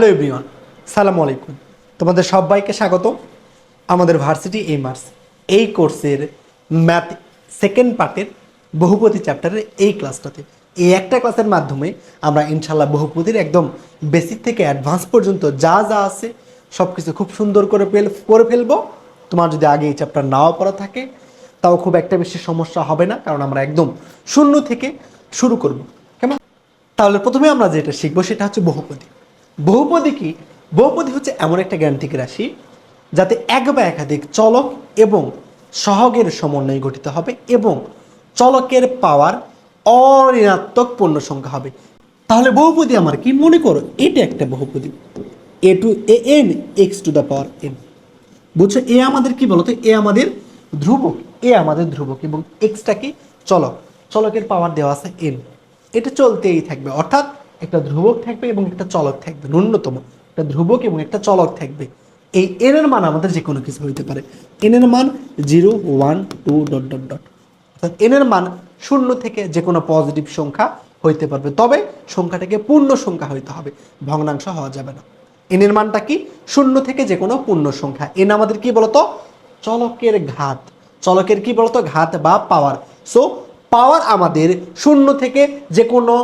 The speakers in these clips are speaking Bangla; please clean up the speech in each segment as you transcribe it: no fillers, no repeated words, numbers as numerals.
হ্যালো এভরিওয়ান, সালামু আলাইকুম। তোমাদের সবাইকে স্বাগত আমাদের ভার্সিটি এমার্স এই কোর্সের ম্যাথ সেকেন্ড পার্টের বহুপদী চ্যাপ্টারের এই ক্লাসটাতে। এই একটা ক্লাসের মাধ্যমে আমরা ইনশাল্লাহ বহুপদীর একদম বেসিক থেকে অ্যাডভান্স পর্যন্ত যা যা আছে সব কিছু খুব সুন্দর করে ফেলবো। তোমার যদি আগে এই চ্যাপ্টার নাও পড়া থাকে তাও খুব একটা বেশি সমস্যা হবে না, কারণ আমরা একদম শূন্য থেকে শুরু করব। কেমন? তাহলে প্রথমে আমরা যেটা শিখবো সেটা হচ্ছে বহুপদী। বহুপদী কি? বহুপদী হচ্ছে এমন একটা গাণিতিক রাশি যাতে এক বা একাধিক চলক এবং সহগের সমন্বয়ে গঠিত হবে এবং চলকের পাওয়ার অঋণাত্মক পূর্ণ সংখ্যা হবে। তাহলে বহুপদী আমার কি? মনে করো এটা একটা বহুপদী, a to a n x to the power n. বুঝছো? এ আমাদের কি বলতো? এ আমাদের ধ্রুবক, এবং এক্সটা কি? চলক। চলকের পাওয়ার দেওয়া আছে এন। এটা চলতেই থাকবে, অর্থাৎ একটা ধ্রুবক থাকবে এবং একটা চলক থাকবে, ন্যূনতম একটা ধ্রুবক এবং একটা চলক থাকবে। এই এন এর মান আমাদের যে কোনো কিছু হইতে পারে। এন এর মান 0, 1, 2 ডট ডট ডট, অর্থাৎ এন এর মান 0 থেকে যে কোনো পজিটিভ সংখ্যা হইতে পারবে, তবে সংখ্যাটাকে পূর্ণ সংখ্যা হইতে হবে, ভগ্নাংশ হওয়া যাবে না। এন এর মানটা কি? 0 থেকে যে কোনো পূর্ণ সংখ্যা। এন আমাদের কি বলতো? চলকের ঘাত। চলকের কি বলতো? ঘাত বা পাওয়ার। সো পাওয়ার আমাদের 0 থেকে যে কোনো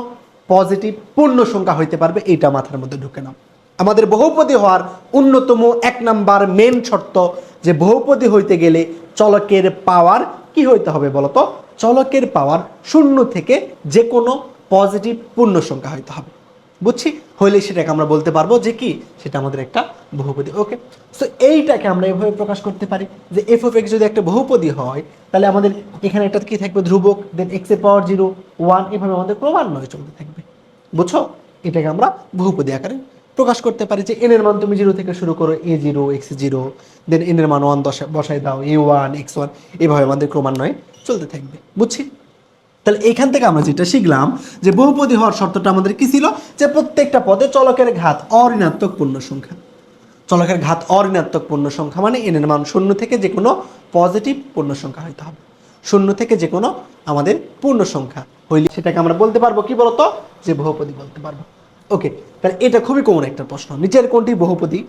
পজিটিভ পূর্ণ সংখ্যা হইতে পারবে, এইটা মাথার মধ্যে ঢুকে নাও। আমাদের বহুপদী হওয়ার অন্যতম 1 নাম্বার মেন শর্ত যে বহুপদী হইতে গেলে চলকের পাওয়ার কি হইতে হবে বলতো? চলকের পাওয়ার 0 থেকে যে কোনো পজিটিভ পূর্ণ সংখ্যা হইতে হবে। বুঝছি? হইলে সেটাকে আমরা বলতে পারবো যে কি? সেটা আমাদের একটা বহুপদী। ওকে, সো এইটাকে আমরা এভাবে প্রকাশ করতে পারি যে এফ অফ এক্স যদি একটা বহুপদী হয় তাহলে আমাদের এখানে একটা কি থাকবে? ধ্রুবক, দেন এক্স এর পাওয়ার 0, 1, এভাবে আমাদের ক্রমান্বয়ে চলতে থাকবে। বুঝছো? এটাকে আমরা বহুপদী আকারে প্রকাশ করতে পারি যে এন এর মান তুমি 0 থেকে শুরু করো, a0 x0, দেন এন এর মান 1 বসাই দাও, a1 x1, এভাবে আমাদের ক্রমান্বয়ে চলতে থাকবে। বুঝছি? তাহলে এইখান থেকে আমরা যেটা শিখলাম যে বহুপদী হওয়ার শর্তটা আমাদের কি ছিল? যে প্রত্যেকটা পদে চলকের ঘাত অঋণাত্মক পূর্ণ সংখ্যা। চলকের ঘাত অঋণাত্মক পূর্ণ সংখ্যা মানে এন এর মান 0 থেকে যে কোনো পজিটিভ পূর্ণ সংখ্যা হইতে হবে। 0 থেকে যে কোনো আমাদের পূর্ণ সংখ্যা হইলে সেটাকে আমরা বলতে পারবো কি বলতো? যে বহুপদী বলতে পারবো। ওকে, তাহলে এটা খুবই কমন একটা প্রশ্ন। নিচের কোনটি বহুপদী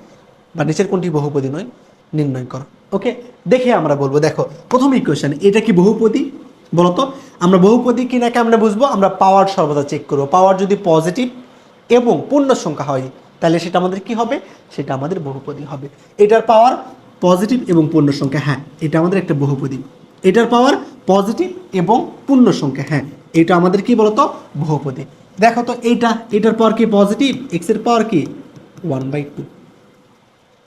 বা নিচের কোনটি বহুপদী নয় নির্ণয় করো। ওকে, দেখে আমরা বলবো। দেখো প্রথম ইকুয়েশন, এটা কি বহুপদী বলতো? আমরা বহুপদী কিনা কেমনে বুঝবো? আমরা পাওয়ার সর্বদা চেক করবো। পাওয়ার যদি পজিটিভ এবং পূর্ণ সংখ্যা হয় তাহলে সেটা আমাদের কি হবে? সেটা আমাদের বহুপদী হবে। এটার পাওয়ার পজিটিভ এবং পূর্ণ সংখ্যা, হ্যাঁ এটা আমাদের একটা বহুপদী। এটার পাওয়ার পজিটিভ এবং পূর্ণ সংখ্যা, হ্যাঁ এটা আমাদের কি বলতো? বহুপদী। দেখো তো এটার পাওয়ার কি? পজিটিভ। এক্স এর পাওয়ার কি? 1/2।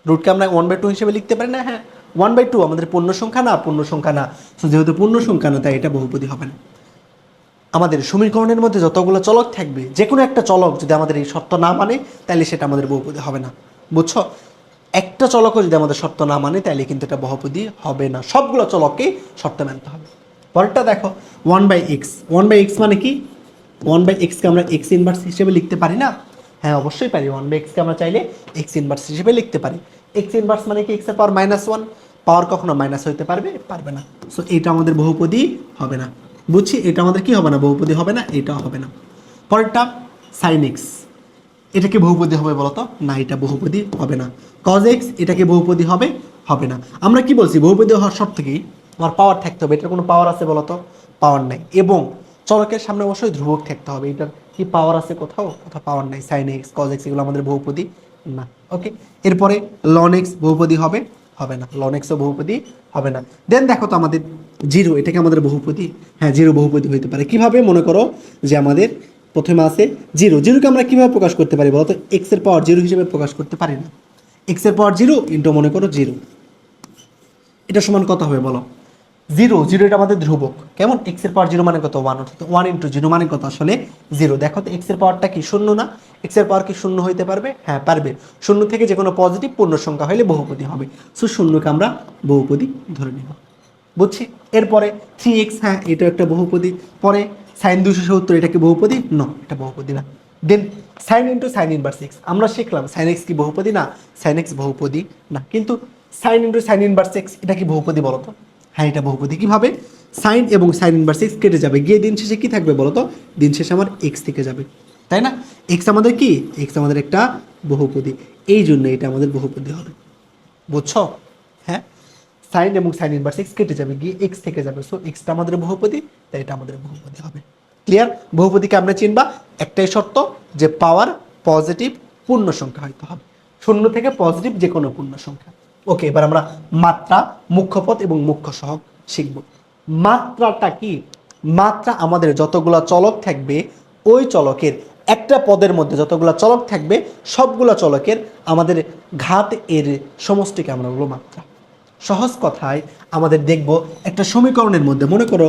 রুটকে আমরা 1/2 হিসেবে লিখতে পারি না? হ্যাঁ, 1/2 আমাদের পূর্ণ সংখ্যা না? পূর্ণ সংখ্যা না। সো যেহেতু পূর্ণ সংখ্যা না, তাই এটা বহুপদী হবে না। আমাদের সমীকরণের মধ্যে যতগুলো চলক থাকবে, যে কোনো একটা চলক যদি আমাদের এই শর্ত না মানে তাহলে সেটা আমাদের বহুপদী হবে না। বুঝছো? একটা চলকও যদি আমাদের শর্ত না মানে তাহলে কিন্তু এটা বহুপদী হবে না। সবগুলো চলককেই শর্ত মানতে হবে। পরেরটা দেখো, 1/x। 1/x মানে কি? 1/x-কে আমরা এক্স ইনভার্স হিসেবে লিখতে পারি না? হ্যাঁ অবশ্যই পারি। 1/x-কে আমরা চাইলে এক্স ইনভার্স হিসেবে লিখতে পারি। এক্স ইনভার্স মানে কি? এক্স এর পাওয়ার -1। পাওয়ার কখনো মাইনাস হইতে পারবে না। সো এটা আমাদের বহুপদী হবে না। বুঝছি? এটা আমাদের কি হবে না? বহুপদী হবে না, এটাও হবে না। পরেরটা sin x, এটা কি বহুপদী হবে বলতো? না, এটা বহুপদী হবে না। cos x, এটা কি বহুপদী হবে? হবে না। আমরা কি বলছি? বহুপদী হওয়ার শর্ত কি? আমার পাওয়ার থাকতে হবে। এটার কোনো পাওয়ার আছে বলতো? পাওয়ার নাই। এবং চলকের সামনে অবশ্যই ধ্রুবক থাকতে হবে। এটার কি পাওয়ার আছে? কোথাও পাওয়ার নাই। sin x, cos x এগুলো আমাদের বহুপদী না। ওকে, এরপরে ln x বহুপদী হবে? হবে না। ln x ও বহুপদী হবে না। দেন দেখো তো আমাদের 0, এটাকে আমাদের বহুপদী? হ্যাঁ 0 বহুপদী হইতে পারে। কিভাবে? মনে করো যে আমাদের প্রথমে আছে 0। 0কে আমরা কীভাবে প্রকাশ করতে পারি বলতো? এক্স এর পাওয়ার 0 হিসেবে প্রকাশ করতে পারি না। এক্স এর পাওয়ার 0 ইন্টু মনে করো 0, এটা সমান কত হবে বলো? 0। 0 এটা আমাদের ধ্রুবক। কেমন? এক্স এর পাওয়ার 0 মানে কত? 1, অর্থাৎ 1 ইন্টু 0 মানে কত? আসলে 0। দেখো তো এক্স এর পাওয়ারটা কি? 0 না? এক্স এর পাওয়ার কি 0 হইতে পারবে? হ্যাঁ পারবে। 0 থেকে যে কোনো পজিটিভ পূর্ণ সংখ্যা হলে বহুপদী হবে। সো 0কে আমরা বহুপদী ধরে নিব। বুঝছি? এরপরে 3x, হ্যাঁ এটাও একটা বহুপদী। পরে sin 270, এটা কি বহুপদী? না, এটা বহুপদী না। দেন sin into sin inverse x, আমরা শিখলাম sin x কি বহুপদী না? sin x বহুপদী না। কিন্তু sin into sin inverse x, এটা কি বহুপদী বলো তো? হ্যাঁ এটা বহুপদী। কিভাবে? sin এবং sin ইনভার্স x কেটে যাবে, গিয়ে দিন শেষে কি থাকবে বলো তো? দিন শেষে আমার x থেকে যাবে, তাই না? x আমাদের কি? x আমাদের একটা বহুপদী, এই জন্য এটা আমাদের বহুপদী হবে। বুঝছো? হ্যাঁ, সাইন এবং সাইন ইনভার্স এক্স কেটে যাবে, গিয়ে এক্স থেকে যাবে, সো এক্সটা আমাদের বহুপদী, তাই এটা আমাদের বহুপদী হবে। ক্লিয়ার? বহুপদীকে আমরা চিনবা, একটাই শর্ত যে পাওয়ার পজিটিভ পূর্ণ সংখ্যা হইতে হবে, শূন্য থেকে পজিটিভ যে কোনো পূর্ণ সংখ্যা। ওকে, এবার আমরা মাত্রা, মুখ্য পদ এবং মুখ্য সহগ শিখব। মাত্রাটা কি? মাত্রা আমাদের যতগুলা চলক থাকবে, ওই চলকের একটা পদের মধ্যে যতগুলা চলক থাকবে সবগুলা চলকের আমাদের ঘাত এর সমষ্টিকে আমরা বলবো মাত্রা। সহজ কথায় আমাদের দেখব একটা সমীকরণের মধ্যে, মনে করো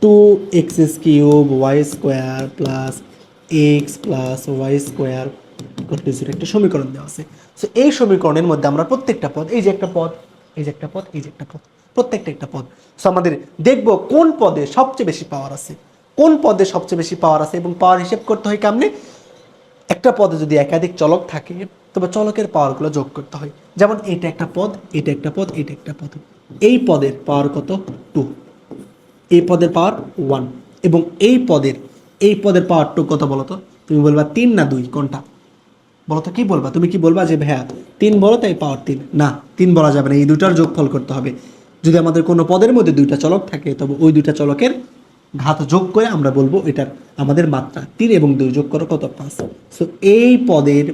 2x³ y² plus X plus Y square একটা সমীকরণ দেওয়া আছে। সো এই সমীকরণের মধ্যে আমরা প্রত্যেকটা পদ, এই যে একটা পদ, এই যে একটা পদ, এই যে একটা পদ, প্রত্যেকটা একটা পদ। সো আমাদের দেখব কোন পদে সবচেয়ে বেশি পাওয়ার আছে, কোন পদে সবচেয়ে বেশি পাওয়ার আছে, এবং পাওয়ার হিসেব করতে হয় কেমনে? একটা পদে যদি একাধিক চলক থাকে তবে চলকের পাওয়ারগুলো যোগ করতে হয়। যেমন এটা একটা পদ, এটা একটা পদ, এটা একটা পদ, এই পদের পাওয়ার কত? 2, এই পদের পাওয়ার 1, এবং এই পদের পাওয়ার 2 কত বলো তো? তুমি বলবা 3 না 2, কোনটা বলো তো? কি বলবা তুমি? কি বলবা যে ভাইয়া 3 বলো তাই পাওয়ার 3? না, 3 বলা যাবে না, এই দুটার যোগফল করতে হবে। যদি আমাদের কোনো পদের মধ্যে দুইটা চলক থাকে তবে ওই দুইটা চলকের ঘাত যোগ করে আমরা বলবো এটার আমাদের মাত্রা। 3 এবং 2 যোগ করো কত? 5। সো এই পদের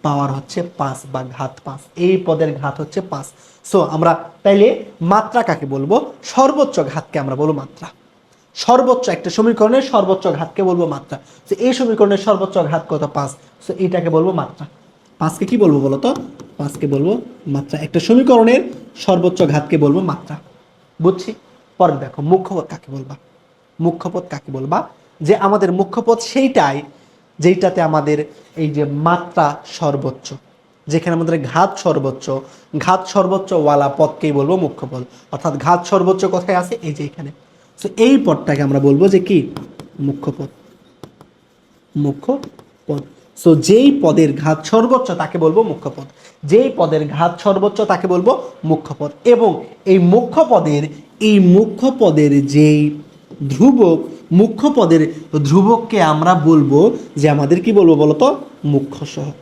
পাওয়ার হচ্ছে 5 বা ঘাত 5, এই পদের ঘাত হচ্ছে 5। সো আমরা তাইলে মাত্রা কাকে বলবো? সর্বোচ্চ ঘাতকে আমরা বলবো মাত্রা। সর্বোচ্চ একটা সমীকরণের সর্বোচ্চ ঘাতকে বলবো মাত্রা। তো এই সমীকরণের সর্বোচ্চ ঘাত কত? 5। সো এইটাকে বলবো মাত্রা। 5কে কি বলবো বলো তো? 5কে বলবো মাত্রা। একটা সমীকরণের সর্বোচ্চ ঘাতকে বলবো মাত্রা। বুঝছি? পরে দেখো মুখ্যপদ কাকে বলবা। মুখ্যপদ কাকে বলবা? যে আমাদের মুখ্যপদ সেইটাই যেইটাতে আমাদের এই যে মাত্রা সর্বোচ্চ, যেখানে আমাদের ঘাত সর্বোচ্চ ওয়ালা পদকেই বলবো মুখ্যপদ। অর্থাৎ ঘাত সর্বোচ্চ কোথায় আছে? এই যে এখানে। সো এই পদটাকে আমরা বলবো যে কি? মুখ্যপদ। মুখ্যপদ। সো যেই পদের ঘাত সর্বোচ্চ তাকে বলবো মুখ্যপদ, যেই পদের ঘাত সর্বোচ্চ তাকে বলবো মুখ্যপদ। এবং এই মুখ্যপদের যেই ধ্রুবক, মুখ্যপদের ধ্রুবককে আমরা বলবো যে আমাদের কি বলবো বলতো? মুখ্য সহগ।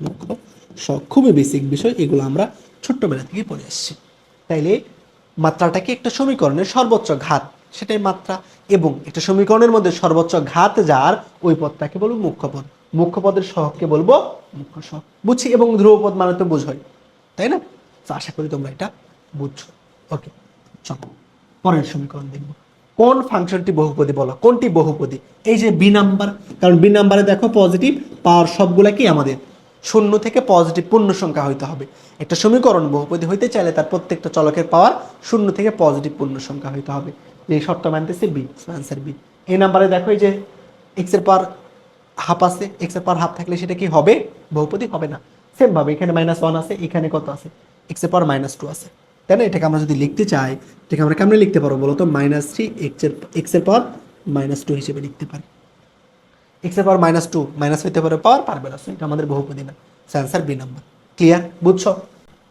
মুখ্য সহগ খুবই বেসিক বিষয়, এগুলো আমরা ছোট্টবেলা থেকে পড়ে আসছি। তাইলে মাত্রাটা কি? একটা সমীকরণের সর্বোচ্চ ঘাত, সেটাই মাত্রা। এবং একটা সমীকরণের মধ্যে সর্বোচ্চ ঘাত যার, ওই পদটাকে বলবো মুখ্যপদ। মুখ্যপদের সহগকে বলবো মুখ্য সহগ। বুঝছি? এবং ধ্রুবপদ মানে তো বোঝই, তাই না? তো আশা করি তোমরা এটা বুঝছো। ওকে, চলো পরের সমীকরণ দেখবো। কোন ফাংশনটি বহুপদী বলো? কোনটি বহুপদী? এই যে বি নাম্বার, কারণ বি নাম্বারে দেখো পজিটিভ পাওয়ার সবগুলা কি আমাদের শূন্য থেকে পজিটিভ পূর্ণ সংখ্যা হইতে হবে। একটা সমীকরণ বহুপদী হইতে চাইলে তার প্রত্যেকটা চলকের পাওয়ার শূন্য থেকে পজিটিভ পূর্ণ সংখ্যা হইতে হবে। এই শর্ত মানতেছে বি, আনসার বি। এই নাম্বারে দেখো এই যে এক্স এর পাওয়ার হাফ আছে, এক্স এর পাওয়ার হাফ থাকলে সেটা কি হবে? বহুপদী হবে না। সেম ভাবে এখানে -1 আছে, এখানে কত আছে? এক্স এর পাওয়ার -2 আছে, তাই না? এটাকে আমরা যদি লিখতে চাই, এটাকে আমরা কেমনে লিখতে পারবো বলো তো? -3 এক্স এর পাওয়ার -2 হিসেবে লিখতে পারি। এক্স এর পাওয়ার -2 মাইনাস হইতে পারে, পাওয়ার পারবে না, এটা আমাদের বহুপদী না। Answer B number. ক্লিয়ার? বুঝছো?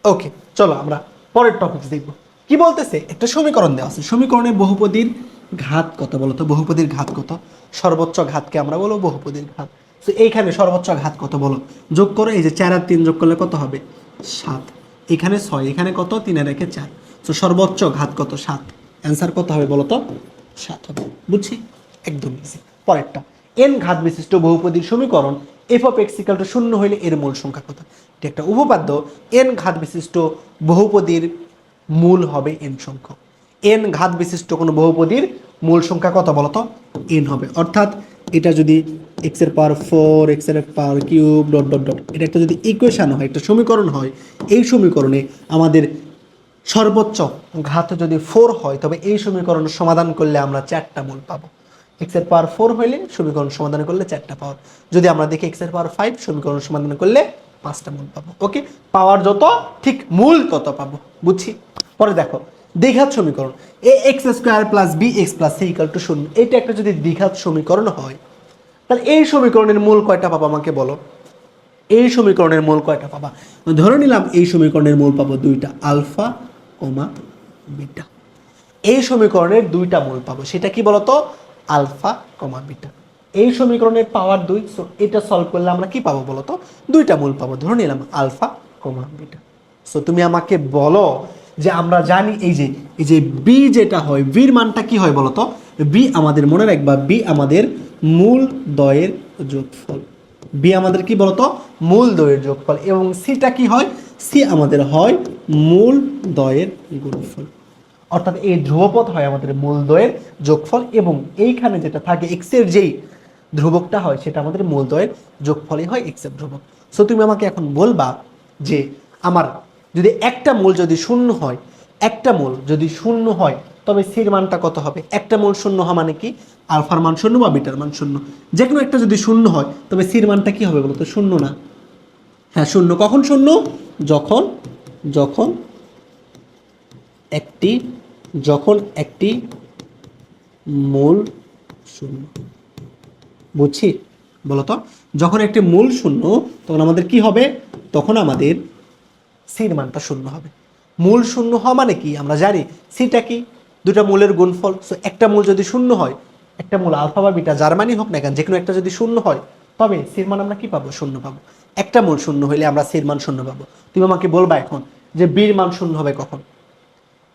ওকে, চলো আমরা পরের টপিক দেখবো। কি বলতেছে? একটা সমীকরণ দেওয়া আছে, সমীকরণের বহুপদীর ঘাত কত বলো তো? বহুপদীর ঘাত কত? সর্বোচ্চ ঘাতকে আমরা বলবো বহুপদীর ঘাত। তো এইখানে সর্বোচ্চ ঘাত কত বলো? যোগ করো, এই যে 4 আর 3 যোগ করলে কত হবে? 7। এখানে 6, এখানে কত? 3 আর 1 4। তো সর্বোচ্চ ঘাত কত? 7। অ্যান্সার কত হবে বলো তো? 7 হবে। বুঝছি? একদম ইজি। পরেরটা, n ঘাত বিশিষ্ট বহুপদীর সমীকরণ f of x = 0 হইলে এর মূল সংখ্যা কত? এটা একটা উপপাদ্য। n ঘাত বিশিষ্ট বহুপদীর মূল হবে n সংখ্যক। n ঘাত বিশিষ্ট কোনো বহুপদীর মূল সংখ্যা কত বলতো? n হবে। অর্থাৎ এটা যদি x এর পাওয়ার 4, x এর power cube dot dot dot, এটা একটা যদি ইকুয়েশন হয়, একটা সমীকরণ হয়, এই সমীকরণে আমাদের সর্বোচ্চ ঘাত যদি 4 হয় তবে এই সমীকরণ সমাধান করলে আমরা 4টা মূল পাবো। x এর পাওয়ার 4 হইলে সমীকরণ সমাধান করলে 4টা পাওয়ার। যদি আমরা দেখি x এর পাওয়ার 5, সমীকরণ সমাধান করলে 5টা মূল পাবো। ওকে, পাওয়ার যত ঠিক মূল তত পাবো। বুঝছি? পরে দেখো দ্বিঘাত সমীকরণ ax² + bx + c = 0। এটা একটা যদি দ্বিঘাত সমীকরণ হয় তাহলে এই সমীকরণের মূল কয়টা পাবো আমাকে বলো? এই সমীকরণের মূল কয়টা পাবা? ধরে নিলাম এই সমীকরণের মূল পাবো 2টা, আলফা, বিটা। এই সমীকরণের 2টা মূল পাবো, সেটা কি বলতো? Alpha, beta. এই সমীকরণের পাওয়ার 2, সো এটা সলভ করলে আমরা কি পাবো বলো তো? দুইটা মূল পাবো, ধরে নিলাম আলফা কমা বিটা। সো তুমি আমাকে বলো যে আমরা জানি এই যে বি যেটা হয়, বির মানটা কি হয় বলো তো? বি আমাদের মনে রাখবা, বি আমাদের মূল দ্বয়ের যোগফল। বি আমাদের কি বলতো? মূল দ্বয়ের যোগফল। এবং সিটা কি হয়? সি আমাদের হয় মূল দ্বয়ের গুণফল। অর্থাৎ এই ধ্রুবপদ হয় আমাদের মূলদ্বয়ের যোগফল, এবং এইখানে যেটা থাকে এক্স এর যেই ধ্রুবকটা হয় সেটা আমাদের মূলদ্বয়ের যোগফলই হয় এক্স এর ধ্রুবক। সো তুমি আমাকে এখন বলবা যে আমার যদি একটা মূল যদি শূন্য হয়, একটা মূল যদি শূন্য হয় তবে সির মানটা কত হবে? একটা মূল শূন্য হওয়া মানে কি? আলফার মান শূন্য বা বিটার মান শূন্য, যে কোনো একটা যদি শূন্য হয় তবে সির মানটা কি হবে বলতো? শূন্য না? হ্যাঁ শূন্য। কখন শূন্য? যখন যখন একটি মূল শূন্য। বুঝছি? বলতো যখন একটি মূল শূন্য তখন আমাদের কি হবে? তখন আমাদের সির মানটা শূন্য হবে। মূল শূন্য হওয়া মানে কি আমরা জানি, সিটা কি? দুটা মূলের গুণফল। সো একটা মূল যদি শূন্য হয়, একটা মূল আলফা বা বিটা যার মানই হোক না কেন, যে কোনো একটা যদি শূন্য হয় তবে সির মান আমরা কি পাবো? শূন্য পাবো। একটা মূল শূন্য হইলে আমরা সির মান শূন্য পাবো। তুমি আমাকে বলবা এখন যে বীর মান শূন্য হবে কখন?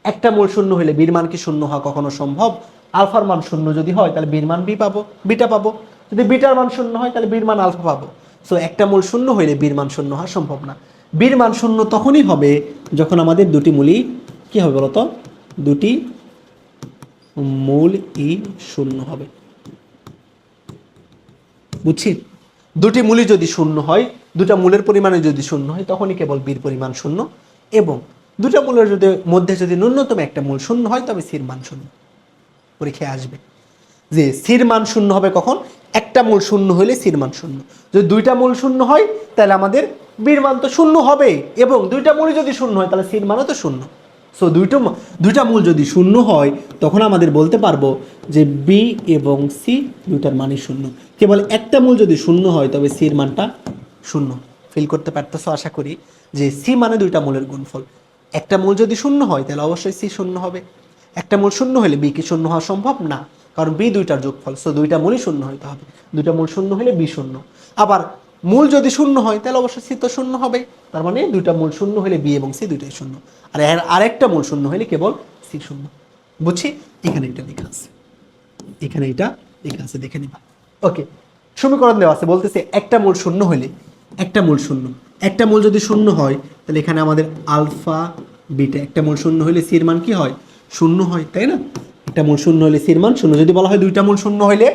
একটা মূল শূন্য হইলে বীর মান কি শূন্য হওয়া কখনো সম্ভব? আলফার মান শূন্য যদি হয় তাহলে বীর মান বি পাবো, বিটা পাবো। যদি বিটার মান শূন্য হয় তাহলে বীর মান আলফা পাবো। সো একটা মূল শূন্য হইলে বীর মান শূন্য হওয়া সম্ভব না। বীর মান শূন্য তখনই হবে যখন আমাদের দুটি মূলই কি হবে বলতো? দুটি মূল ই শূন্য হবে। বুঝছি? দুটি মূলই যদি শূন্য হয়, দুটা মূলের পরিমাণে যদি শূন্য হয় তখনই কেবল বীর পরিমাণ শূন্য, এবং দুটা মূলের যদি মধ্যে যদি ন্যূনতম একটা মূল শূন্য হয় তবে সির মান শূন্য। পরীক্ষায় আসবে যে সির মান শূন্য হবে কখন? একটা মূল শূন্য হলে সির মান শূন্য। যদি দুইটা মূল শূন্য হয় তাহলে আমাদের বীর মান তো শূন্য হবে, এবং দুইটা মূলই যদি শূন্য হয় তাহলে সির মানও তো শূন্য। সো দুইটা মূল যদি শূন্য হয় তখন আমাদের বলতে পারবো যে বি এবং সি দুইটার মানই শূন্য। কেবল একটা মূল যদি শূন্য হয় তবে সির মানটা শূন্য। ফিল করতে পারতেছো আশা করি যে সি মানে দুইটা মূলের গুণফল। একটা মূল যদি শূন্য হয় তাহলে অবশ্যই সি শূন্য হবে। একটা মূল শূন্য হলে বি কি শূন্য হওয়া সম্ভব না? কারণ বি দুইটার যোগফল, সো দুইটা মূলই শূন্য হইতে হবে। দুইটা মূল শূন্য হলে বি শূন্য। আবার মূল যদি শূন্য হয় তাহলে অবশ্যই সি তো শূন্য হবে। তার মানে দুইটা মূল শূন্য হলে বি এবং সি দুইটাই শূন্য। আর আরেকটা মূল শূন্য হলে কেবল সি শূন্য। বুঝছি? এখানে এটা লেখা আছে, এখানে এটা লেখা আছে, দেখে নিবা। ওকে, সমীকরণ দেওয়া আছে, বলতেছে একটা মূল শূন্য হলে, একটা মূল শূন্য, একটা মূল যদি শূন্য হয় তাহলে এখানে আমাদের আলফা বিটা, একটা মূল শূন্য হলে সির মান কি হয়? শূন্য হয়, তাই না? একটা মূল শূন্য হলে সির মান শূন্য। যদি বলা হয় দুইটা মূল শূন্য হইলে,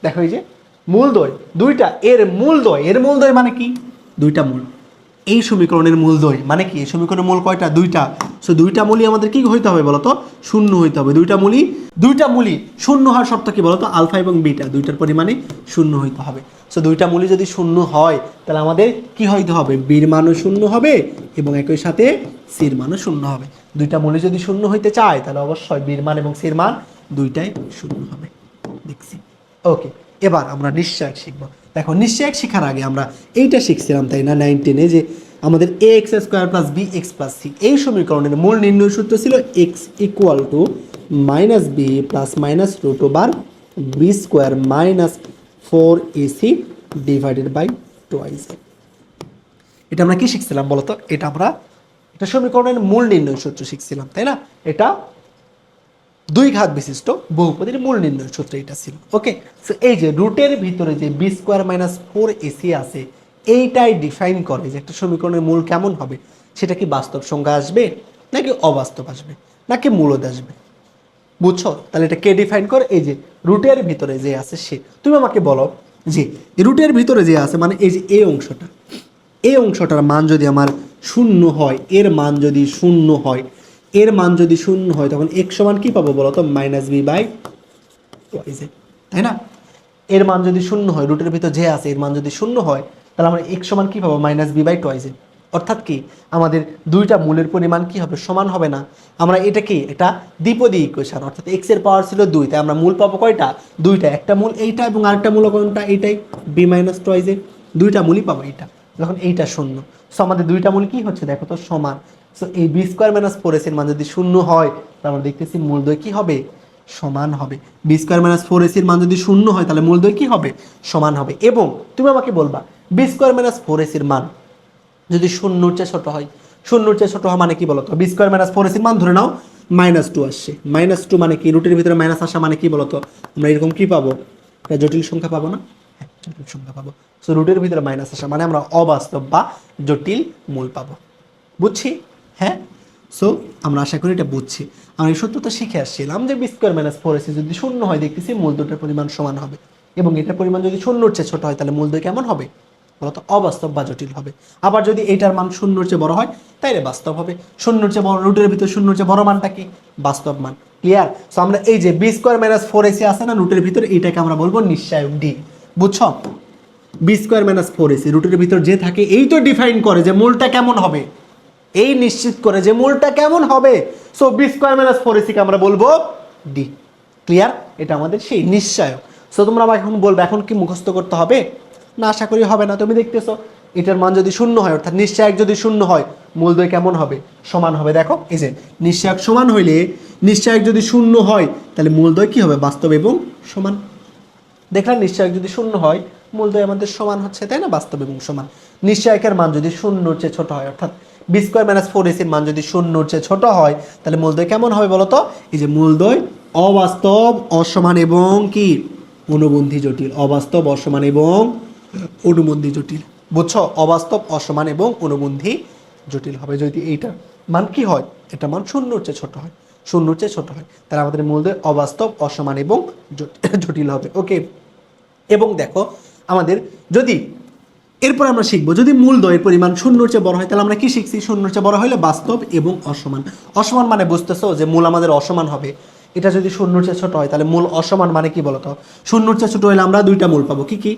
দেখো এই যে মূলদ্বয় দুইটা, এর মূলদ্বয় মানে কি? দুইটা মূল। এই সমীকরণের মূলদ্বয় মানে কি? এই সমীকরণের মূল কয়টা? দুইটা। সো দুইটা মূলই আমাদের কি হইতে হবে বলতো? শূন্য হইতে হবে। দুইটা মূলই শূন্য হওয়ার শর্ত কি বলতো? আলফা এবং বিটা দুইটার পরিমাণে শূন্য হইতে হবে। সো দুইটা মূলই যদি শূন্য হয় তাহলে আমাদের কি হইতে হবে? বীর মানও শূন্য হবে এবং একই সাথে সির মানও শূন্য হবে। দুইটা মূলই যদি শূন্য হইতে চায় তাহলে অবশ্যই বীর মান এবং সির মান দুইটাই শূন্য হবে। দেখছি? ওকে, এবার আমরা নিশ্চয়ক শিখবো। দেখো, নিশ্চয়ক শেখার আগে আমরা এইটা শিখছিলাম, তাই না? 9-10 যে আমাদের a x square plus B x plus C, এই সমীকরণের মূল নির্ণয় সূত্র ছিল x equal to minus B plus minus root over b square minus 4ac divided by twice. এটা আমরা কি শিখছিলাম বলতো? এটা সমীকরণের মূল নির্ণয় সূত্র শিখছিলাম, তাই না? এটা দুই ঘাত বিশিষ্ট বহুপদীর মূল নির্ণয় সূত্র এটা ছিল। ওকে, সো এই যে রুটের ভিতরে যে বি স্কোয়ার মাইনাস 4ac আছে, এইটাই ডিফাইন করে যে একটা সমীকরণের মূল কেমন হবে। সেটা কি বাস্তব সংখ্যা আসবে, নাকি অবাস্তব আসবে, নাকি মূলদ আসবে? বুঝছো? তাহলে এটা কে ডিফাইন করে? এই যে রুটের ভিতরে যে আছে সে। তুমি আমাকে বলো যে রুটের ভিতরে যে আছে মানে এই যে এই অংশটার মান যদি আমার শূন্য হয়, এর মান যদি শূন্য হয়, তখন এক্স সমান কি পাবো বলো তো? মাইনাস বি বাই টোয়াইস এ, তাই না? এর মান যদি শূন্য হয়, রুটের ভিতর যে আছে এর মান যদি শূন্য হয় তাহলে আমরা এক্স সমান কি পাবো? মাইনাস বি বাই টোয়াইস এ। অর্থাৎ কি আমাদের দুইটা মূলের পরিমাণ কি হবে? সমান হবে না। আমরা এটা কি এটা দ্বিপদী ইকুয়েশন, অর্থাৎ এক্স এর পাওয়ার ছিল 2, তাই আমরা মূল পাবো কয়টা? দুইটা। একটা মূল এইটা এবং আরেকটা মূল কোনটা? এইটাই, বি মাইনাস টোয়াইস এ। দুইটা মূলই পাবো এইটা, যখন এইটা শূন্য। সো আমাদের দুইটা মূল কি হচ্ছে দেখো তো? সমান। সো এই বি স্কোয়ার মাইনাস 4ac এর মান যদি শূন্য হয় তাহলে আমরা দেখতেছি মূলদ্বয় কি হবে? সমান হবে। বি স্কোয়ার মাইনাস ফোর এসির মান যদি শূন্য হয় তাহলে মূলদ্বয় কি হবে? সমান হবে। এবং তুমি আমাকে বলবা বি স্কোয়ার মাইনাস ফোর এসির মান যদি শূন্যর চেয়ে ছোট হয়, শূন্যর চেয়ে ছোট হওয়া মানে কি বলতো? বি স্কোয়ার মাইনাস ফোর এসির মান ধরে নাও -2 আসছে। -2 মানে কি? রুটের ভিতরে মাইনাস আসা মানে কি বলতো? আমরা এরকম কি পাবো? একটা জটিল সংখ্যা পাবো না? হ্যাঁ, জটিল সংখ্যা পাবো। সো রুটের ভিতরে মাইনাস আসা মানে আমরা অবাস্তব বা জটিল মূল পাবো। বুঝছি? হ্যাঁ। সো আমরা আশা করি এটা বুঝছি। আমরা এই সূত্রটা শিখে আসছিলাম যে B square minus four AC যদি শূন্য হয় দেখতেছি মূল দুটোর পরিমাণ সমান হবে, এবং এটার পরিমাণ যদি শূন্যর চেয়ে ছোট হয় তাহলে মূল দুই কেমন হবে বলতো? অবাস্তব বা জটিল হবে। আবার যদি এইটার মান শূন্যর চেয়ে বড় হয় তাইলে বাস্তব হবে। শূন্যর চেয়ে বড়, রুটের ভিতরে শূন্যর চেয়ে বড় মানটা কি? বাস্তব মান। ক্লিয়ার? সো আমরা এই যে B square minus four AC আছে না রুটের ভিতরে, এইটাকে আমরা বলবো নিশ্চায়ক ডি। বুঝছো? B square minus four AC রুটের ভিতর যে থাকে এই তো ডিফাইন করে যে মূলটা কেমন হবে, এই নিশ্চিত করে যে মূলটা কেমন হবে। So b square minus four এসিকে আমরা বলবো ডি। ক্লিয়ার? এটা আমাদের সেই নিশ্চয়ক। সো তোমরা আমাকে এখন বলবে এখন কি মুখস্থ করতে হবে? না, আশা করি হবে না। তুমি দেখতেছো এটার মান যদি শূন্য হয়, অর্থাৎ নিশ্চয়ক যদি শূন্য হয় মূলদ্বয় কেমন হবে? সমান হবে। দেখো এই যে নিশ্চয়ক সমান হইলে, নিশ্চয়ক যদি শূন্য হয় তাহলে মূলদ্বয় কি হবে? বাস্তব এবং সমান। দেখলাম নিশ্চয়ক যদি শূন্য হয় মূলদ্বয় আমাদের সমান হচ্ছে, তাই না? বাস্তব এবং সমান। নিশ্চয়কের মান যদি শূন্যর চেয়ে ছোট হয়, অর্থাৎ বি স্কোয়ার মাইনাস ফোর এসির মান যদি শূন্যর চেয়ে ছোট হয় তাহলে মূলদ্বয় কেমন হবে বলতো? এই যে মূলদ্বয় অবাস্তব, অসমান এবং কি অনুবন্ধী জটিল। অবাস্তব, অসমান এবং অনুবন্ধী জটিল। বুঝছো? অবাস্তব, অসমান এবং অনুবন্ধী জটিল হবে যদি এইটা মান কি হয়? এটা মান শূন্যর চেয়ে ছোট হয়। শূন্যর চেয়ে ছোট হয় তাহলে আমাদের মূলদ্বয় অবাস্তব, অসমান এবং জটিল হবে। ওকে। এবং দেখো আমাদের যদি এরপর আমরা শিখবো যদি মূলদ্বয়ের পরিমাণ শূন্যর চেয়ে বড় হয় তাহলে আমরা কি শিখছি? শূন্যর চেয়ে বড় হলে বাস্তব এবং অসমান। অসমান মানে বুঝতেছো যে মূল আমাদের অসমান হবে। এটা যদি শূন্যর চেয়ে ছোট হয় তাহলে মূল অসমান মানে কি বলতো? শূন্যর চেয়ে ছোট হলে আমরা দুইটা মূল পাবো। কি কি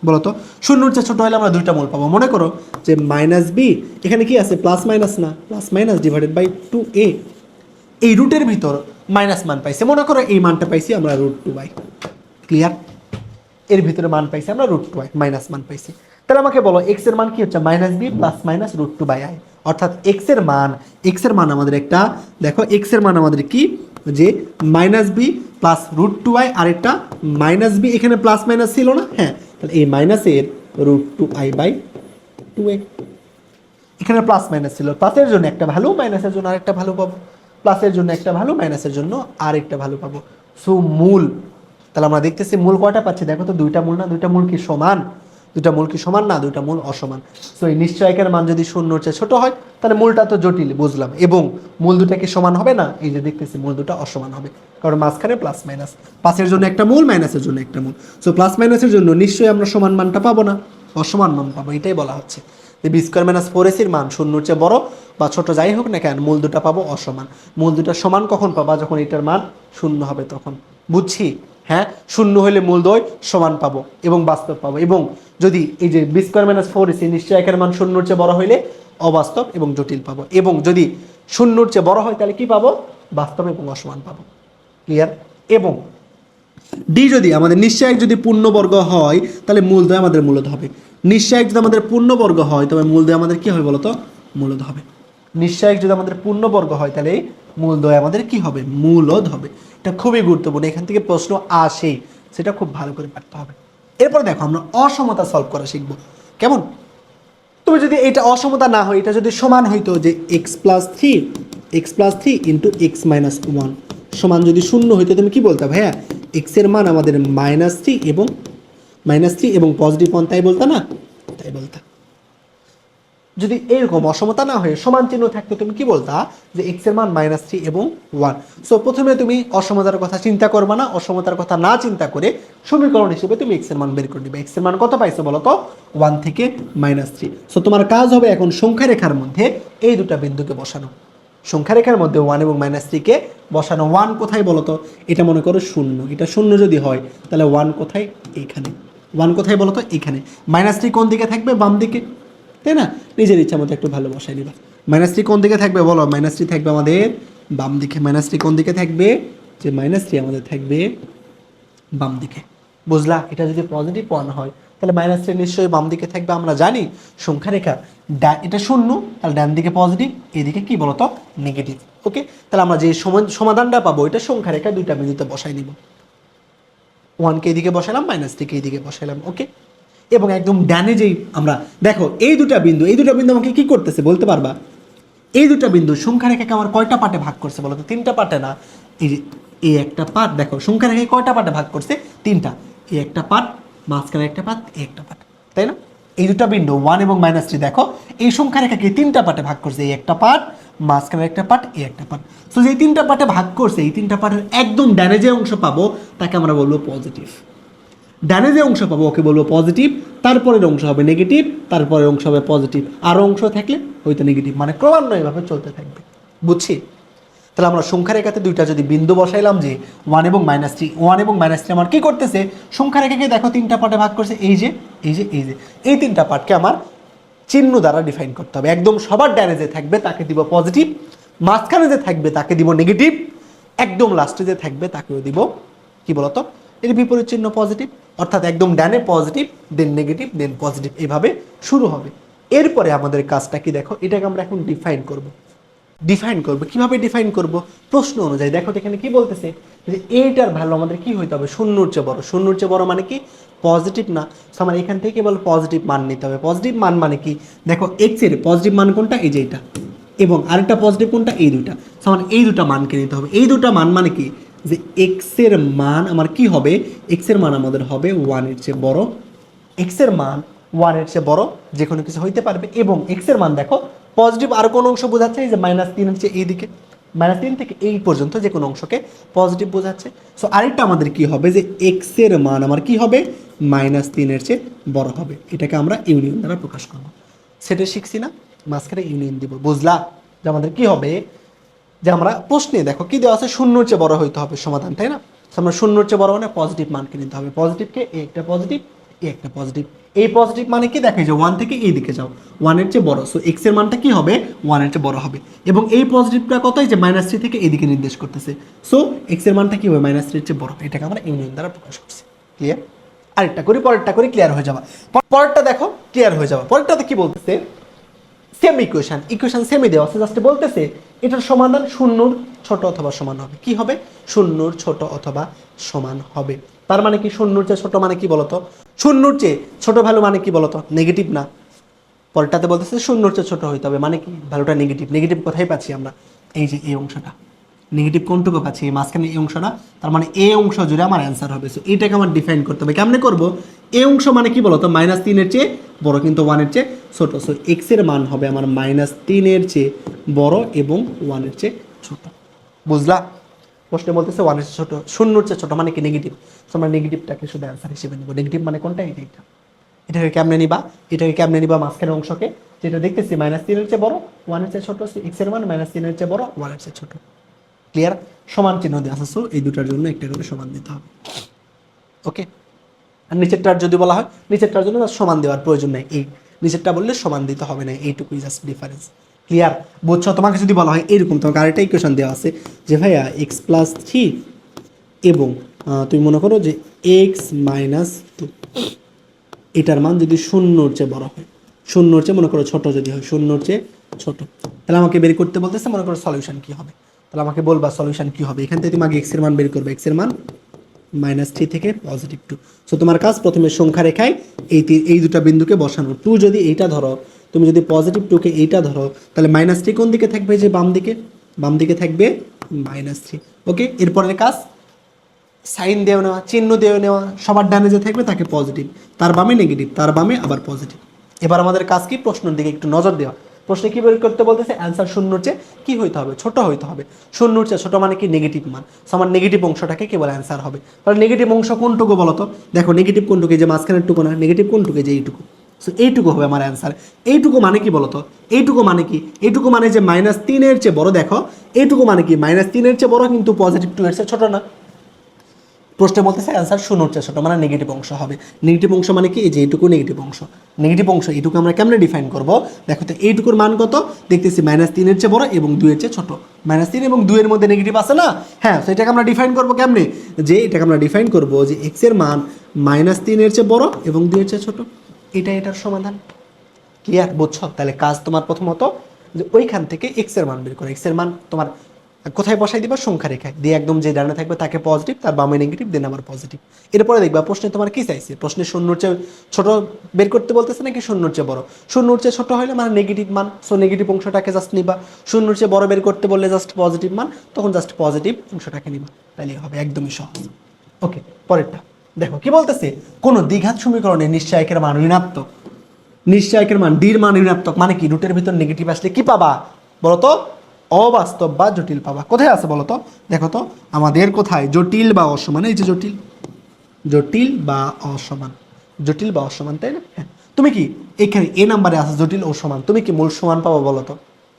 বলতো? শূন্যর চেয়ে ছোট হলে আমরা দুইটা মূল পাবো। মনে করো যে মাইনাস বি, এখানে কি আছে? প্লাস মাইনাস না, plus minus divided by 2a। এই রুটের ভিতর মাইনাস মান পাইছে, মনে করো এই মানটা পাইছি আমরা √2y। ক্লিয়ার? এর ভিতরে মান পাইছি আমরা √2y, মাইনাস মান পাইছি। তাহলে আমাকে বলো এক্স এর মান কি হচ্ছে? -b plus minus √2/i। অর্থাৎ এক্স এর মান আমাদের একটা, দেখো এক্স এর মান আমাদের কি? যে -b প্লাস √2y, আর একটা -b, এখানে প্লাস মাইনাস ছিল না? হ্যাঁ, তাহলে এই মাইনাসের √2i/2a। এখানে প্লাস মাইনাস ছিল, প্লাসের জন্য একটা ভ্যালু, মাইনাসের জন্য আরেকটা ভ্যালু পাবো। প্লাসের জন্য একটা ভ্যালু, মাইনাসের জন্য আরেকটা ভ্যালু পাবো। সো মূল, তাহলে আমরা দেখতেছি মূল কয়টা পাচ্ছি? দেখো তো দুইটা মূল না? দুইটা মূল কি সমান? দুইটা মূল কি সমান? না, দুইটা মূল অসমান। সো এই নিশ্চয়কের মান যদি শূন্যর চেয়ে ছোট হয় তাহলে মূলটা তো জটিল, বুঝলাম। এবং মূল দুটা কি সমান হবে না? এই যে দেখতেছি মূল দুটা অসমান হবে, কারণ মাঝখানে প্লাস মাইনাস। প্লাসের জন্য একটা মূল, মাইনাসের জন্য একটা মূল। সো প্লাস মাইনাসের জন্য নিশ্চয়ই আমরা সমান মানটা পাবো না, অসমান মান পাবো। এটাই বলা হচ্ছে যে বি স্কোয়ার মাইনাস ফোর এসির মান শূন্যর চেয়ে বড় বা ছোট যাই হোক না কেন মূল দুটা পাবো অসমান। মূল দুটা সমান কখন পাবা? যখন এটার মান শূন্য হবে তখন। বুঝছি? হ্যাঁ, শূন্য হলে মূলদ্বয় সমান পাবো এবং বাস্তব পাবো। এবং যদি এই যে B square minus four AC নিশ্চয়কের মান শূন্যর চেয়ে বড় হইলে অবাস্তব এবং জটিল পাবো। এবং যদি শূন্যর চেয়ে বড় হয় তাহলে কি পাবো? বাস্তব এবং অসমান পাবো। ক্লিয়ার? এবং ডি যদি আমাদের নিশ্চয়ক যদি পূর্ণবর্গ হয় তাহলে মূলদ্বয় আমাদের মূলদ হবে। নিশ্চয়ক যদি আমাদের পূর্ণবর্গ হয় তবে মূলদ্বয় আমাদের কি হবে বলতো? মূলদ হবে। নিশ্চয়ক যদি আমাদের পূর্ণবর্গ হয় তাহলে মূলদ্বয় আমাদের কি হবে? মূলদ হবে। এটা খুবই গুরুত্বপূর্ণ, এখান থেকে প্রশ্ন আসেই, সেটা খুব ভালো করে পারতে হবে। এরপর দেখো আমরা অসমতা সলভ করা শিখবো। কেমন? তুমি যদি এটা অসমতা না হয়, এটা যদি সমান হইতো যে x+3 ইন্টু x-1 সমান যদি শূন্য হইতো তুমি কি বলতে? ভাইয়া এক্স এর মান আমাদের -3 এবং পজিটিভ 1, তাই বলতা না? তাই বলতা। যদি এরকম অসমতা না হয়ে সমান চিহ্ন থাকতো তুমি কি বলতা? যে এক্স এর মান -3 এবং 1। সো প্রথমে তুমি অসমতার কথা চিন্তা করবা না, অসমতার কথা না চিন্তা করে সমীকরণ হিসেবে তুমি এক্স এর মান বের করে দিবে। এক্স এর মান কত পাইছো বলো তো? 1 থেকে -3। সো তোমার কাজ হবে এখন সংখ্যা রেখার মধ্যে এই দুটা বিন্দুকে বসানো। সংখ্যা রেখার মধ্যে 1 এবং -3 কে বসানো। 1 কোথায় বলো তো? এটা মনে করো শূন্য, এটা শূন্য যদি হয় তাহলে 1 কোথায়? এইখানে। 1 কোথায় বলো তো? এখানে। -3 কোন দিকে থাকবে? বাম দিকে, তাই না? নিজের ইচ্ছা মতো একটু ভালো বসাই নিবা। -3 কোন দিকে থাকবে বলো? -3 থাকবে আমাদের বাম দিকে। -3 কোন দিকে থাকবে? যে -3 আমাদের থাকবে বাম দিকে। বুঝলা? এটা যদি পজিটিভ 1 হয় তাহলে -3 নিশ্চয়ই বাম দিকে থাকবে। আমরা জানি সংখ্যা রেখা এটা শূন্য, তাহলে ডান দিকে পজিটিভ, এদিকে কি বলতো? নেগেটিভ। ওকে, তাহলে আমরা যে সমাধানটা পাবো এটা সংখ্যা রেখা দুইটা বিন্দুতে বসাই নিব। 1 কে এইদিকে বসালাম, -3 কে এইদিকে বসালাম। ওকে, এবং একদম ডানে যেই আমরা দেখো এই দুটা বিন্দু আমাকে কি করতেছে বলতে পারবা? এই দুটা বিন্দু সংখ্যা রেখাকে আমার কয়টা পার্টে ভাগ করছে বলো তো? 3টা পার্টে না? এই যে এই একটা পার্ট দেখো সংখ্যা রেখাকে কয়টা পার্টে ভাগ করছে? 3টা। এই একটা পার্ট, মাঝখানে একটা পার্ট, এই একটা পার্ট, তাই না? এই দুটা বিন্দু 1 এবং -3 দেখো এই সংখ্যা রেখাকে 3টা পার্টে ভাগ করছে। এই একটা পার্ট, মাঝখানে একটা পার্ট, এই একটা পার্ট। সো যে 3টা পার্টে ভাগ করছে এই 3টা পার্টের একদম ডানে যে অংশ পাবো তাকে আমরা বলবো পজিটিভ। ডানে যে অংশ পাবো ওকে বলবো পজিটিভ, তারপরের অংশ হবে নেগেটিভ, তারপরের অংশ হবে পজিটিভ, আরও অংশ থাকলে হয়তো নেগেটিভ, মানে ক্রমান্বয়ে এভাবে চলতে থাকবে। বুঝছি? তাহলে আমরা সংখ্যা রেখাতে দুইটা যদি বিন্দু বসাইলাম যে 1 এবং -3, 1 এবং -3 আমার কি করতেছে? সংখ্যা রেখাকে দেখো 3টা পার্টে ভাগ করছে। এই যে এই 3টা পার্টকে আমার চিহ্ন দ্বারা ডিফাইন করতে হবে। একদম সবার ডানে যে থাকবে তাকে দিব পজিটিভ, মাঝখানে যে থাকবে তাকে দিব নেগেটিভ, একদম লাস্টে যে থাকবে তাকেও দিব কি বলতো? এর বিপরীত চিহ্ন পজিটিভ। অর্থাৎ একদম ডানে পজিটিভ, দেন নেগেটিভ, দেন পজিটিভ, এইভাবে শুরু হবে। এরপরে আমাদের কাজটা কি দেখো, এটাকে আমরা এখন ডিফাইন করব। কিভাবে ডিফাইন করব? প্রশ্ন অনুযায়ী দেখো এখানে কি বলতেছে যে এইটার ভ্যালু আমাদের কি হইতে হবে? শূন্যর চেয়ে বড়। শূন্যর চেয়ে বড় মানে কি? পজিটিভ না? সো আমার এখান থেকে কেবল পজিটিভ মান নিতে হবে। পজিটিভ মান মানে কি? দেখো এক্স এর পজিটিভ মান কোনটা? এই যে এটা, এবং আরেকটা পজিটিভ কোনটা? এই দুইটা। সো আমার এই দুটা মানকে নিতে হবে। এই দুটা মান মানে কি? যে এক্স এর মান আমার কি হবে? এক্স এর মান আমাদের হবে 1 এর চেয়ে বড়। এক্স এর মান 1 এর চেয়ে বড় যে কোনো কিছু হইতে পারবে, এবং এক্স এর মান দেখো পজিটিভ আর কোন অংশ বোঝাচ্ছে? এই যে -3 এর চেয়ে এইদিকে, -3 থেকে এই পর্যন্ত যে কোনো অংশকে পজিটিভ বোঝাচ্ছে। সো আরেকটা আমাদের কি হবে? যে এক্স এর মান আমার কি হবে? -3 এর চেয়ে বড় হবে। এটাকে আমরা ইউনিয়ন দ্বারা প্রকাশ করব। সেটা শিখছি না? মাঝখানে ইউনিয়ন দিব। বুঝলা যে আমাদের কি হবে? যে আমরা প্রশ্নে দেখো কি দেওয়া আছে? শূন্যর চেয়ে বড় হইতে হবে সমাধান, তাই না? আমরা শূন্যর চেয়ে বড় মানে পজিটিভ মানকে নিতে হবে। পজিটিভকে এই একটা পজিটিভ, এই একটা পজিটিভ। এই পজিটিভ মানে কি? দেখো যে 1 থেকে এই দিকে যাও, 1 এর চেয়ে বড়। সো এক্স এর মানটা কি হবে? 1 এর চেয়ে বড় হবে। এবং এই পজিটিভটা কত? যে -3 থেকে এইদিকে নির্দেশ করতেছে। সো এক্স এর মানটা কি হবে? -3 এর চেয়ে বড়। এটাকে আমরা ইউনিয়ন দ্বারা প্রকাশ করছি। ক্লিয়ার? আরেকটা করি, পরেরটা করি, ক্লিয়ার হয়ে যাবে। পরেরটা দেখো ক্লিয়ার হয়ে যাবে। পরেরটাতে কি বলতেছে? সেম ইকুয়েশন সেমই দেওয়া আছে, জাস্ট বলতেছে এটার সমাধান শূন্যর ছোট অথবা সমান হবে। কি হবে? শূন্যর ছোট অথবা সমান হবে। তার মানে কি? শূন্যর চেয়ে ছোট মানে কি বলতো? শূন্যর চেয়ে ছোট ভ্যালু মানে কি বলতো? নেগেটিভ না? পরেরটাতে বলতেছে শূন্যর চেয়ে ছোট হইতে হবে, মানে কি? ভ্যালুটা নেগেটিভ। নেগেটিভ কোথায় পাচ্ছি আমরা? এই যে এই অংশটা। নেগেটিভ কোনটুকু পাচ্ছি? এই মাঝখানে এই অংশটা। তার মানে এই অংশ জুড়ে আমার অ্যান্সার হবে। সো এটাকে আমার ডিফাইন করতে হবে। কেমনে করবো? এই অংশ মানে কি বলতো? -3 এর চেয়ে বড়, কিন্তু 1 এর চেয়ে ছোট। সো এক্স এর মান হবে আমার -3 এর চেয়ে বড় এবং 1 এর চেয়ে ছোট। বুঝলা? প্রশ্নে বলতেছে 1 এর চেয়ে ছোট, শূন্যর চেয়ে ছোট মানে কি? নেগেটিভ। সো আমরা নেগেটিভটাকে শুধু অ্যান্সার হিসেবে নেব। নেগেটিভ মানে কোনটা? এইটা। এটাকে কেমনে নিবা? মাঝখানের অংশকে, যেটা দেখতেছি -3 এর চেয়ে বড়, 1 এর চেয়ে ছোট। এক্স এর মান -3 এর চেয়ে বড়, 1 এর চেয়ে ছোট। ক্লিয়ার? সমান চিহ্ন দিয়ে আছে। সো এই দুটার জন্য একটা করে সমান দিতে হবে। ওকে, আর নিচেরটার যদি বলা হয়, নিচেরটার জন্য সমান দেওয়ার প্রয়োজন নেই। এই নিচেরটা বললে সমান দিতে হবে না, এইটুকুই জাস্ট ডিফারেন্স। ক্লিয়ার? বুঝছো? তোমাকে যদি বলা হয় এরকম, তোমাকে আরেকটা ইকুয়েশন দেওয়া আছে যে ভাইয়া x+3 এবং তুমি মনে করো যে x-2, এটার মান যদি শূন্যর চেয়ে বড় হয়, শূন্যর চেয়ে মনে করো ছোট যদি হয়, শূন্যর চেয়ে ছোট, তাহলে আমাকে বের করতে বলতেছে মনে করো সলিউশন কি হবে। তাহলে আমাকে বলবা সলিউশন কি হবে। এখান থেকে তুমি আগে এক্স এর মান বের করবে। এক্স এর মান -3 থেকে +2। সো তোমার কাজ প্রথমে সংখ্যা রেখায় এই দুটা বিন্দুকে বসানো। 2 যদি এইটা ধরো, তুমি যদি +2কে এইটা ধরো, তাহলে -3 কোন দিকে থাকবে? যে বাম দিকে থাকবে -3। ওকে, এরপরের কাজ সাইন দেওয়া নেওয়া, চিহ্ন দেওয়া নেওয়া। সবার ডানে যে থাকবে তাকে পজিটিভ, তার বামে নেগেটিভ, তার বামে আবার পজিটিভ। এবার আমাদের কাজ কি? প্রশ্নের দিকে একটু নজর দেওয়া। প্রশ্নে কি বের করতে বলতেছে? অ্যান্সার শূন্যর চেয়ে কি হইতে হবে? ছোট হইতে হবে। শূন্যর চেয়ে ছোট মানে কি? নেগেটিভ মান। সো আমার নেগেটিভ অংশটাকে কেবল অ্যান্সার হবে। তাহলে নেগেটিভ অংশ কোনটুকু বলো তো? দেখো নেগেটিভ কোনটুকু? যে মাঝখানের টুকু না? নেগেটিভ কোনটুকু? যে এইটুকু। সো এইটুকু হবে আমার অ্যান্সার। এইটুকু মানে কি বলতো? এইটুকু মানে কি? এইটুকু মানে যে -3 এর চেয়ে বড়। দেখো এইটুকু মানে কি? -3 এর চেয়ে বড়, কিন্তু +2 এর চেয়ে ছোট না। প্রশ্নে বলতেছে অ্যান্সার শূন্যর চেয়ে ছোট, মানে নেগেটিভ অংশ হবে। নেগেটিভ অংশ মানে কি? এই যে এইটুকু নেগেটিভ অংশ। নেগেটিভ অংশ এইটুকু আমরা কেমনে ডিফাইন করবো? দেখো তো এইটুকুর মান কত? দেখতেছি -3 এর চেয়ে বড় এবং 2 এর চেয়ে ছোট। -3 এবং 2 এর মধ্যে নেগেটিভ আছে না? হ্যাঁ, তো এটাকে আমরা ডিফাইন করবো কেমনে? যে এটাকে আমরা ডিফাইন করবো যে এক্স এর মান -3 এর চেয়ে বড় এবং 2 এর চেয়ে ছোট। এটার সমাধান। ক্লিয়ার? বুঝছো? তাহলে কাজ তোমার প্রথমত যে ওইখান থেকে এক্স এর মান বের করো। এক্স এর মান তোমার কোথায় বসাই দিবা? সংখ্যা রেখায় দিয়ে একদম যে ডানে থাকবে তাকে পজিটিভ, তার বামে নেগেটিভ, দেন আবার পজিটিভ। এরপরে দেখবা প্রশ্নে তোমার কি চাইছে, প্রশ্নে শূন্যর চেয়ে ছোট বের করতে বলতেছে নাকি শূন্যর চেয়ে বড়? শূন্যর চেয়ে ছোট হলে মানে নেগেটিভ মান, সো নেগেটিভ অংশটাকে জাস্ট নিবা। শূন্যর চেয়ে বড় বের করতে বললে জাস্ট পজিটিভ মান, তখন জাস্ট পজিটিভ অংশটাকে নিবা, তাহলে হবে একদমই সহজ। ওকে, পরেরটা দেখো কি বলতেছে, কোন দ্বিঘাত সমীকরণে নিশ্চয়কের মান ঋণাত্মক, নিশ্চয়কের মান ডির মান ঋণাত্মক মানে কি, রুটের ভিতর নেগেটিভ আসলে কি পাবা বলতো? অবাস্তব বা জটিল পাবা। কোথায় আছে বলতো? দেখো তো আমাদের কোথায় জটিল বা অসমান, এই যে জটিল, জটিল বা অসমান, জটিল বা অসমান, তাই না? হ্যাঁ, তুমি কি এখানে এ নাম্বারে আছে জটিল ও সমান, তুমি কি মূল সমান পাবো বলতো?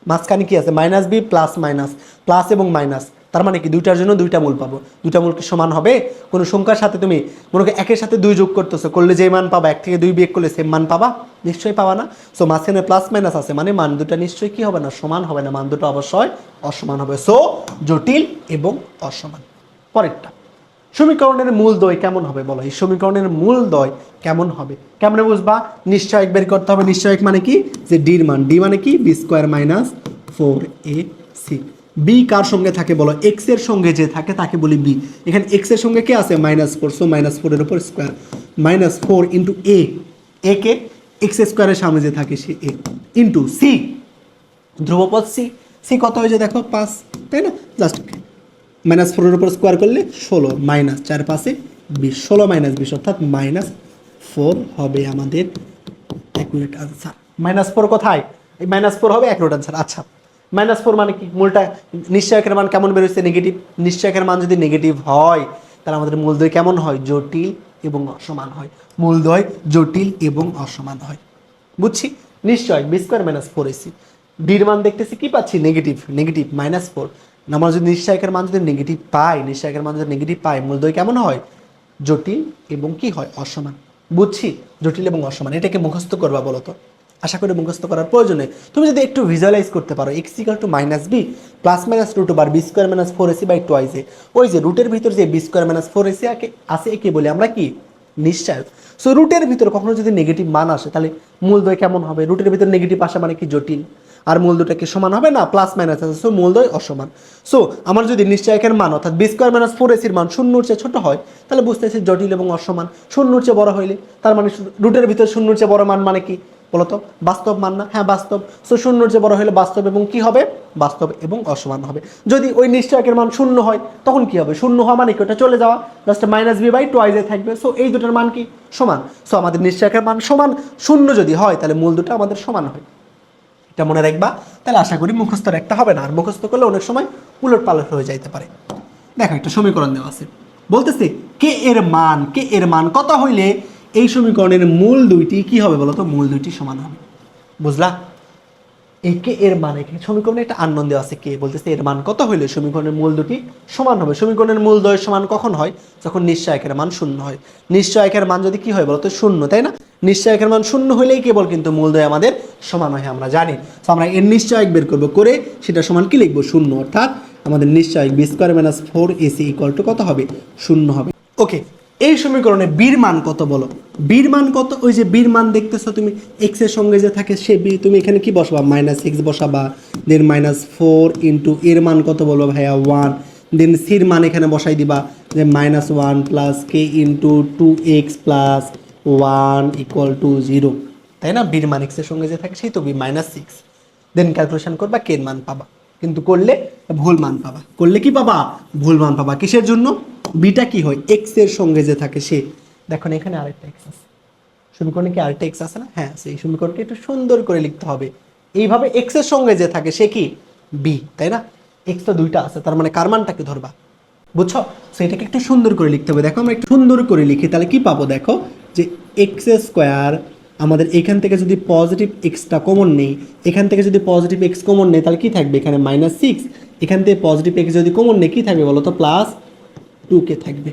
মাঝখানে কি আছে? Minus B plus minus, plus এবং মাইনাস, তার মানে কি দুইটার জন্য দুইটা মূল পাবো। দুইটা মূল কি সমান হবে? কোনো সংখ্যার সাথে তুমি মনে করো একের সাথে দুই যোগ করতেছো, করলে যে মান পাবা, এক থেকে দুই বিয়োগ করলে সেম মান পাবা? নিশ্চয়ই পাবা না। সো মাঝখানে প্লাস মাইনাস আছে মানে মান দুটা নিশ্চয়ই কি হবে না? সমান হবে না, মান দুটো অবশ্যই অসমান হবে। সো জটিল এবং অসমান। পরেরটা, সমীকরণের মূলদ্বয় কেমন হবে বলো? এই সমীকরণের মূলদ্বয় কেমন হবে, কেমনে বুঝবা? নিশ্চয়ক বের করতে হবে। নিশ্চয়ক মানে কি? যে ডির মান, ডি মানে কি? B square minus 4ac। B কার সঙ্গে থাকে বলো? এক্স এর সঙ্গে যে থাকে তাকে বলি বি। এখানে এক্স এর সঙ্গে কে আছে? -4, সো -4 এর উপর স্কোয়ার, -4 ইন্টু এ, এ কে এক্স স্কোয়ারের সামনে যে থাকে সে এ, ইন্টু সি, ধ্রুবপদ সি। সি কত হয়েছে দেখো? 5, তাই না? জাস্ট -4 এর উপর স্কোয়ার করলে 16, মাইনাস 4 5 20, 16 মাইনাস 20 অর্থাৎ -4 হবে আমাদের অ্যাকুরেট আনসার। -4 কোথায়? এই -4 হবে অ্যাকুরেট আনসার। আচ্ছা, -4 মানে কি? মূলটা নিশ্চয়কের মান কেমন বেরোচ্ছে? নেগেটিভ। নিশ্চয়কের মান যদি নেগেটিভ হয় তাহলে আমাদের মূলদ্বয় কেমন হয়? জটিল এবং অসমান হয়। মূলদ্বয় জটিল এবং অসমান হয়। বুঝছি? নিশ্চয় বি স্কোয়ার মাইনাস 4ac, ডির মান দেখতেছি কি পাচ্ছি? Negative, negative -4। আমরা যদি নিশ্চয়কের মান যদি নেগেটিভ পাই, নিশ্চয়কের মান যদি নেগেটিভ পাই, মূলদ্বয় কেমন হয়? জটিল এবং কি হয়? অসমান। বুঝছি? জটিল এবং অসমান, এটাকে মুখস্থ করবা বলো তো? আশা করি মুখস্থ করার প্রয়োজনে তুমি যদি একটু ভিজুয়ালাইজ করতে পারো, x equal to -b plus minus root over b square minus 4ac by twice a, ওই যে রুটের ভিতর যে বি স্কোয়ার মাইনাস 4ac আছে, একে বলি আমরা কি? নিশ্চয়ক। সো রুটের ভিতর কখনো যদি নেগেটিভ মান আসে তাহলে মূলদ্বয় কেমন হবে? রুটের ভিতর নেগেটিভ আসা মানে কি? জটিল। আর মূল দুটাকে সমান হবে না, প্লাস মাইনাস আছে, সো মূলদ্বয় অসমান। সো আমার যদি নিশ্চয়কের মান অর্থাৎ বি স্কোয়ার মাইনাস 4ac-র মান শূন্যর চেয়ে ছোট হয় তাহলে বুঝতেছি জটিল এবং অসমান। শূন্যর চেয়ে বড় হইলে তার মানে রুটের ভিতর শূন্যর চেয়ে বড় মান মানে কি বলতো? বাস্তব মান না? হ্যাঁ বাস্তব। সো শূন্যর চেয়ে বড় হলে বাস্তব এবং কি হবে? বাস্তব এবং অসমান হবে। যদি ওই নিশ্চয়কের মান শূন্য হয় তখন কি হবে? শূন্য হওয়া মানে কি? ওটা চলে যাওয়া, জাস্ট -b বাই টুয়াইস এ থাকবে। সো এই দুটোর মান কি? সমান। সো আমাদের নিশ্চয়কের মান সমান, শূন্য যদি হয় তাহলে মূল দুটো আমাদের সমান হয়। এটা মনে রাখবা, তাহলে আশা করি মুখস্থ রাখতে হবে না, আর মুখস্থ করলে অনেক সময় উলট পালট হয়ে যাইতে পারে। দেখো একটা সমীকরণ দেওয়া আছে, বলতেছে কে এর মান, কে এর মান কত হইলে এই সমীকরণের মূল দুইটি কি হবে বলতো? মূল দুইটি সমান হবে। বুঝলা? এই কে এর মান, এখানে সমীকরণে একটা আননোন দেওয়া আছে কে, বলতেছে এর মান কত হইলে সমীকরণের মূল দুটি সমান হবে। সমীকরণের মূল দ্বয় সমান কখন হয়? যখন নিশ্চয়কের মান শূন্য হয়। নিশ্চয়কের মান যদি কি হয় বলতো? শূন্য, তাই না? নিশ্চয়কের মান শূন্য হইলেই কেবল কিন্তু মূলদ্বয় আমাদের সমান হয়, আমরা জানি। তো আমরা এর নিশ্চয়ক বের করবো, করে সেটা সমান কি লিখবো? শূন্য। অর্থাৎ আমাদের নিশ্চয়ক b square minus 4ac equal to কত হবে? শূন্য হবে। ওকে, এই সমীকরণে বীর মান কত বলো? বীর মান কত? ওই যে বীর মান দেখতেছো তুমি, এক্স এর সঙ্গে যে থাকে সে বি, তুমি এখানে কি বসাবা? -6 বসাবা, দেন -4 ইন্টু এর মান কত বলবো ভাইয়া? 1, দেন সির মান এখানে বসাই দিবা যে -1 plus K into 2x plus 1 equal to 0, তাই না? বীর মান এক্স এর সঙ্গে যে থাকে সেই তো বি -6, দেন ক্যালকুলেশন করবা, কে এর মান পাবা। কিন্তু করলে ভুল মান পাবা, করলে কি পাবা? ভুল মান পাবা। কিসের জন্য? বিটা কি হয়? এক্স এর সঙ্গে যে থাকে সে। দেখো না এখানে আরেকটা এক্স আছে, সমীকরণে কি আরেকটা এক্স আছে না? হ্যাঁ, সেই সমীকরণকে একটু সুন্দর করে লিখতে হবে। এইভাবে এক্স এর সঙ্গে যে থাকে সে কি? বি, তাই না? এক্স তো দুইটা আছে, তার মানে কার মানটাকে ধরবা? বুঝছো? সো এটাকে একটু সুন্দর করে লিখতে হবে। দেখো আমরা একটু সুন্দর করে লিখি তাহলে কি পাবো? দেখো যে এক্স স্কোয়ার, আমাদের এখান থেকে যদি পজিটিভ এক্সটা কমন নেই, এখান থেকে যদি পজিটিভ এক্স কমন নেই তাহলে কি থাকবে? এখানে -6, এখান থেকে পজিটিভ এক্স যদি কমন নেই কি থাকবে বলো তো? +2k থাকবে।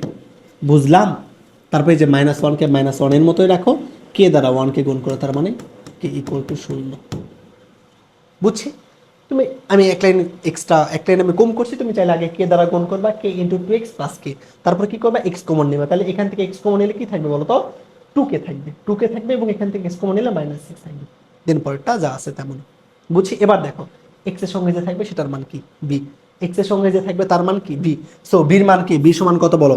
বুঝলাম? তারপরে যে -1কে -1 এর মতোই রাখো, কে দ্বারা 1কে গুণ করো, তার মানে কে ইকুয়াল টু 0। বুঝছি? তুমি আমি এক লাইন এক্সট্রা, এক লাইন আমি কম করছি, তুমি চাইলে আগে কে দ্বারা গুণ করবা, কে ইন্টু 2x প্লাস কে, তারপর কি করবা? এক্স কমন নেবা। তাহলে এখান থেকে এক্স কমন নিলে কি থাকবে বলো তো? 2k থাকবে, 2k থাকবে, এবং এখান থেকে এক্স কমন নিলে -6 থাকবে। দেন পরেরটা যা আছে তেমন। বুঝছি? এবার দেখো এক্স এর সঙ্গে যে থাকবে সেটার মান কি? বি। এক্স এর সঙ্গে যে থাকবে তার মান কি বি। সো বির মান কি, বি সমান কত বলো,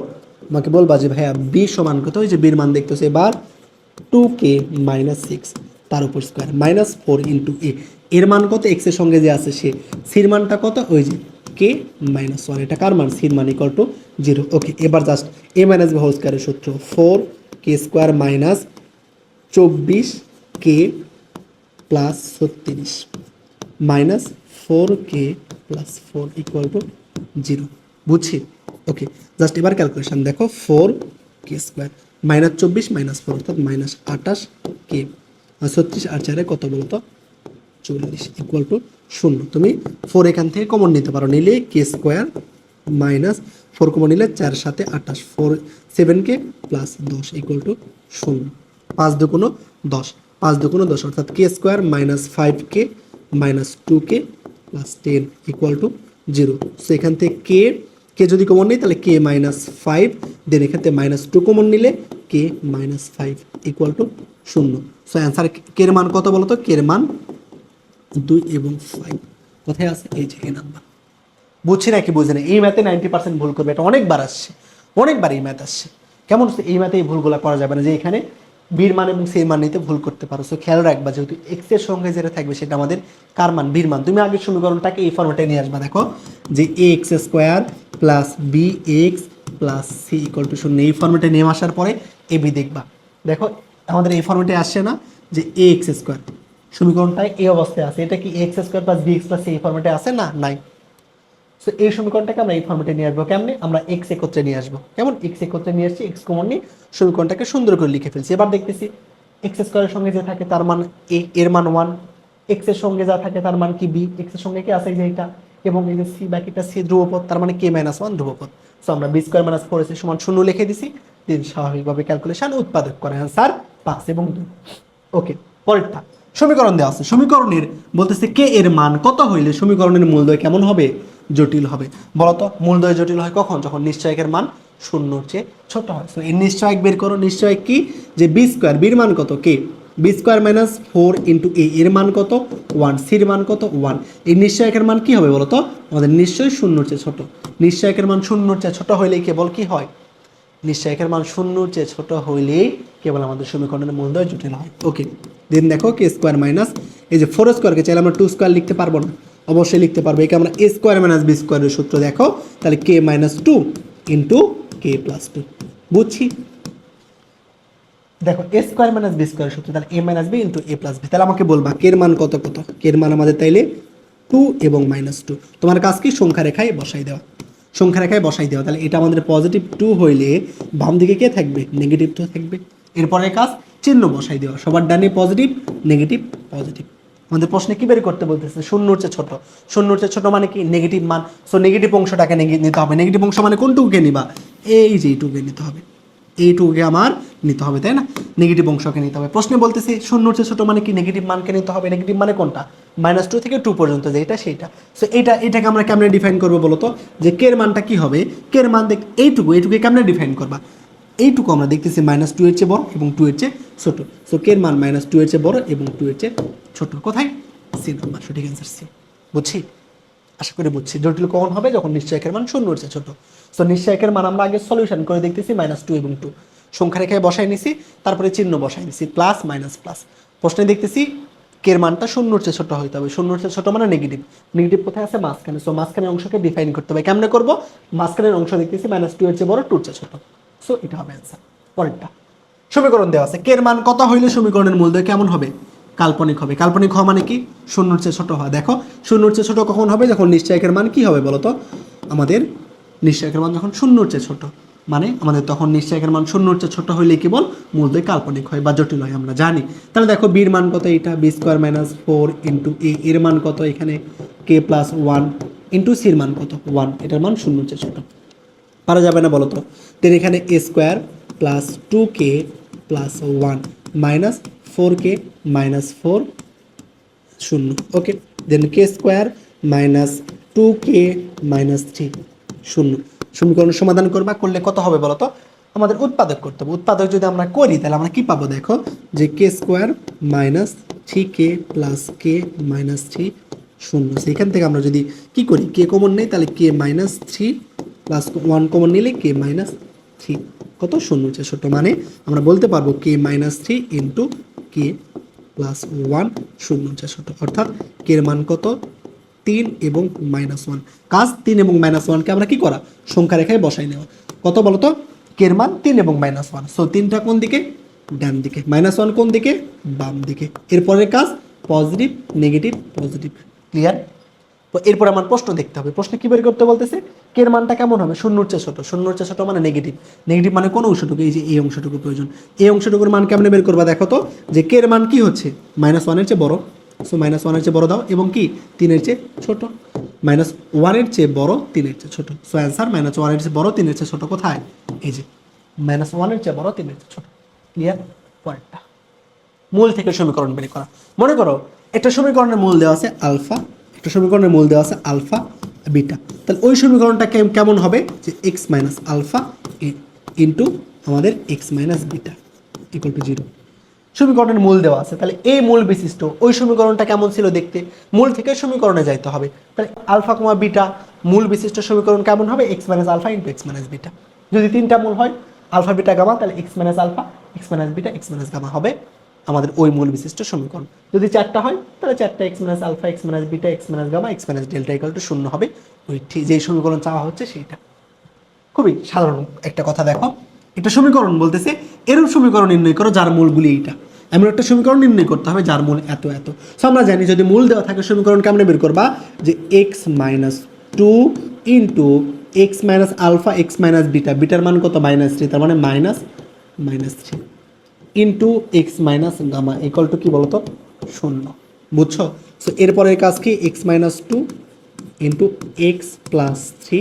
আমাকে বলবা যে ভাইয়া বি সমান কত। ওই যে বির মান দেখতেছে এবার 2k মাইনাস 6 তার উপর স্কোয়ার মাইনাস 4 ইন্টু এ, এর মান কত, এক্স এর সঙ্গে যে আছে সে, সির মানটা কত, ওই যে কে মাইনাস 1, এটা কার মান, সির মান ইকুয়াল টু 0। ওকে, এবার just a minus B whole স্কোয়ারের সূত্র 4k square minus 24k plus 36 minus 4k plus 4 equal to 0। বুঝছি? ওকে, জাস্ট এবার ক্যালকুলেশন দেখো, 4k স্কোয়ার মাইনাস 24 মাইনাস 4 অর্থাৎ মাইনাস 28k, 36 আর 4 কত বলতো 40 ইকুয়াল টু 0। তুমি 4 এখান থেকে কমন নিতে পারো, নিলে কে স্কোয়ার মাইনাস 4 কমন নিলে 4 সাথে 28, 4 7k প্লাস 10 ইকুয়াল টু 0। 5 দুগুণ 10, 5 দুগুণ 10 অর্থাৎ k square minus 5k minus 2k plus 10 equal to 0। So এখান থেকে কে যদি কমন নেই তাহলে কে মাইনাস 5, দেন এখান থেকে মাইনাস 2 কমন নিলে k minus 5 equal to 0। So answer কের মান কত বলো তো, কের মান 2 এবং 5 কোথায় আছে, এই যে এই নাম্বার। বুঝছি নাকি বুঝে না? এই ম্যাথে 90% ভুল করবে, এটা অনেকবার আসছে, অনেকবার এই ম্যাথ আসছে। কেমন হচ্ছে এই ম্যাথে এই ভুলগুলো করা যাবে না, যে এখানে বির মান এবং সেই মান নিতে ভুল করতে পারো। সো খেয়াল রাখবা, যেহেতু এক্স এর সঙ্গে যেটা থাকবে সেটা আমাদের কার মান, বির মান। তুমি আগের সমীকরণটাকে এই ফর্মেটে নিয়ে আসবা, দেখো যে a x square plus B x plus c equal to 0, এই ফর্মেটে নিয়ে আসার পরে এ বি দেখবা। দেখো আমাদের এই ফর্মেটে আসছে না, যে এ এক্স স্কোয়ার সমীকরণটায় এই অবস্থায় আছে, এটা কি X square plus B x plus C এই ফর্মেটে আছে না, নাই। সো এই সমীকরণটাকে আমরা এই ফর্মেটে নিয়ে আসবো, কেমনে, আমরা এক্স একত্রে নিয়ে আসবো। কেমন, এক্স একত্রে নিয়ে আসছি, এক্স কমন নিয়ে সমীকরণটাকে সুন্দর করে লিখে ফেলছি। এবার দেখতেছি এক্স স্কোয়ারের সঙ্গে যে থাকে তার মান এ, এর মান 1, এক্স এর সঙ্গে যা থাকে তার মান কি বি, এক্স এর সঙ্গে কি আছে যে এটা, এবং এই যে সি বাকিটা সি ধ্রুবপদ, তার মানে কে মাইনাস 1 ধ্রুবপদ। সো আমরা বি স্কোয়ার মাইনাস 4 সমান 0 লিখে দিছি, দেন স্বাভাবিকভাবে ক্যালকুলেশন উৎপাদক করে আনসার 5 এবং 2। ওকে, পরেরটা সমীকরণ দেওয়া আছে, সমীকরণের বলতেছে কে এর মান কত হইলে সমীকরণের মূলদ্বয় কেমন হবে, জটিল হবে। বলতো মূলদ্বয় জটিল হয় কখন, যখন নিশ্চয়কের মান শূন্যর চেয়ে ছোট হয়। সো এই নিশ্চয়ক বের করো, নিশ্চয়ক কি, যে বি স্কোয়ার, বির মান কত কে, বি স্কোয়ার মাইনাস 4 ইন্টু এ, এর মান কত 1, সির মান কত 1। এই নিশ্চয়কের মান কি হবে বলতো, আমাদের নিশ্চয় শূন্যর চেয়ে ছোট। নিশ্চয়কের মান শূন্যর চেয়ে ছোট হইলেই কেবল কি হয়, নিশ্চয়কের মান শূন্যর চেয়ে ছোট হইলেই কেবল আমাদের সমীকরণের মূলদ্বয় জটিল হয়। ওকে, দেন দেখো কে স্কোয়ার মাইনাস, এই যে 4 স্কোয়ারকে চাইলে আমরা 2 স্কোয়ার লিখতে পারবো না, অবশ্যই লিখতে পারবো। একে আমরা এ স্কোয়ার মাইনাস বি স্কোয়ারের সূত্র দেখো, তাহলে কে মাইনাস 2 ইন্টু কে প্লাস 2। বুঝছি? দেখো এ স্কোয়ার মাইনাস বি স্কোয়ারের সূত্র, তাহলে এ minus B into a plus B. তাহলে আমাকে বলবা কের মান কত কত, কের মান আমাদের তাইলে 2 এবং মাইনাস 2। তোমার কাজ কি, সংখ্যা রেখায় বসাই দেওয়া, সংখ্যা রেখায় বসাই দেওয়া। তাহলে এটা আমাদের পজিটিভ 2 হইলে বাম দিকে কে থাকবে, নেগেটিভ 2 থাকবে। এরপরে কাজ চিহ্ন বসাই দেওয়া, সবার ডানে পজিটিভ নেগেটিভ পজিটিভ। আমাদের প্রশ্নে কি বের করতে বলতেছে, শূন্যর চেয়ে ছোট। শূন্যর চেয়ে ছোট মানে কি, নেগেটিভ মান। সো নেগেটিভ অংশটাকে নিতে হবে। নেগেটিভ অংশ মানে কোনটুকুকে নিবা, এই যে এইটুকুকে নিতে হবে, এইটুকুকে আমার নিতে হবে, তাই না, নেগেটিভ অংশকে নিতে হবে। প্রশ্নে বলতেছি শূন্যর চেয়ে ছোট মানে কি, নেগেটিভ মানকে নিতে হবে। নেগেটিভ মানে কোনটা, -2 থেকে 2 পর্যন্ত যেটা সেইটা। সো এটাকে আমরা কেমনে ডিফাইন করবো বলো তো, যে কের মানটা কি হবে, কের মান দেখ এইটুকুকে কেমনে ডিফাইন করবা, এইটুকু আমরা দেখতেছি -2 এর চেয়ে বড় এবং 2 এর চেয়ে ছোট। সো কের মান -2 এর চেয়ে বড় এবং 2 এর চেয়ে ছোট। কোথায়, সি নাম্বার, সঠিক অ্যান্সার সি। বুঝছি, আশা করি বুঝছি। জটিল কখন হবে, যখন নিশ্চয়কের মান শূন্যর চেয়ে ছোট। সো নিশ্চয়কের মান আমরা আগে সলিউশন করে দেখতেছি, -2 এবং 2 সংখ্যা রেখায় বসাই নিছি, তারপরে চিহ্ন বসাই নিছি, প্লাস মাইনাস প্লাস। প্রশ্নে দেখতেছি কের মানটা শূন্যর চেয়ে ছোট হইতে হবে। শূন্যর চেয়ে ছোট মানে নেগেটিভ, নেগেটিভ কোথায় আছে, মাঝখানে। সো মাঝখানের অংশকে ডিফাইন করতে হবে, কেমনে করবো, মাঝখানের অংশ দেখতেছি -2 এর চেয়ে বড়, 2 এর চেয়ে ছোট। সো এটা হবে অ্যান্সার। পরেরটা সমীকরণ দেওয়া আছে, কের মান কত হইলে সমীকরণের মূলদ্বয় কেমন হবে, কাল্পনিক হবে। কাল্পনিক হওয়া মানে কি, শূন্যর চেয়ে ছোট হওয়া। দেখো শূন্যর চেয়ে ছোট কখন হবে, যখন নিশ্চয়কের মান কি হবে বলতো, আমাদের নিশ্চয়কের মান যখন শূন্যর চেয়ে ছোট, মানে আমাদের তখন নিশ্চয়কের মান শূন্যর চেয়ে ছোট হইলে কেবল মূলদ্বয় কাল্পনিক হয় বা জটিল হয়, আমরা জানি। তাহলে দেখো বির মান কত, এটা বি স্কোয়ার মাইনাস 4 ইন্টু এ, এর মান কত, এখানে কে প্লাস 1 ইন্টু সির মান কত 1, এটার মান শূন্যর চেয়ে ছোট। পারা যাবে না বলো তো। দেন এখানে a square plus 2k plus 1 minus 4k minus 4 0। Okay, then k square minus 2k minus 3 0। সমীকরণ সমাধান করবা, করলে কত হবে বলো তো, আমাদের উৎপাদক করতে হবে। উৎপাদক যদি আমরা করি তাহলে আমরা কি পাবো, দেখো যে কে স্কোয়ার মাইনাস 3k প্লাস কে মাইনাস 3 শূন্য। সেইখান থেকে আমরা যদি কি করি, কে কমন নেই, তাহলে কে minus three plus one common নিলে কে মাইনাস থ্রি, কত শূন্য হচ্ছে ছোটো, মানে আমরা বলতে পারবো কে minus three into k plus one শূন্য হচ্ছে ছোটো, অর্থাৎ কে এর মান কত, 3 এবং -1। কাজ 3 এবং -1কে আমরা কি করা, সংখ্যা রেখায় বসাই নেওয়া। কত বলতো, কে এর মান 3 এবং -1, সো 3টা কোন দিকে, ডান দিকে, -1 কোন দিকে, বাম দিকে। এরপরের কাজ পজিটিভ নেগেটিভ পজিটিভ, ক্লিয়ার। তো এরপর আমার প্রশ্ন দেখতে হবে, প্রশ্নে কি বের করতে বলতেছে, কে এর মানটা কেমন হবে, শূন্যর চেয়ে ছোট, শূন্যর চেয়ে ছোট মানে নেগেটিভ, নেগেটিভ মানে কোন অংশটুকু, এই যে এই অংশটুকু প্রয়োজন, এই অংশটুকুর মান কেমনে বের করবা, দেখো তো যে কে এর মান কি হচ্ছে, -1-এর চেয়ে বড়, সো -1-এর চেয়ে বড় দাও, এবং কি 3-এর চেয়ে ছোট, -1-এর চেয়ে বড় 3-এর চেয়ে ছোট, সো অ্যান্সার -1-এর চেয়ে বড় 3-এর চেয়ে ছোট কোথায়, এই যে -1-এর চেয়ে বড় 3-এর চেয়ে ছোট, ক্লিয়ার। পয়েন্টটা মূল থেকে সমীকরণ বের করা। মনে করো একটা সমীকরণের মূল দেওয়া আছে আলফা, একটা সমীকরণের মূল দেওয়া আছে আলফা বিটা, তাহলে ওই সমীকরণটা কেমন হবে, যে এক্স মাইনাস আলফা ইন্টু আমাদের x minus beta equal to 0। সমীকরণের মূল দেওয়া আছে, তাহলে এই মূল বিশিষ্ট ওই সমীকরণটা কেমন ছিল দেখতে, মূল থেকে সমীকরণে যাইতে হবে, তাহলে আলফা কমা বিটা মূল বিশিষ্ট সমীকরণ কেমন হবে, X minus alpha into X minus beta. যদি 3টা মূল হয় আলফা বিটা গামা, তাহলে X minus alpha X minus beta X minus gamma হবে আমাদের ওই মূল বিশিষ্ট সমীকরণ। যদি 4টা হয় তাহলে 4টা X minus alpha X minus beta X minus gamma X minus delta equal to 0 হবে, ওই ঠিক যেই সমীকরণ চাওয়া হচ্ছে সেইটা। খুবই সাধারণ একটা কথা, দেখো একটা সমীকরণ বলতেছে এরূপ সমীকরণ নির্ণয় করো যার মূলগুলি এইটা, এমন একটা সমীকরণ নির্ণয় করতে হবে যার মূল এত এত। সো আমরা জানি যদি মূল দেওয়া থাকে সমীকরণ কেমনে বের করবা, যে X minus two into X minus alpha X minus beta, বিটার মান কত -3, তার মানে -3 into X minus gamma equal to কি বলতো 0, বুঝছো। সো এরপরের কাজ কি, X minus two into X plus three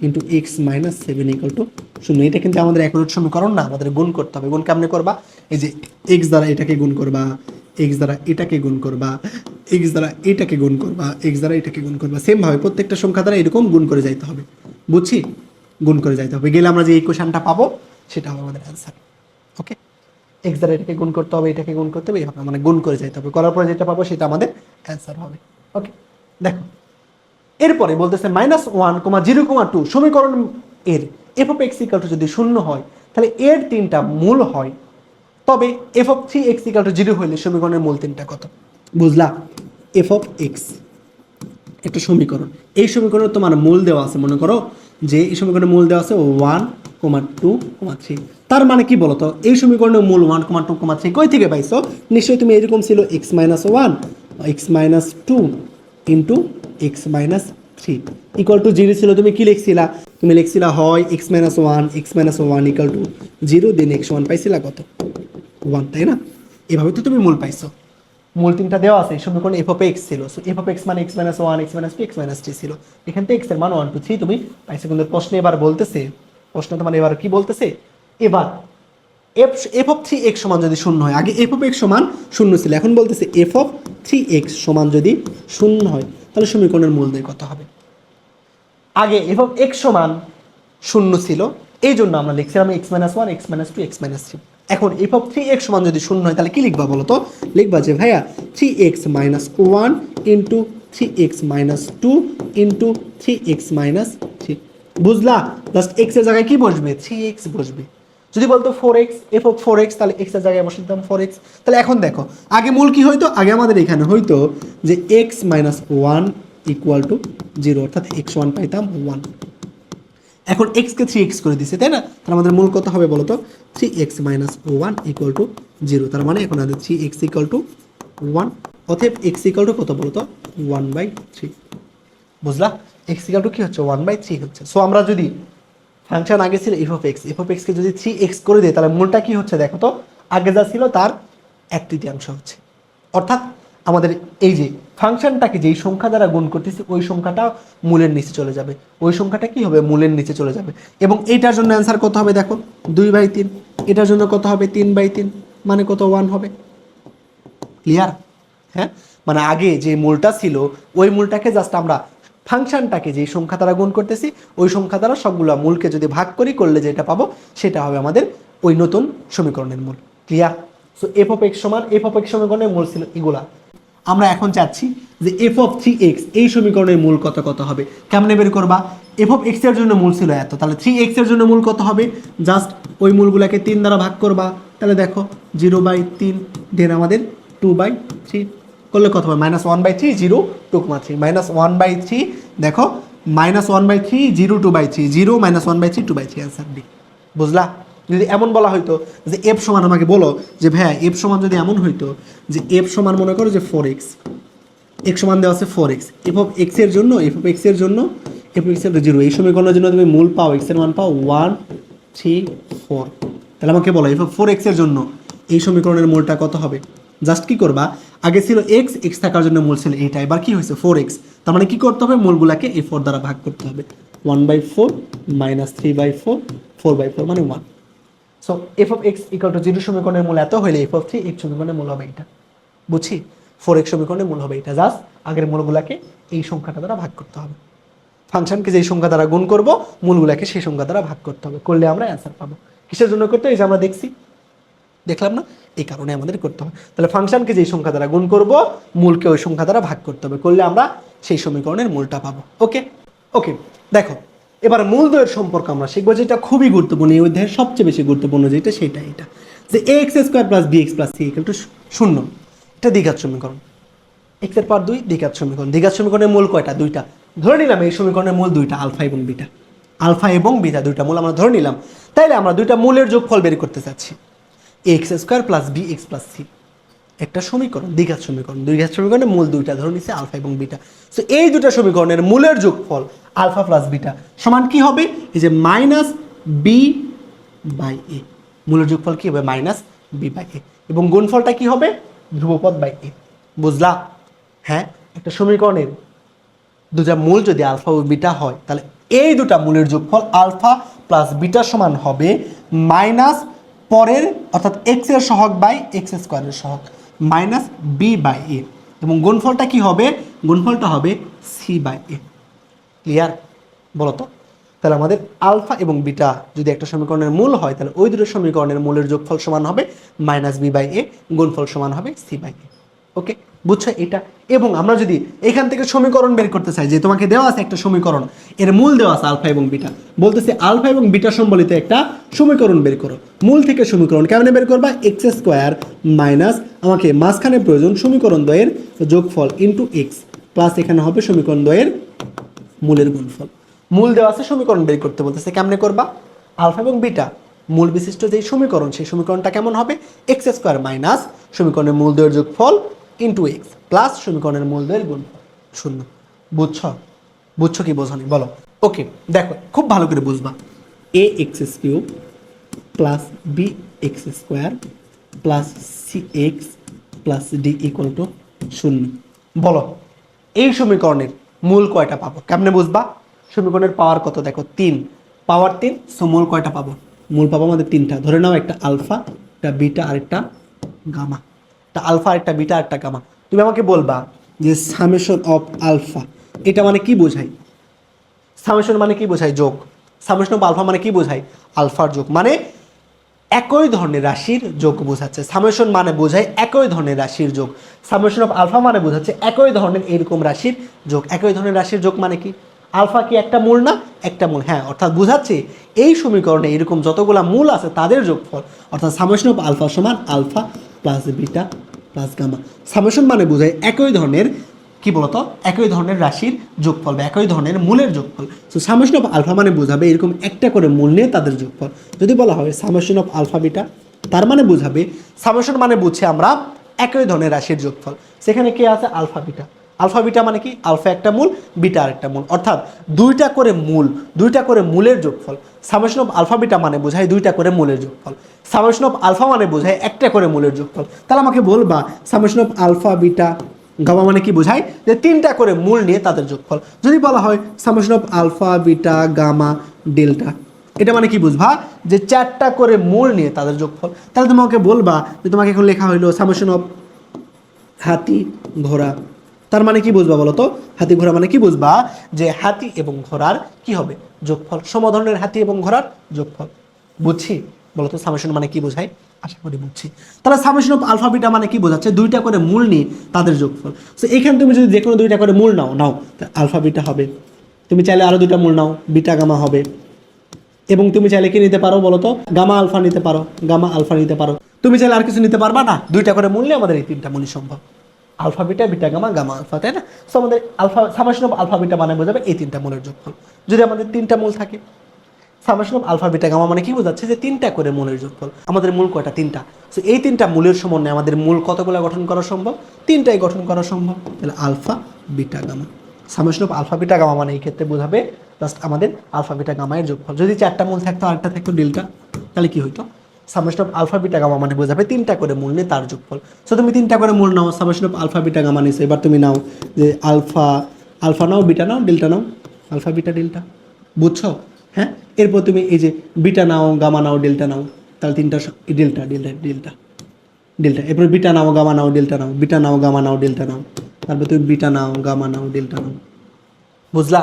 into X minus 7 equal to 0। এটা কিন্তু আমাদের একরোট সমীকরণ না, আমাদের গুণ করতে হবে। গুণ কেমনে করবা, এই যে এক্স দ্বারা এটাকে গুণ করবা, এক্স দ্বারা এটাকে গুণ করবা, এক্স দ্বারা এটাকে গুণ করবা, এক্স দ্বারা এটাকে গুণ করবা, সেমভাবে প্রত্যেকটা সংখ্যা দ্বারা এরকম গুণ করে যাইতে হবে, বুঝছি, গুণ করে যাইতে হবে, গেলে আমরা যে ইকুয়েশনটা পাবো সেটা হবে আমাদের অ্যান্সার। ওকে, এক্স দ্বারা এটাকে গুণ করতে হবে, এটাকে গুণ করতে হবে, এইভাবে মানে গুণ করে যাইতে হবে, করার পরে যেটা পাবো সেটা আমাদের অ্যান্সার হবে। ওকে, দেখো এরপরে বলতেছে -1,0,2 সমীকরণ এর F of x equal two যদি 0 হয়, তাহলে এর 3টা মূল হয়, তবে F of 3x equal to 0 হইলে সমীকরণের মূল 3টা কত, বুঝলা। এফ অফ এক্স একটা সমীকরণ, এই সমীকরণে তোমার মূল দেওয়া আছে, মনে করো যে এই সমীকরণের মূল দেওয়া আছে 1,2,3, তার মানে কি বলতো, এই সমীকরণের মূল 1,2,3 কই থেকে পাইছো, নিশ্চয়ই তুমি এরকম ছিল x minus 1 x minus 2 into X minus 3 equal to 0 ছিল। তুমি কি লিখছিলা, তুমি লিখছিলা হয় x minus 1 equal to 0, then x1 পাইছিলা কত 1, তাই না। এভাবে তো তুমি মূল পাইছো, মূল 3টা দেওয়া আছে, সমীকরণ এফ অফ এক্স ছিল, সো এফ অফ এক্স মানে x minus 1 x minus 2 x minus 3 ছিল, এখান থেকে x এর মান 1 2 3 তুমি পাইছো। কিন্তু প্রশ্নে এবার বলতেছে, প্রশ্ন তোমার এবার কি বলতেছে, এবার এফ অফ 3x সমান যদি 0 হয়, আগে এফ অফ এক্স সমান 0 ছিল, এখন বলতেছে এফ অফ 3x সমান যদি 0 হয়, তাহলে সমীকরণের মূলদের কত হবে। আগে এফ অফ এক্স সমান 0 ছিল, এই জন্য আমরা লিখছিলাম x minus 1 x minus 2 x minus 3। এখন এফ অফ 3x সমান যদি 0 হয়, তাহলে কি লিখবা বলো তো, লিখবা যে ভাইয়া 3x minus 1 into 3x minus 2 into 3x minus 3, বুঝলা। জাস্ট x এর জায়গায় কি বসবে, 3x বসবে। যদি বলতো 4x, এফ অফ 4x, তাহলে x এর জায়গায় বসে দিতাম 4x। তাহলে এখন দেখো আগে মূল কি হইতো, আগে আমাদের এখানে হইতো যে x মাইনাস 1 ইকুয়াল টু 0, অর্থাৎ x1 পাইতাম 1। এখন x কে 3x করে দিছে, তাই না, তাহলে আমাদের মূল কত হবে বলতো, 3x মাইনাস 1 ইকুয়াল টু 0, তার মানে এখন আমাদের 3x ইকুয়াল টু 1, অতএব x ইকুয়াল টু কত বলতো 1/3, বুঝলা। x ইকুয়াল টু কি হচ্ছে 1/3 হচ্ছে। সো আমরা যদি ফাংশন আগে ছিল এফ অফ এক্স কে যদি 3x করে দেয়, তাহলে মূলটা কি হচ্ছে দেখো তো, আগে যা ছিল তার 1/3 হচ্ছে, অর্থাৎ আমাদের এই যে ফাংশনটাকে যেই সংখ্যা দ্বারা গুণ করতেছি ওই সংখ্যাটা মূলের নিচে চলে যাবে, ওই সংখ্যাটা কি হবে মূলের নিচে চলে যাবে, এবং এইটার জন্য অ্যান্সার কত হবে দেখো 2/3, এটার জন্য কত হবে 3/3, মানে কত 1 হবে, ক্লিয়ার। হ্যাঁ, মানে আগে যে মূলটা ছিল ওই মূলটাকে জাস্ট আমরা ফাংশনটাকে যেই সংখ্যা দ্বারা গুণ করতেছি ওই সংখ্যা দ্বারা সবগুলো মূলকে যদি ভাগ করি, করলে যেটা পাবো সেটা হবে আমাদের ওই নতুন সমীকরণের মূল, clear. So F of x সমান, এফ অফ এক্স সমীকরণের মূল ছিল এগুলা। আমরা এখন চাচ্ছি যে এফ অফ 3x এই সমীকরণের মূল কত কত হবে। কেমনে বের করবা? এফ অফ এক্স এর জন্য মূল ছিল এত, তাহলে 3x এর জন্য মূল কত হবে? জাস্ট ওই মূলগুলোকে 3 দ্বারা ভাগ করবা, তাহলে দেখো 0/3 দেন আমাদের 2/3 করলে কত হবে? -1/3 0 2/3 -1/3 দেখো -1/3 0 2/3 0 -1/3 2/3 অ্যান্সার ডি। বুঝলা? যদি এমন বলা হইতো যে এফ সমান, আমাকে বলো যে ভাইয়া এফ সমান যদি এমন হইতো যে এফ সমান মনে করো যে 4x, এক্স সমান দেওয়া আছে 4x, এফ অফ এক্স এর জন্য এফ অফ এক্স এর জন্য এফ অফ এক্স এর 0, এই সমীকরণের জন্য তুমি মূল পাও, এক্স এর মান পাও 1 3 4, তাহলে আমাকে বলো এফ অফ 4x এর জন্য এই সমীকরণের মূলটা কত হবে? জাস্ট কি করবা, আগে ছিল এক্স, এক্স থাকার জন্য মূল ছিল এইটা, এবার কি হয়েছে 4x, তার মানে কি করতে হবে? মূলগুলাকে এই 4 দ্বারা ভাগ করতে হবে। 1/4 -3/4 4/4 মানে 1। So F of x equal to 0 সমীকরণের মূল এত হইলে এফ অফ 3x সমীকরণের মূল হবে এটা। বুঝছি? 4x সমীকরণের মূল হবে এটা, জাস্ট আগের মূলগুলাকে এই সংখ্যাটা দ্বারা ভাগ করতে হবে। ফাংশনকে যেই সংখ্যা দ্বারা গুণ করব, মূলগুলাকে সেই সংখ্যা দ্বারা ভাগ করতে হবে, করলে আমরা অ্যান্সার পাবো। কিসের জন্য করতে? এই যে আমরা দেখলাম না, এই কারণে আমাদের করতে হবে। তাহলে ফাংশনকে যেই সংখ্যা দ্বারা গুণ করব, মূলকে ওই সংখ্যা দ্বারা ভাগ করতে হবে, করলে আমরা সেই সমীকরণের মূলটা পাবো। ওকে ওকে, দেখো এবার মূলদ্বয়ের সম্পর্ক আমরা শিখবো, যেটা খুবই গুরুত্বপূর্ণ, এই অধ্যায়ের সবচেয়ে বেশি গুরুত্বপূর্ণ যেটা সেটা এটা, যে ax² + bx + c = 0। এটা দ্বিঘাত সমীকরণ, x এর পাওয়ার 2 দ্বিঘাত সমীকরণ। দ্বিঘাত সমীকরণের মূল কয়টা? দুইটা। ধরে নিলাম এই সমীকরণের মূল দুইটা, আলফা এবং বিটা। আলফা এবং বিটা দুইটা মূল আমরা ধরে নিলাম, তাইলে আমরা দুইটা মূলের যোগফল বের করতে চাচ্ছি। ax² + bx + c একটা সমীকরণ, দ্বিঘাত সমীকরণ। দ্বিঘাত সমীকরণের মূল দুইটা ধরে নিচ্ছে আলফা এবং বিটা। সো এই দুটো সমীকরণের মূলের যোগফল আলফা প্লাস বিটা সমান কি হবে? এই যে -b/a, মূলের যোগফল কি হবে? -b/a, এবং গুণফলটা কি হবে? ধ্রুবপদ বাই a। বুঝলা? হ্যাঁ, একটা সমীকরণের দুটা মূল যদি আলফা ও বিটা হয়, তাহলে এই দুটা মূলের যোগফল আলফা প্লাস বিটা সমান হবে মাইনাস পরের অর্থাৎ এক্স এর সহগ বাই x² এর সহগ -b/a, এবং গুণফলটা কি হবে? গুণফলটা হবে c/a। ক্লিয়ার? বলো তো। তাহলে আমাদের আলফা এবং বিটা যদি একটা সমীকরণের মূল হয়, তাহলে ওই দুটো সমীকরণের মূলের যোগফল সমান হবে -b/a, গুণফল সমান হবে c/a। ওকে, বুঝছো এটা? এবং আমরা যদি এখান থেকে সমীকরণ বের করতে চাই, যে তোমাকে দেওয়া আছে একটা সমীকরণ, এর মূল দেওয়া আছে আলফা এবং বিটা, বলতেছে আলফা এবং বিটা সম্বলিত একটা সমীকরণ বের করো। মূল থেকে সমীকরণ কেমনে বের করবা? x² মাইনাস আমাকে মাঝখানে প্রয়োজন সমীকরণ দ্বয়ের যোগফল ইন্টু এক্স, প্লাস এখানে হবে সমীকরণ দ্বয়ের মূলের গুণফল। মূল দেওয়া আছে, সমীকরণ বের করতে বলতেছে, কেমনে করবা? আলফা এবং বিটা মূল বিশিষ্ট যেই সমীকরণ, সেই সমীকরণটা কেমন হবে? x² মাইনাস সমীকরণের মূল দ্বয়ের যোগফল ইন্টু এক্স প্লাস সমীকরণের মূল দ্বয়ের গুণফল 0। বুঝছো? বুঝছো কি বোঝনি বলো? ওকে, দেখো খুব ভালো করে বুঝবা। ax³ plus bx² plus cx plus d = 0। বলো এই সমীকরণের মূল কয়টা পাবো? কেমনে বুঝবা? সমীকরণের পাওয়ার কত? দেখো 3, পাওয়ার 3। সো মূল কয়টা পাবো? মূল পাবো আমাদের 3টা। ধরে নাও একটা আলফা, একটা বিটা আর একটা গামা। একটা আলফা, একটা বিটা আর একটা গামা। তুমি আমাকে বলবা যে সামেশন অফ আলফা এটা মানে কি বোঝায়? সামেশন মানে কি বোঝায়? যোগ। সামেশন অফ আলফা মানে কি বোঝায়? আলফার যোগ, মানে একই ধরনের রাশির যোগ বোঝাচ্ছে। সামেশন মানে বোঝায় একই ধরনের রাশির যোগ। সামেশন অফ আলফা মানে বোঝাচ্ছে একই ধরনের এরকম রাশির যোগ। একই ধরনের রাশির যোগ মানে কি? আলফা কি একটা মূল না? একটা মূল, হ্যাঁ। অর্থাৎ বোঝাচ্ছে এই সমীকরণে এরকম যতগুলা মূল আছে তাদের যোগফল, অর্থাৎ সামেশন অফ আলফা সমান alpha plus beta plus gamma. Summation মানে বোঝায় একই ধরনের, কি বলতো, একই ধরনের রাশির যোগফল বা একই ধরনের মূলের যোগফল। সো সামেশন অফ আলফা মানে বোঝাবে এরকম একটা করে মূল নিয়ে তাদের যোগফল। যদি বলা হয় সামেশন অফ আলফা বিটা, তার মানে বোঝাবে, সামেশন মানে বুঝছি আমরা একই ধরনের রাশির যোগফল। সেখানে কে আছে? Alpha beta. আলফা বিটা মানে কি? আলফা একটা মূল, বিটা আর একটা মূল, অর্থাৎ দুইটা করে মূল, দুইটা করে মূলের যোগফল। সামেশন অফ আলফা বিটা মানে বোঝায় দুইটা করে মূলের যোগফল। সামেশন অফ আলফা মানে বোঝায় একটা করে মূলের যোগফল। তাহলে আমাকে বলবা summation of alpha beta gamma মানে কি বোঝায়? যে তিনটা করে মূল নিয়ে তাদের যোগফল। যদি বলা হয় summation of alpha beta gamma delta, এটা মানে কি বুঝবা? যে চারটা করে মূল নিয়ে তাদের যোগফল। তাহলে তোমাকে বলবা যে তোমাকে এখন লেখা হইলো সামেশন অফ হাতি ঘোড়া, তার মানে কি বুঝবা বলো তো? হাতি ঘোড়া মানে কি বুঝবা? যে হাতি এবং ঘোড়ার কি হবে? যোগফল। সমধরনের হাতি এবং ঘোড়ার যোগফল। বুঝছি? বলো তো সামেশন মানে কি বোঝায়? আশা করি বুঝছি। তাহলে সামেশন অফ আলফা বিটা মানে কি বোঝাচ্ছে? দুইটা করে মূল নিয়ে তাদের যোগফল। সো এখানে তুমি যদি যে কোনো দুইটা করে মূল নাও আলফা বিটা হবে, তুমি চাইলে আরও দুইটা মূল নাও বিটা গামা হবে, এবং তুমি চাইলে কি নিতে পারো বলো তো? গামা আলফা নিতে পারো, গামা আলফা নিতে পারো। তুমি চাইলে আর কিছু নিতে পারবা না? দুইটা করে মূল নিয়ে আমাদের এই তিনটা মূলই সম্ভব, alpha beta, beta gamma, gamma alpha, তাই না? সো আমাদের alpha summation of alpha beta মানে বোঝাবে এই তিনটা মূলের যোগফল। যদি আমাদের তিনটা মূল থাকে, summation of alpha beta gamma মানে কি বোঝাচ্ছে? যে তিনটা করে মূলের যোগফল। আমাদের মূল কয়টা? তিনটা। সো এই তিনটা মূলের সমন্বয়ে আমাদের মূল কতগুলো গঠন করা সম্ভব? তিনটাই গঠন করা সম্ভব। তাহলে alpha beta gamma, summation of alpha beta gamma মানে এই ক্ষেত্রে বোঝাবে জাস্ট আমাদের আলফা বিটা গামা এর যোগফল। যদি চারটা মূল থাকতো আরেকটা থাকতো ডেল্টা, তাহলে কি হইতো? Summation of alpha beta gamma মানে বোঝাবে তিনটা করে মূল নিয়ে তার যোগফল। সো তুমি তিনটা করে মূল নাও, summation of alpha beta gamma নিছো। এবার তুমি নাও যে আলফা নাও, বিটা নাও, ডেল্টা নাও, আলফা বিটা ডেল্টা, বুঝছো? হ্যাঁ, এরপর তুমি এই যে বিটা নাও, গামা নাও, ডেল্টা নাও, তাহলে তিনটা ডেল্টা ডেল্টা ডেল্টা ডেল্টা। এরপর বিটা নাও, গামা নাও, ডেল্টা নাও, বিটা নাও, গামা নাও, ডেল্টা নাও, তারপর তুমি বিটা নাও, গামা নাও, ডেল্টা নাও। বুঝলা?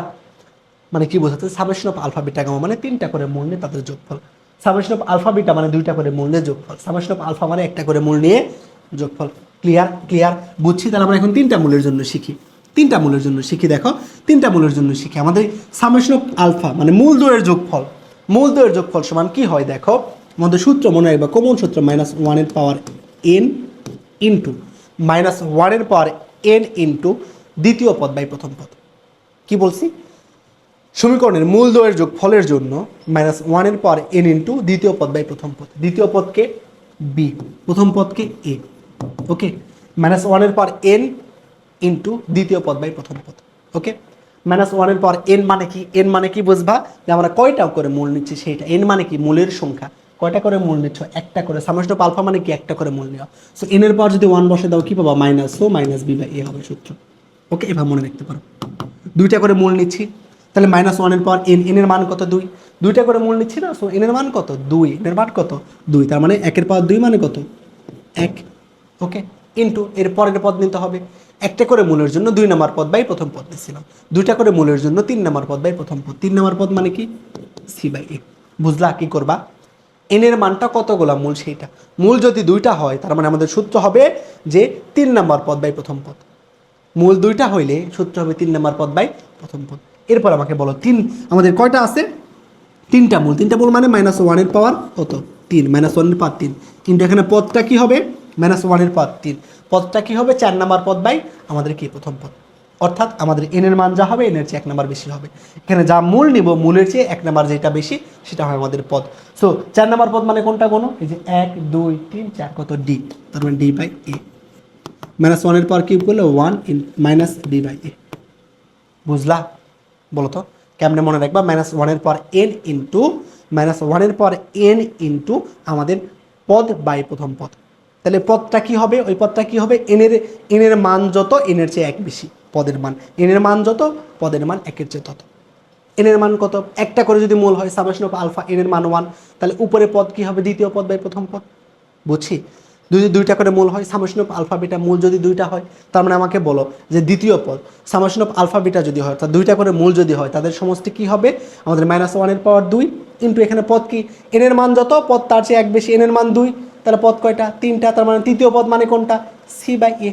মানে কি বোঝাচ্ছে? Summation of alpha beta gamma মানে তিনটা করে মূল নিয়ে তাদের যোগফল। সামেশন অফ আলফা বিটা মানে দুইটা করে মূল নিয়ে যোগফল। সামেশন অফ আলফা মানে একটা করে মূল নিয়ে যোগফল। ক্লিয়ার? ক্লিয়ার, বুঝছি। তাহলে আমরা এখন তিনটা মূলের জন্য শিখি। তিনটা মূলের জন্য শিখি, দেখো তিনটা মূলের জন্য শিখি। আমাদের সামেশন অফ আলফা মানে মূল দ্বয়ের যোগফল। মূল দ্বয়ের যোগফল সমান কি হয় দেখো? আমাদের সূত্র মনে রাখবা, কমন সূত্র -1 এর পাওয়ার n ইন্টু -1 এর পাওয়ার n ইন্টু দ্বিতীয় পদ বাই প্রথম পদ। কি বলছি? সমীকরণের মূল দ্বয়ের যোগফলের জন্য -1 এর পাওয়ার n ইন্টু দ্বিতীয় পদ বাই প্রথম পদ। দ্বিতীয় পদকে বি, প্রথম পদকে এ। ওকে, -1 এর পাওয়ার n ইন্টু দ্বিতীয় পদ বাই প্রথম পদ। ওকে, -1 এর পাওয়ার n মানে কি? n মানে কি বুঝবা? যে আমরা কয়টা করে মূল নিচ্ছি সেইটা। n মানে কি? মূলের সংখ্যা। কয়টা করে মূল নিচ্ছ? একটা করে। সামেশন অফ আলফা মানে কি? একটা করে মূল নেওয়া। সো n এর পাওয়ার যদি 1 বসে দাও কি পাবা? -b/a হবে সূত্র। ওকে, এভাবে মনে রাখতে পারো। দুইটা করে মূল নিচ্ছি, তাহলে -1 এর পাওয়ার n, n এর মান কত? 2। দুইটা করে মূল নিচ্ছি না, সো n এর মান কত? 2। n এর মান কত? 2। তার মানে 1 এর পাওয়ার 2 মানে কত? 1। ওকে, ইন্টু এর পরের পদ নিতে হবে। একটা করে মূলের জন্য 2 নম্বর পদ বাই প্রথম পদ দিচ্ছিলাম। দুইটা করে মূলের জন্য 3 নম্বর পদ বাই প্রথম পদ। 3 নম্বর পদ মানে কি? c/a। বুঝলা? কি করবা? n এর মানটা কতগুলা মূল সেইটা। মূল যদি 2টা হয় তার মানে আমাদের সূত্র হবে যে 3 নম্বর পদ বাই প্রথম পদ। মূল 2টা হইলে সূত্র হবে 3 নম্বর পদ বাই প্রথম পদ। এরপর আমাকে বলো আমাদের কয়টা আছে? 3টা মূল। 3টা মূল মানে -1 এর পাওয়ার কত? 3। -1 এর পাওয়ার 3। কিন্তু এখানে পদটা কি হবে? -1 এর পাওয়ার 3। পদটা কি হবে? 4 নম্বর পদ বাই আমাদের কি প্রথম পদ। অর্থাৎ আমাদের n এর মান যা হবে n এর চেয়ে 1 নম্বর বেশি হবে। এখানে যা মূল নিব মূলের চেয়ে 1 নম্বর যেটা বেশি সেটা হয় আমাদের পদ। সো 4 নম্বর পদ মানে কোনটা কোনো? এই যে 1 2 3 4 কত? d। তার মানে d/a। -1 এর পাওয়ার কিউব করলে 1 -b/a। বুঝলা? বলো তো কেমনে মনে রাখবা? -1 এর পাওয়ার n ইন্টু -1 এর পাওয়ার n ইন্টু আমাদের পদ বাই প্রথম পদ। তাহলে পদটা কি হবে? ওই পদটা কি হবে? n এর মান যত n এর চেয়ে 1 বেশি পদের মান। n এর মান যত পদের মান 1 এর চেয়ে তত। n এর মান কত? একটা করে যদি মূল হয় সামেশন অফ আলফা n এর মান 1, তাহলে উপরে পদ কি হবে? দ্বিতীয় পদ বাই প্রথম পদ। বুঝছি? যদি 2টা করে মূল হয় সামেশন অফ আলফা বিটা মূল যদি 2টা হয় তার মানে আমাকে বলো যে দ্বিতীয় পদ সামেশন অফ আলফা বিটা যদি হয় অর্থাৎ 2টা করে মূল যদি হয় তাদের সমষ্টি কি হবে? আমাদের -1 এর পাওয়ার 2 ইন্টু এখানে পদ কি? n এর মান যত পদ তার চেয়ে 1 বেশি। n এর মান 2, তাহলে পদ কয়টা? 3টা। তার মানে তৃতীয় পদ মানে কোনটা? c/a।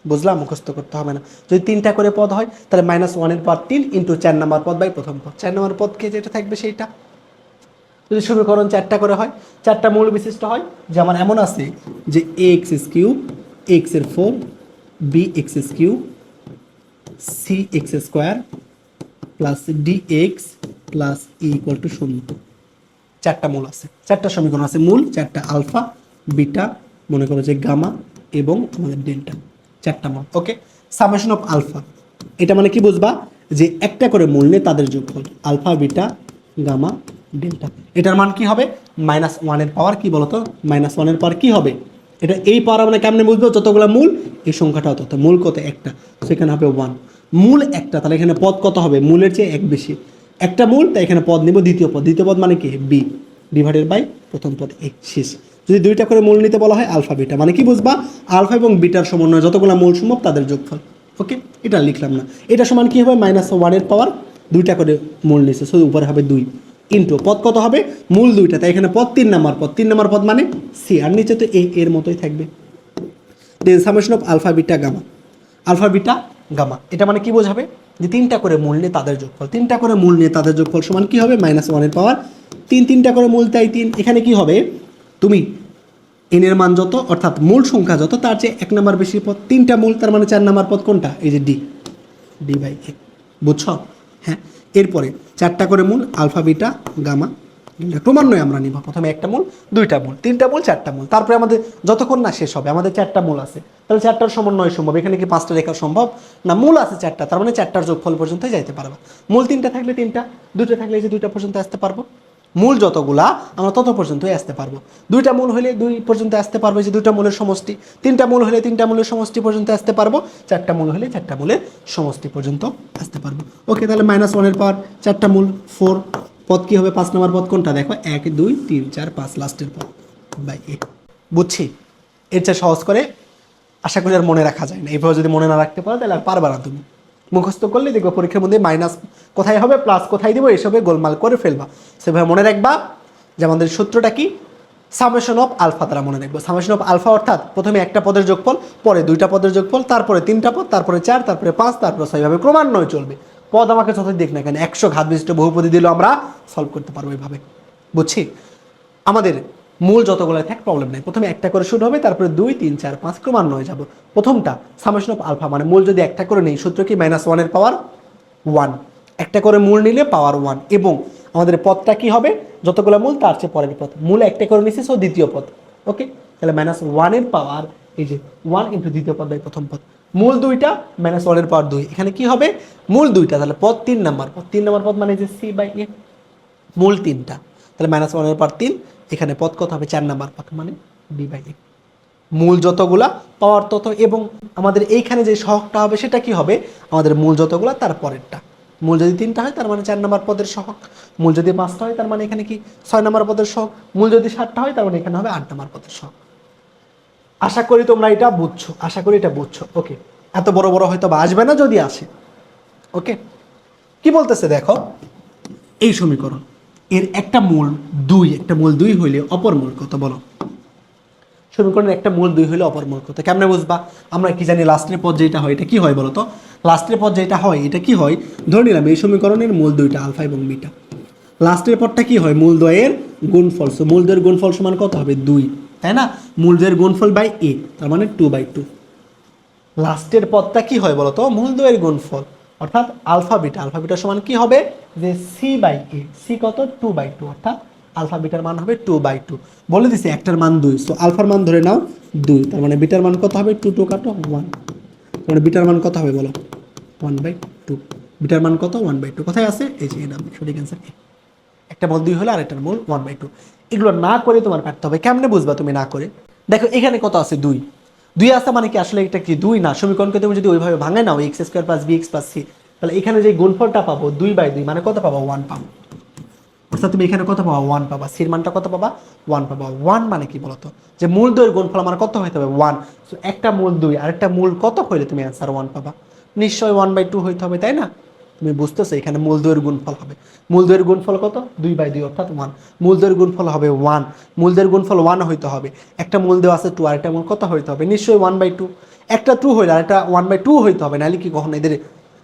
বুঝলাম? মুখস্থ করতে হবে না। যদি 3টা করে পদ হয় তাহলে -1 এর পাওয়ার 3 ইন্টু 4 নম্বর পদ বাই প্রথম পদ। 4 নম্বর পদকে যেটা থাকবে সেইটা। যদি সমীকরণ 4টা করে হয়, 4টা মূল বিশিষ্ট হয়, যে আমার এমন আছে যে ax³ x এর 4 bx³ cx² plus dx plus e = 0। 4টা মূল আছে, 4টা সমীকরণ আছে মূল, 4টা আলফা বিটা মনে করো যে গামা এবং আমাদের ডেল্টা। 4টা মূল। ওকে, সামেশন অফ আলফা এটা মানে কি বুঝবা? যে একটা করে মূল নিয়ে তাদের যোগফল আলফা বিটা গামা ডেল্টা। এটার মান কি হবে? -1 এর পাওয়ার কি বলতো? -1 এর পাওয়ার কি হবে? এটা এই পাওয়ার আমরা কেমনে বুঝবো? যতগুলো মূল এই সংখ্যাটা তত। মূল কত? একটা, সেখানে হবে 1। মূল একটা, তাহলে এখানে পদ কত হবে? মূলের চেয়ে 1 বেশি। একটা মূল, তাই এখানে পদ নিব দ্বিতীয় পদ। দ্বিতীয় পদ মানে কি? b ডিভাইডেড বাই প্রথম পদ a শেষ। যদি 2টা করে মূল নিতে বলা হয় আলফা বিটা মানে কি বুঝবা? আলফা এবং বিটার সমন্বয় যতগুলো মূল সম্ভব তাদের যোগফল। ওকে, এটা লিখলাম না। এটা সমান কি হবে? -1 এর পাওয়ার 2টা করে মূল নিচ্ছে, শুধু উপরে হবে 2। ইন্টু পদ কত হবে মূল দুইটা, তাই এখানে পদ 3 নাম্বার পদ, 3 নাম্বার পদ মানে সি, আর নিচে তো এর মতোই থাকবে। Then summation of alpha beta gamma, alpha beta gamma এটা মানে কি বোঝাবে যে 3টা করে মূল নিয়ে তাদের যোগফল, 3টা করে মূল নিয়ে তাদের যোগফল সমান কি হবে -1 এর পাওয়ার 3, 3টা করে মূল তাই 3। এখানে কি হবে তুমি এন এর মান যত অর্থাৎ মূল সংখ্যা যত তার চেয়ে 1 নাম্বার বেশি পদ, 3টা মূল তার মানে 4 নাম্বার পদ কোনটা, এই যে ডি বাই এ, বুঝছো? হ্যাঁ, এরপরে 4টা করে মূল আলফা বিটা গামা ক্রমান্বয়ে আমরা নিব, প্রথমে একটা মূল, 2টা মূল, 3টা মূল, 4টা মূল, তারপরে আমাদের যতক্ষণ না শেষ হবে আমাদের 4টা মূল আছে, তাহলে 4টার সমন্বয় সম্ভব। এখানে কি 5টা রেখা সম্ভব না, মূল আছে 4টা, তার মানে 4টার যোগফল পর্যন্ত যাইতে পারবা। মূল 3টা থাকলে 3টা, 2টা থাকলে এই যে 2টা পর্যন্ত আসতে পারবো। মূল যতগুলা আমরা তত পর্যন্তই আসতে পারবো। 2টা মূল হলে 2 পর্যন্ত আসতে পারবো, যে 2টা মূলের সমষ্টি। 3টা মূল হলে 3টা মূলের সমষ্টি পর্যন্ত আসতে পারবো। 4টা মূল হলে 4টা মূলের সমষ্টি পর্যন্ত আসতে পারবো। ওকে, তাহলে -1 এর পাওয়ার 4টা মূল 4, পদ কি হবে 5 নম্বর পদ কোনটা দেখো, 1 2 3 4 5 লাস্টের পদ বাই এ। বুঝছি, এর চেয়ে সহজ করে আশা করি আর মনে রাখা যায় না। এইভাবে যদি মনে না রাখতে পারো তাহলে আর পারবা না, তুমি মুখস্থ করলে দেখবো পরীক্ষার মধ্যে মাইনাস কোথায় হবে প্লাস কোথায় দিব এসবে গোলমাল করে ফেলবা। সেভাবে মনে রাখবা যে আমাদের সূত্রটা কি, সামেশন অফ আলফা দ্বারা মনে রাখবো। সামেশন অফ আলফা অর্থাৎ প্রথমে একটা পদের যোগফল, পরে 2টা পদের যোগফল, তারপরে 3টা পদ, তারপরে 4, তারপরে 5, তারপরে 6, ভাবে ক্রমান্বয়ে চলবে। পদ আমাকে যতই দেখ না কেন 100 ঘাত বিশিষ্ট বহুপদী দিলেও আমরা সলভ করতে পারবো এইভাবে। বুঝছি, আমাদের মূল যতগুলো থাক প্রবলেম নেই, প্রথমে একটা করে শুরু হবে, তারপরে 2 3 4 5 ক্রমান্বয়ে যাব। প্রথমটা সামেশন অফ আলফা মানে মূল যদি একটা করে নেই, সূত্র কি -1 এর পাওয়ার 1, একটা করে মূল নিলে পাওয়ার 1, এবং আমাদের পদটা কি হবে যতগুলো মূল তার চেয়ে পরের পদ, মূল একটা করে নিচ্ছি সো দ্বিতীয় পদ। ওকে, তাহলে -1 এর পাওয়ার এই যে 1 ইন্টু দ্বিতীয় পদ বাই প্রথম পদ, মূল 2টা -1 এর পাওয়ার 2, এখানে কি হবে মূল 2টা, তাহলে পদ 3 নাম্বার পদ, 3 নাম্বার পদ মানে যে সি বাই এ, মূল 3টা, তাহলে -1 এর পাওয়ার 3, এখানে পদ কত হবে 4 নাম্বার পদ মানে ডি বাই এ। মূল যতগুলা পাওয়ার তত, এবং আমাদের এইখানে যে সহগটা হবে সেটা কি হবে আমাদের মূল যতগুলা তার পরেরটা। মূল যদি 3টা হয় তার মানে 4 নম্বর পদের সহগ, মূল যদি 5টা হয় তার মানে এখানে কি 6 নম্বর পদের সহগ, মূল যদি 7টা হয় তার মানে এখানে হবে 8 নম্বর পদের সহগ। আশা করি তোমরা এটা বুঝছো, আশা করি এটা বুঝছো। ওকে, এত বড় বড় হয়তো বা আসবে না যদি আসে। ওকে, কি বলতেছে দেখো, এই সমীকরণ এর একটা মূল 2, একটা মূল 2 হইলে অপর মূল কত বলো? সমীকরণের একটা মূল 2 হইলে অপর মূল কত কেমনে বুঝবা? আমরা কি জানি লাস্টের পদ যেটা হয় এটা কি হয় বলো তো? লাস্টের পদ যেটা হয় এটা কি হয়, ধরে নিলাম এই সমীকরণের মূল 2টা আলফা এবং বিটা, লাস্টের পদটা কি হয় মূল 2 এর গুণফল, সো মূল 2 এর গুণফল সমান কত হবে 2, তাই না? মূল 2 এর গুণফল বাই এ, তার মানে 2/2। লাস্টের পদটা কি হয় বলো তো? মূল 2 এর গুণফল অর্থাৎ আলফা বিটা, আলফা বিটা সমান কি হবে যে সি বাই এ, সি কত 2/2, অর্থাৎ আলফা বিটার মান হবে 2/2। বলে দিছি একটার মান 2, সো আলফার মান ধরে নাও 2, তার মানে বিটার মান কত হবে 2 2 কাটো 1, মানে বিটার মান কত হবে বলো 1/2। বিটার মান কত 1/2, কোথায় আছে এই যে নাম, সঠিক অ্যান্সার এ। একটা মূল 2 হলে আরেকটার মূল 1/2। এগুলো না করে তোমার কাটতে হবে। কেমনে বুঝবা তুমি না করে? দেখো এখানে কত আছে 2, 2 আছে মানে কি আসলে এটা কি 2 না, সমীকরণকে তুমি যদি ওইভাবে ভাঙে নাও x² + bx + c, তাহলে এখানে যে গুণফলটা পাবো 2/2 মানে কত পাবো 1 পাবো, অর্থাৎ তুমি এখানে কত পাবা 1 পাবা, সির মানটা কত পাবা 1 পাবা। 1 মানে কি বলতো, যে মূল 2 এর গুণফল আমার কত হইতে হবে 1, সো একটা মূল 2 আরেকটা মূল কত হইলে তুমি অ্যান্সার 1 পাবা? নিশ্চয়ই 1/2 হইতে হবে, তাই না? তুমি বুঝতেছো এখানে মূল 2 এর গুণফল হবে, মূল 2 এর গুণফল কত 2/2 অর্থাৎ 1, মূল 2 এর গুণফল হবে 1, মূল 2 এর গুণফল 1 হইতে হবে। একটা মূল দেওয়া আছে 2, আরেকটা মূল কত হইতে হবে নিশ্চয়ই 1/2, একটা 2 হইলে আরেকটা 1/2 হইতে হবে, নাহলে কি কখনো এদের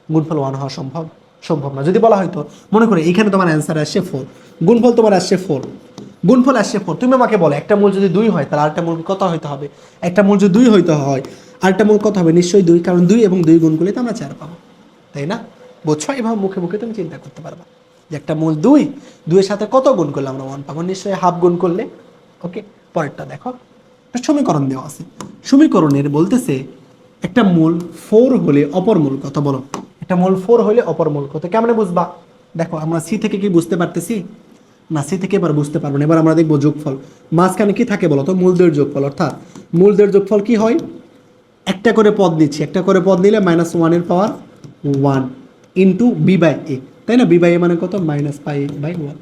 গুণফল 1 হওয়া সম্ভব? সম্ভব না। যদি বলা হয়তো মনে করে এখানে তোমার অ্যান্সার আসছে 4, গুণফল তোমার আসছে 4, গুণফল আসছে 4, তুমি আমাকে বলো একটা মূল যদি 2 হয় তাহলে আরেকটা মূল কত হইতে হবে? একটা মূল যদি 2 হইতে হয় আরেকটা মূল কত হবে? নিশ্চয়ই 2, কারণ 2 এবং 2 গুণ করলে তো আমরা 4 পাবো, তাই না? বুঝছো? এভাবে মুখে মুখে তুমি চিন্তা করতে পারবা যে একটা মূল 2, 2 এর সাথে কত গুণ করলে আমরা 1 পাবো? নিশ্চয়ই হাফ গুণ করলে। ওকে, পরেরটা দেখো, একটা সমীকরণ দেওয়া আছে, সমীকরণের বলতেছে একটা মূল 4 হলে অপর মূল কত বলো? একটা মূল 4 হলে অপর মূল কত কেমনে বুঝবা? দেখো আমরা সি থেকে কি বুঝতে পারতেছি না, সি থেকে এবার বুঝতে পারবো না। এবার আমরা দেখবো যোগফল, মাঝখানে কি থাকে বলো তো? মূল 2 এর যোগফল, অর্থাৎ মূল 2 এর যোগফল কি হয়, একটা করে পদ নিচ্ছি, একটা করে পদ নিলে -1 এর পাওয়ার 1 ইন্টু বি বাই এ, তাই না? বি বাই এ মানে কত -π/1।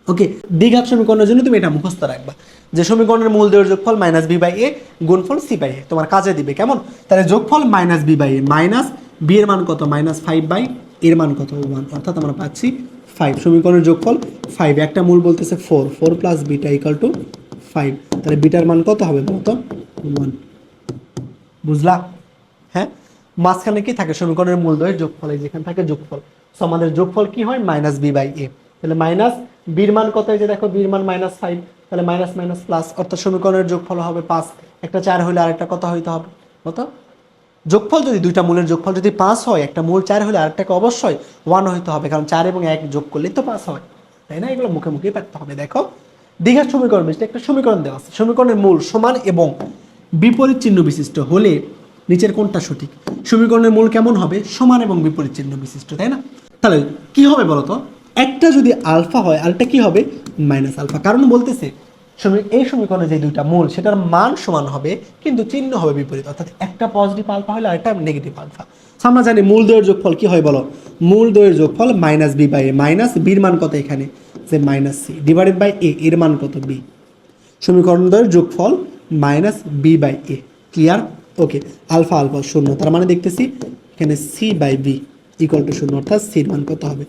ওকে, দ্বিঘাত সমীকরণের জন্য তুমি এটা মুখস্থ রাখবা যে সমীকরণের মূল 2 এর যোগফল -b/a গুণফল c/a, তোমার কাজে দিবে। কেমন? তাহলে যোগফল -b/a মাইনাস বি এর মান কত -5/, এর মান কত 1, অর্থাৎ আমরা পাচ্ছি 5, সমীকরণের যোগফল 5, একটা মূল বলতেছে 4, 4 প্লাস বিটা ইকুয়াল টু 5, তাহলে বিটার মান কত হবে বলতো 1, বুঝলা? হ্যাঁ, মাঝখানে কি থাকে সমীকরণের মূলদ্বয়ের যোগফল, এই যেখানে থাকে যোগফল, সো আমাদের যোগফল কি হয় মাইনাস বি বাই এ, তাহলে মাইনাস বির মান কত, এই যে দেখো বির মান -5, তাহলে মাইনাস মাইনাস প্লাস, অর্থাৎ সমীকরণের যোগফল হবে 5, একটা 4 হলে আরেকটা কত হইতে হবে কত, যোগফল যদি দুইটা মূলের যোগফল যদি 5 হয়, একটা মূল 4 হলে আরেকটাকে অবশ্যই 1 হইতে হবে, কারণ 4 এবং 1 যোগ করলেই তো 5 হয়, তাই না? এগুলো মুখে মুখেই পারতে হবে। দেখো দীঘার সমীকরণ বেশি একটা সমীকরণ দেওয়া আছে, সমীকরণের মূল সমান এবং বিপরীত চিহ্ন বিশিষ্ট হলে নিচের কোনটা সঠিক? সমীকরণের মূল কেমন হবে? সমান এবং বিপরীত চিহ্ন বিশিষ্ট, তাই না? তাহলে কি হবে বলতো, একটা যদি আলফা হয় আরেকটা কি হবে মাইনাস আলফা, কারণ বলতেছে এই সমীকরণে যে দুইটা মূল সেটার মান সমান হবে কিন্তু চিহ্ন হবে বিপরীত, অর্থাৎ একটা পজিটিভ আলফা হলে আরেকটা নেগেটিভ আলফা। আমরা জানি মূল দ্বয়ের যোগফল কি হয় বলো, মূল দ্বয়ের যোগফল minus B by A, minus বির মান কত এখানে যে minus C divided by A, এর মান কত বি, সমীকরণ দ্বয়ের যোগফল minus B by A, clear? Okay, alpha alpha শূন্য, তার মানে দেখতেছি এখানে C by B equal to শূন্য, অর্থাৎ সির মান কত হবে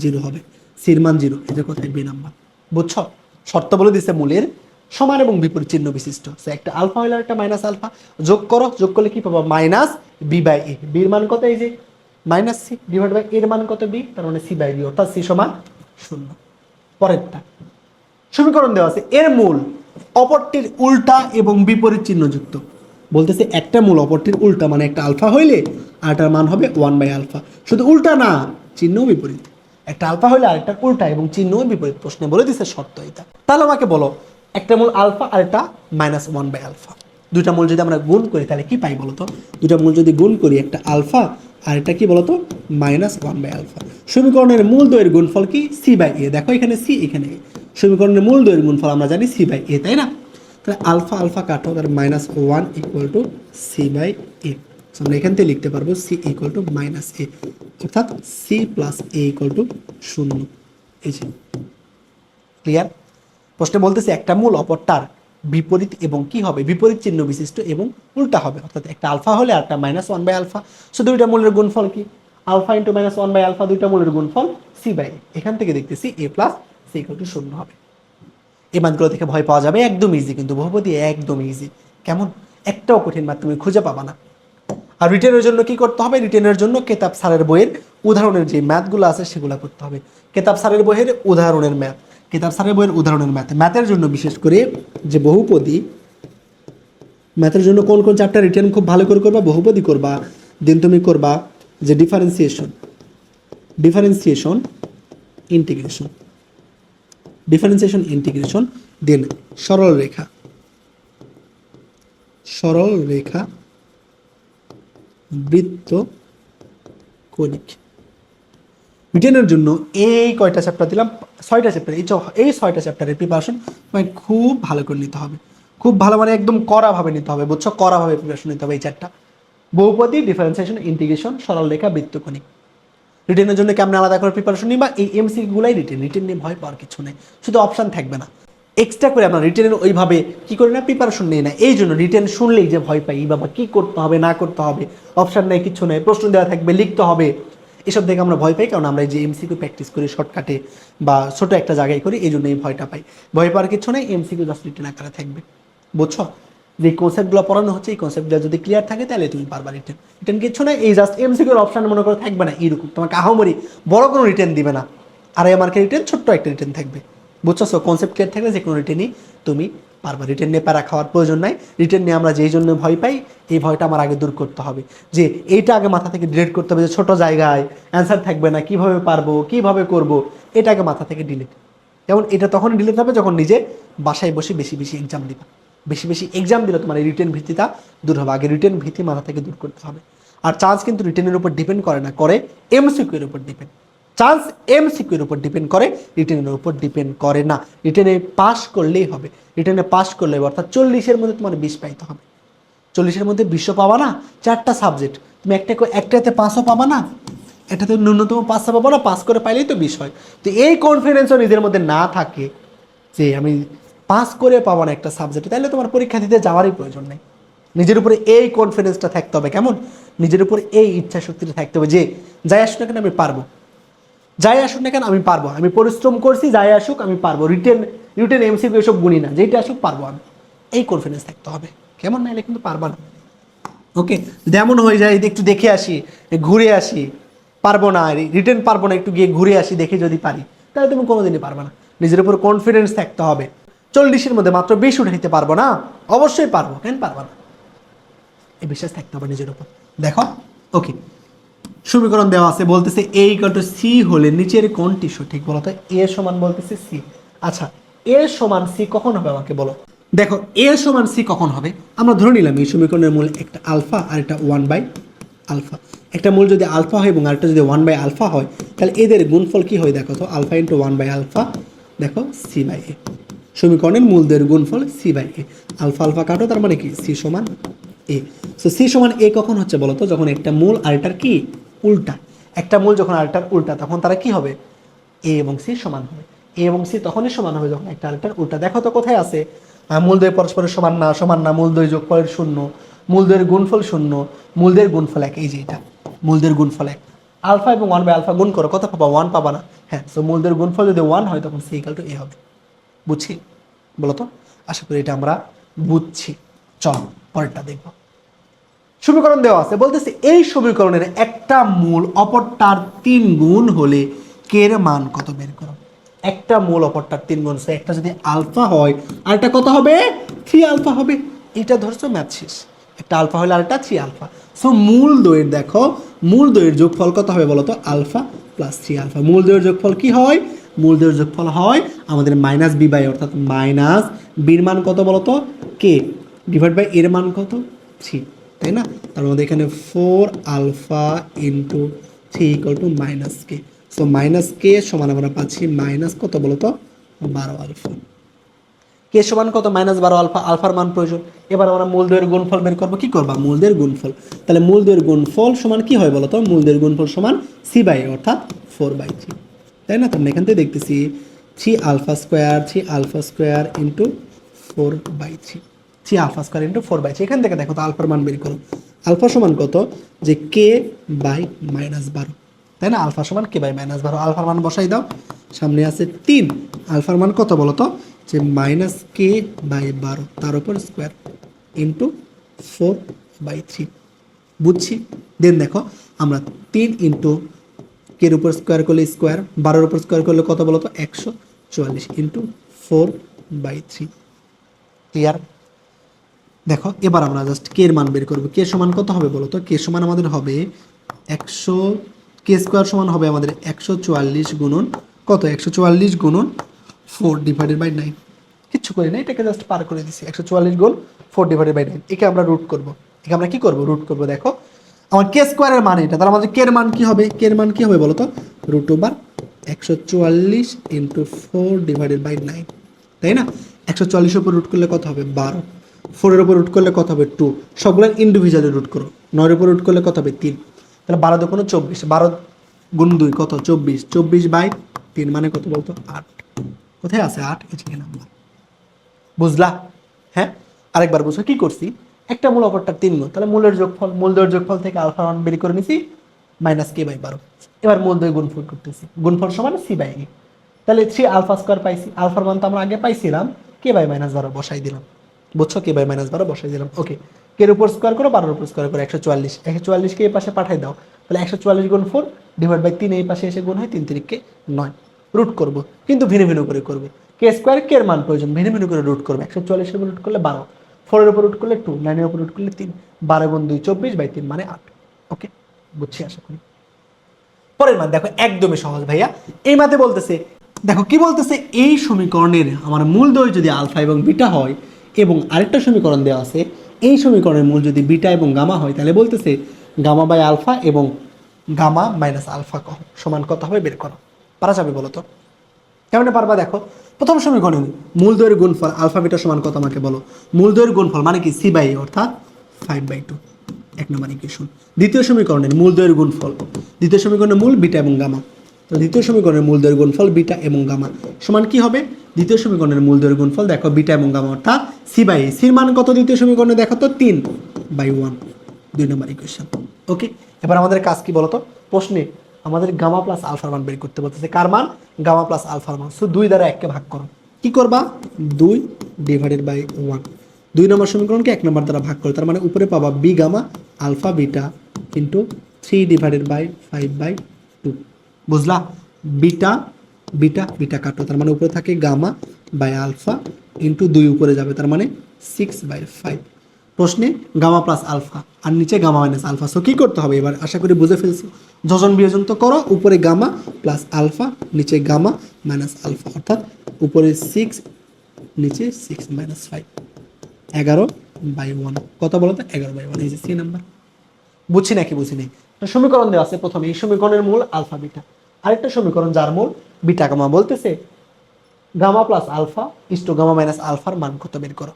0 হবে, সির মান 0, এটা কোথায় বি নাম্বার, বুঝছো? শর্ত বলে দিচ্ছে মূলের সমান এবং বিপরীত চিহ্ন বিশিষ্ট, একটা আলফা হলে একটা মাইনাস আলফা, যোগ করো, যোগ করলে কি পাবো মাইনাস বি বাই এ, বির মান কত এই যে মাইনাস সি ডিভাইড বাই এর মান কত বি, তার মানে সি বাই বি, অর্থাৎ সি সমান 0। পরেরটা সমীকরণ দেওয়া আছে এর মূল অপরটির উল্টা এবং বিপরীত চিহ্নযুক্ত, বলতেছে একটা মূল অপরটির উল্টা, মানে একটা আলফা হইলে আরেকটার মান হবে 1 বাই আলফা, শুধু উল্টা না চিহ্ন বিপরীত, একটা আলফা হইলে আরেকটা উল্টা এবং চিহ্ন বিপরীত, প্রশ্নে বলে দিছে শর্ত এটা। তাহলে আমাকে বলো একটা মূল আলফা আর একটা -1 বাই আলফা, দুইটা মূল যদি আমরা গুণ করি তাহলে কি পাই বলতো, দুইটা মূল যদি গুণ করি একটা আলফা আর এটা কি বলতো -1 বাই আলফা, সমীকরণের মূল দ্বয়ের গুণফল কি সি বাই এ, দেখো এখানে সি এখানে এ, সমীকরণের মূল দ্বয়ের গুণফল আমরা জানি সি বাই এ, তাই না? তাহলে আলফা আলফা কাটো, তার -1 equal to C by A, আমরা এখান থেকে লিখতে পারবো সি ইকুয়াল টু -a, অর্থাৎ C plus A equal to 0, এই যে ক্লিয়ার? প্রশ্নে বলতেছে একটা মূল অপরটার বিপরীত এবং কি হবে বিপরীত চিহ্ন বিশিষ্ট এবং উল্টা হবে, অর্থাৎ একটা আলফা হলে একটা -1 বাই আলফা, সো দুইটা মূলের গুণফল কি আলফা ইন্টু -1 বাই আলফা, দুইটা মূলের গুণফল সি বাই এ, এখান থেকে দেখতেছি এ প্লাস সি ইকুয়াল টু 0 হবে। এই মানগুলো থেকে ভয় পাওয়া যাবে, একদম ইজি, কিন্তু বহুপদী একদম ইজি, কেমন একটাও কঠিন ম্যাথ তুমি খুঁজে পাবা না। আর রিটেনের জন্য কি করতে হবে, রিটেনের জন্য কেতাব স্যারের বইয়ের উদাহরণের যে ম্যাথগুলো আছে সেগুলো করতে হবে, কেতাব স্যারের বইয়ের উদাহরণের ম্যাথ, কেতাব স্যারের বইয়ের উদাহরণের ম্যাথ, ম্যাথের জন্য বিশেষ করে যে বহুপদী, ম্যাথের জন্য কোন কোন চ্যাপ্টার রিটেন খুব ভালো করে করবা, বহুপদী করবা, দেন তুমি করবা যে ডিফারেন্সিয়েশন, ইন্টিগ্রেশন, ডিফারেন্সিয়েশন ইন্টিগ্রেশন, দেন সরল রেখা বৃত্ত কণিক। রিটেনের জন্য এই কয়টা চ্যাপ্টার দিলাম, 6টা চ্যাপ্টার, এই 6টা চ্যাপ্টারের প্রিপারেশন তোমায় খুব ভালো করে নিতে হবে, খুব ভালো মানে একদম কড়াভাবে নিতে হবে, বুঝছো? কড়াভাবে প্রিপারেশন নিতে হবে এই 4টা, বহুপদী, ডিফারেন্সিয়েশন, ইন্টিগ্রেশন, সরল রেখা, বৃত্তকণিক। রিটেনের জন্য কেমন আলাদা করে প্রিপারেশন নিবা, এই এমসিকিউ গুলাই রিটেন নিয়ে ভয় পাওয়ার কিছু নেই, শুধু অপশান থাকবে না, এক্সট্রা করে আমরা রিটেনের ওইভাবে কি করি না প্রিপারেশন নেই না, এই জন্য রিটেন শুনলেই যে ভয় পাই বাবা কি করতে হবে না করতে হবে, অপশান নেই কিছু নেই, প্রশ্ন দেওয়া থাকবে লিখতে হবে, এসব দেখে আমরা ভয় পাই, কারণ আমরা এই যে এমসিকিউ প্র্যাকটিস করি শর্টকাটে বা ছোট একটা জায়গায় করি, এই জন্য এই ভয়টা পাই, ভয় পাওয়ার কিছু নেই, এমসিকিউ জাস্ট রিটেন আকারে থাকবে, বুঝছো? যে কনসেপ্টগুলো পড়ানো হচ্ছে এই কনসেপ্টগুলো যদি ক্লিয়ার থাকে তাহলে তুমি পারবা, রিটেন কিছু না, এই জাস্ট এমসিকিউর অপশন মনে করে থাকবে না, এরকম তোমাকে আহামরি বড় কোনো রিটেন দিবে না, আড়াই মার্কের রিটেন ছোট্ট একটা রিটেন থাকবে, বুঝছো? সো কনসেপ্ট ক্লিয়ার থাকলে যে কোনো রিটেনই তুমি পারবা, রিটেন নিয়ে প্যারা খাওয়ার প্রয়োজন নাই, রিটেন নিয়ে আমরা যেই জন্য ভয় পাই এই ভয়টা আমার আগে দূর করতে হবে, যে এইটা আগে মাথা থেকে ডিলিট করতে হবে, যে ছোটো জায়গায় অ্যান্সার থাকবে না, কিভাবে পারবো কিভাবে করব, এটাকে মাথা থেকে ডিলিট, যেমন এটা তখনই ডিলিট হবে যখন নিজে বাসায় বসে বেশি বেশি এক্সাম দিবা, বেশি বেশি এক্সাম দিলে তোমার এই রিটেন ভীতিটা দূর হবে, আগে রিটেন ভীতি মাথা থেকে দূর করতে হবে। আর চান্স কিন্তু রিটেনের উপর ডিপেন্ড করে না, করে এমসিকিউর উপর ডিপেন্ড, চান্স এমসিকিউর উপর ডিপেন্ড করে, রিটেনের উপর ডিপেন্ড করে না, রিটেনে পাস করলেই হবে, রিটেনে পাস করলে অর্থাৎ 40-এর মধ্যে তোমার 20 পাইতে হবে, 40-এর মধ্যে 20 পাবা না, 4টা সাবজেক্ট তুমি একটাতে 5ও পাবা না, এটাতে ন্যূনতম 5 পাবো না, পাস করে পাইলেই তো 20 হয়। তো এই কনফিডেন্সও নিজের মধ্যে না থাকে যে আমি পাস করে পাবো না একটা সাবজেক্টে, তাহলে তোমার পরীক্ষা দিতে যাওয়ারই প্রয়োজন নেই, নিজের উপরে এই কনফিডেন্সটা থাকতে হবে, কেমন নিজের উপরে এই ইচ্ছা শক্তিটা থাকতে হবে যে যাই আসুক না কেন আমি পারবো, যাই আসুক না কেন আমি পারবো, আমি পরিশ্রম করছি, যাই আসুক আমি পারবো, রিটেন এমসিকিউ এসব গুনি না, যেটা আসুক পারবো আমি, এই কনফিডেন্স থাকতে হবে। কেমন নাইলে কিন্তু পারবা না। ওকে, যদি এমন হয়ে যায় একটু দেখে আসি, ঘুরে আসি, পারবো না, রিটেন পারবো না, একটু গিয়ে ঘুরে আসি, দেখে যদি পারি, তাহলে তুমি কোনোদিনই পারবে না। নিজের উপর কনফিডেন্স থাকতে হবে। 40-এর মধ্যে মাত্র 20 উঠাইতে পারবো না, অবশ্যই পারবো, কেন পারবো না, এই বিশ্বাস থাকতে হবে নিজের উপর। দেখো, ওকে, সমীকরণ দেওয়া আছে, বলতেছে এ ইকুয়াল টু সি হলে নিচের কোনটি সঠিক বলো তো? এ সমান বলতেছে সি। আচ্ছা, এ সমান সি কখন হবে আমাকে বলো? দেখো, এ সমান সি কখন হবে, আমরা ধরে নিলাম এই সমীকরণের মূল একটা আলফা আর একটা 1/, একটা মূল যদি আলফা হয় এবং আরেকটা যদি 1/α হয়, তাহলে এদের গুণফল কি হয় দেখো তো? আলফা ইন্টু 1/α, দেখো c/a, সমীকরণের মূলদের গুণফল c/a। আলফা আলফা কাটো, তার মানে কি সি সমান এ। সো সি সমান এ কখন হচ্ছে বলো তো? যখন একটা মূল আরেকটার কি উল্টা। একটা মূল যখন আরেকটার উল্টা, তখন তারা কি হবে? এ এবং সি সমান হবে। এ এবং সি তখনই সমান হবে যখন একটা আরেকটার উল্টা। দেখো তো কোথায় আছে? মূলদ্বয় পরস্পরের সমান না, সমান না, মূলদ্বয় যোগফলের শূন্য, মূলদ্বয়ের গুণফল শূন্য, মূলদের গুণফল এক, এই যে এটা মূলদের গুণফল এক। আলফা এবং 1/α গুণ করো, কত পাবা? 1 পাবা না? হ্যাঁ, সো মূলদের গুণফল যদি 1 হয় তখন সি ইকুয়াল টু এ হবে। বুঝছি বলো তো? আশা করি এটা আমরা বুঝছি। চলো পরেরটা দেখবো। সমীকরণ দেওয়া আছে, বলতেছে এই সমীকরণের একটা মূল অপরটার 3 গুণ হলে কে এর মান কত বের করো। একটা মূল অপরটার 3 গুণ, সো একটা যদি আলফা হয় আরেকটা কত হবে? 3α হবে। এটা ধরছো ম্যাথ শেষ। একটা আলফা হলে আরেকটা 3α। সো মূল দয়ের দেখো, মূল দয়ের যোগফল কত হবে বলো তো? Alpha plus 3α। মূল দয়ের যোগফল কি হয়? মূল দয়ের যোগফল হয় আমাদের মাইনাস বি বাই, অর্থাৎ মাইনাস বির মান কত বলো তো? কে ডিভাইড বাই এর মান কত? 3, তাই না? তার মধ্যে এখানে 4α into 3 equal to minus k. So minus k সমান আমরা পাচ্ছি মাইনাস কত বলো তো? 12α। কে সমান কত? -12α। আলফার মান প্রয়োজন। এবার আমরা মূলদ্বয়ের গুণফল বের করবো। কি করবা? মূলদ্বয়ের গুণফল। তাহলে মূলদ্বয়ের গুণফল সমান কি হয় বলো তো? মূলদ্বয়ের গুণফল সমান c/a, অর্থাৎ 4/3, তাই না? তাহলে এখান থেকে দেখতেছি 3α² ইন্টু 4/3, 3α² ইন্টু 4/3। এখান থেকে দেখো তো আলফার মান বের করো। আলফা সমান কত? যে কে বাই -12, তাই না? আলফা সমান কে বাই -12। আলফার মান বসাই দাও, সামনে আছে 3, আলফার মান কত বলো তো? যে -k/12, তার উপর স্কোয়ার ইন্টু 4/3। বুঝছি? দেন দেখো, আমরা 3 ইন্টু কের উপর স্কোয়ার করলে স্কোয়ার, 12-এর উপর স্কোয়ার করলে কত বলো তো? 144 ইন্টু 4/3। ক্লিয়ার? দেখো, এবার আমরা জাস্ট কে এর মান বের করবো। কে সমান কত হবে বলো তো? কে সমান আমাদের হবে 100, কে স্কোয়ার সমান হবে আমাদের 144 গুণন কত? 144 গুণন 4 ডিভাইডেড বাই 9। কিচ্ছু করি না, এটাকে জাস্ট পার করে দিছি। 144 গুণ 4 ডিভাইডেড বাই 9, একে আমরা রুট করবো। একে আমরা কি করবো? রুট করবো। দেখো, আমার কে স্কোয়ারের মান এটা, তাহলে আমাদের কে এর মান কি হবে? কে এর মান কি হবে বলো তো? √144 ইন্টু 4 ডিভাইডেড বাই 9, তাই না? 144-এর উপর রুট করলে কত হবে? 12। 4-এর উপর রুট করলে কত হবে? 2। সবগুলো ইন্ডিভিজুয়ালি রুট করো। 9-এর উপর রুট করলে কত হবে? 3। তাহলে 12 দুগুণ 24, 12 গুণ 2 কত? 24, 24/3 মানে কত বলতো? 8। কোথায় আছে 8? এই যে নাম্বার। বুঝলা? হ্যাঁ, আরেকবার বুঝো কি করছি। একটা মূল অপরটার 3 গুণ, তাহলে মূলের যোগফল, মূলদ্বয়ের যোগফল থেকে আলফা মান বের করে নিছি -k/12। এবার মূলদ্বয় গুণফল করতেছি, গুণফল সমান c/a। তাহলে 3α² পাইছি, আলফার মান তো আমরা আগে পাইছিলাম, k/-12 বসাই দিলাম। বুঝছো? k/-12 বসাই দিলাম। ওকে, কের উপর স্কোয়ার করো, 12-এর উপর স্কোয়ার করো, 144, 144কে এই পাশে পাঠাই দাও। তাহলে 144 গুণ 4 ডিভাইড বাই 3, এই পাশে এসে গুণ হয় 3 3 9। রুট করবো, কিন্তু ভিন্ন ভিন্ন করে করবো। কে স্কোয়ার কে এর মান প্রয়োজন, ভিন্ন ভিন্ন করে রুট করবে। 144-এর উপর রুট করলে 12, 4-এর উপর রুট করলে 2, 9-এর উপর রুট করলে 3, 12 গুণ 2 24/3 মানে 8। ওকে, বুঝছি আশা করি। পরের মান দেখো, একদমই সহজ ভাইয়া। এই মাতে বলতেছে, দেখো কি বলতেছে, এই সমীকরণের আমার মূলদ্বয় যদি আলফা এবং বিটা হয়, এবং আরেকটা সমীকরণ দেওয়া আছে, এই সমীকরণের মূল যদি বিটা এবং গামা হয়, তাহলে বলতেছে গামা বাই আলফা এবং গামা মাইনাস আলফা সমান কত হবে বের করো। পারা যাবে বলো তো? কেমন পারবা? দেখো, প্রথম সমীকরণ মূলদ্বয়ের গুণফল আলফা বিটা সমান কত আমাকে বলো। মূলদ্বয়ের গুণফল মানে কি? c/a, অর্থাৎ 5/2, 1 নম্বর ইকুয়েশন। দ্বিতীয় সমীকরণের মূলদ্বয়ের গুণফল, দ্বিতীয় সমীকরণের মূল বিটা এবং গামা, তো দ্বিতীয় সমীকরণের মূলদ্বয়ের গুণফল বিটা এবং গামা সমান কি হবে? দ্বিতীয় সমীকরণের মূলদ্বয়ের গুণফল দেখো বিটা এবং গামা, অর্থাৎ c/a। সির মান কত দ্বিতীয় সমীকরণে? দেখো তো 3/1, 2 নম্বর ইকুয়েশন। ওকে, এবার আমাদের কাজ কি বলতো? প্রশ্নে আমাদের গামা প্লাস আলফার মান বের করতে বলতেছে। কার মান? গামা প্লাস আলফার মান। সো 2 দ্বারা 1 কে ভাগ করো। কি করবা? 2 ডিভাইডেড বাই 1। 2 নম্বর সমীকরণকে 1 নম্বর দ্বারা ভাগ করো, তার মানে উপরে পাবা B gamma alpha beta into 3 divided by 5/2। বুঝলা? বিটা বিটা বিটা কাটো, তার মানে উপরে থাকে গামা বাই আলফা ইন্টু 2 উপরে যাবে, তার মানে 6/5। প্রশ্নে গামা প্লাস আলফা আর নিচে গামা মাইনাস আলফা। সো কী করতে হবে এবার? আশা করি বুঝে ফেলছো। যোজন বিয়োজন তো করো, উপরে গামা প্লাস আলফা নিচে গামা মাইনাস আলফা, অর্থাৎ উপরে 6 নিচে 6-5, 11/1। কত বলো তো? 11/1। এই যে সি নাম্বার। বুঝছি নাকি বুঝি নেই? সমীকরণ দেওয়া আছে প্রথমে, এই সমীকরণের মূল আলফা বিটা। আরেকটা সমীকরণ যার মূল বিটা গামা, বলতেছে gamma plus alpha is to gamma minus আলফার মান কত বের করো।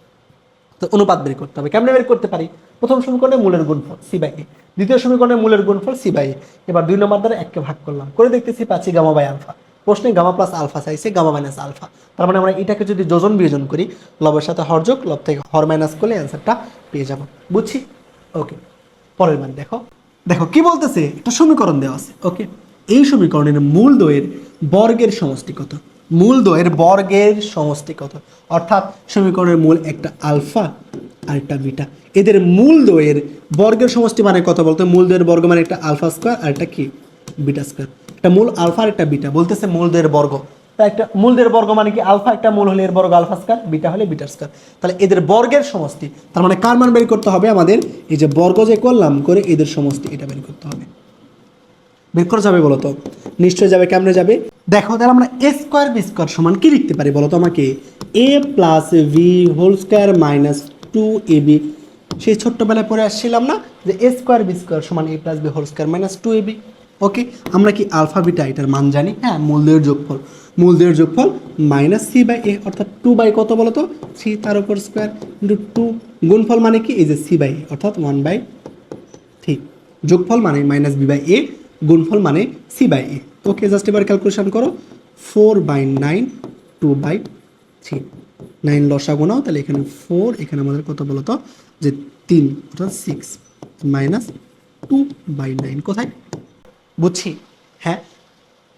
তো অনুপাত বের করতে হবে। কেমনে বের করতে পারি? প্রথম সমীকরণে মূলের গুণফল c/a, দ্বিতীয় সমীকরণে মূলের গুণফল c/a। এবার 2 নম্বর দ্বারা 1 কে ভাগ করলাম, করে দেখতেছি পাচ্ছি গামা বাই আলফা। প্রশ্নে গামা প্লাস আলফা চাইছে, গামা মাইনাস আলফা। তার মানে আমরা এটাকে যদি যোজন বিয়োজন করি, লবের সাথে হর যোগ, লব থেকে হর মাইনাস করলে অ্যান্সারটা পেয়ে যাব। বুঝছি? ওকে, পরের মান দেখো। দেখো কি বলতেছে, একটা সমীকরণ দেওয়া আছে। ওকে, এই সমীকরণের মূল দ্বয়ের বর্গের সমষ্টি কত? মূল দ্বয়ের বর্গের সমষ্টি কত? অর্থাৎ সমীকরণের মূল একটা আলফা আর একটা বিটা, এদের মূল দ্বয়ের বর্গের সমষ্টি মানে কত বলতো? মূল দ্বয়ের বর্গ মানে একটা আলফা স্কোয়ার আর একটা কি? Beta square. একটা মূল আলফা আর একটা বিটা, বলতেছে মূল দ্বয়ের বর্গ। তা একটা মূল দ্বয়ের বর্গ মানে কি? আলফা একটা মূল হলে এর বর্গ আলফা স্কোয়ার, বিটা হলে বিটা স্কোয়ার। তাহলে এদের বর্গের সমষ্টি, তার মানে কার মান বের করতে হবে আমাদের? এই যে বর্গ যে করলাম করে এদের সমষ্টি, এটা বের করতে হবে। বের করা যাবে বলো তো? নিশ্চয় যাবে। কেমনে যাবে? দেখো, তাহলে আমরা এ স্কোয়ার বি স্কোয়ার সমান কি লিখতে পারি বলো তো আমাকে? A plus b whole square minus 2ab। সেই ছোট্টবেলায় পড়ে আসছিলাম না যে এ স্কোয়ার বি স্কোয়ার সমান a plus B whole square minus 2ab। Okay, আমরা কি আলফা বিটা এটার মান জানি? হ্যাঁ, মূলদের যোগফল। মূলদের যোগফল মাইনাস c/a, অর্থাৎ 2 কত বলো তো? 3 তার উপর স্কোয়ার ইন্টু 2। গুণফল মানে কি? এই যে c/a, অর্থাৎ 1/3। যোগফল মানে মাইনাস b/a, গুণফল মানে c/a। ওকে, জাস্ট এবার ক্যালকুলেশন করো। 4/9, 2/3। 9 লসাগু নাও, তাহলে এখানে 4, এখানে আমাদের কত বলো তো? যে 3, অর্থাৎ 6 মাইনাস 2/9 কোথায়? বুঝছি? হ্যাঁ,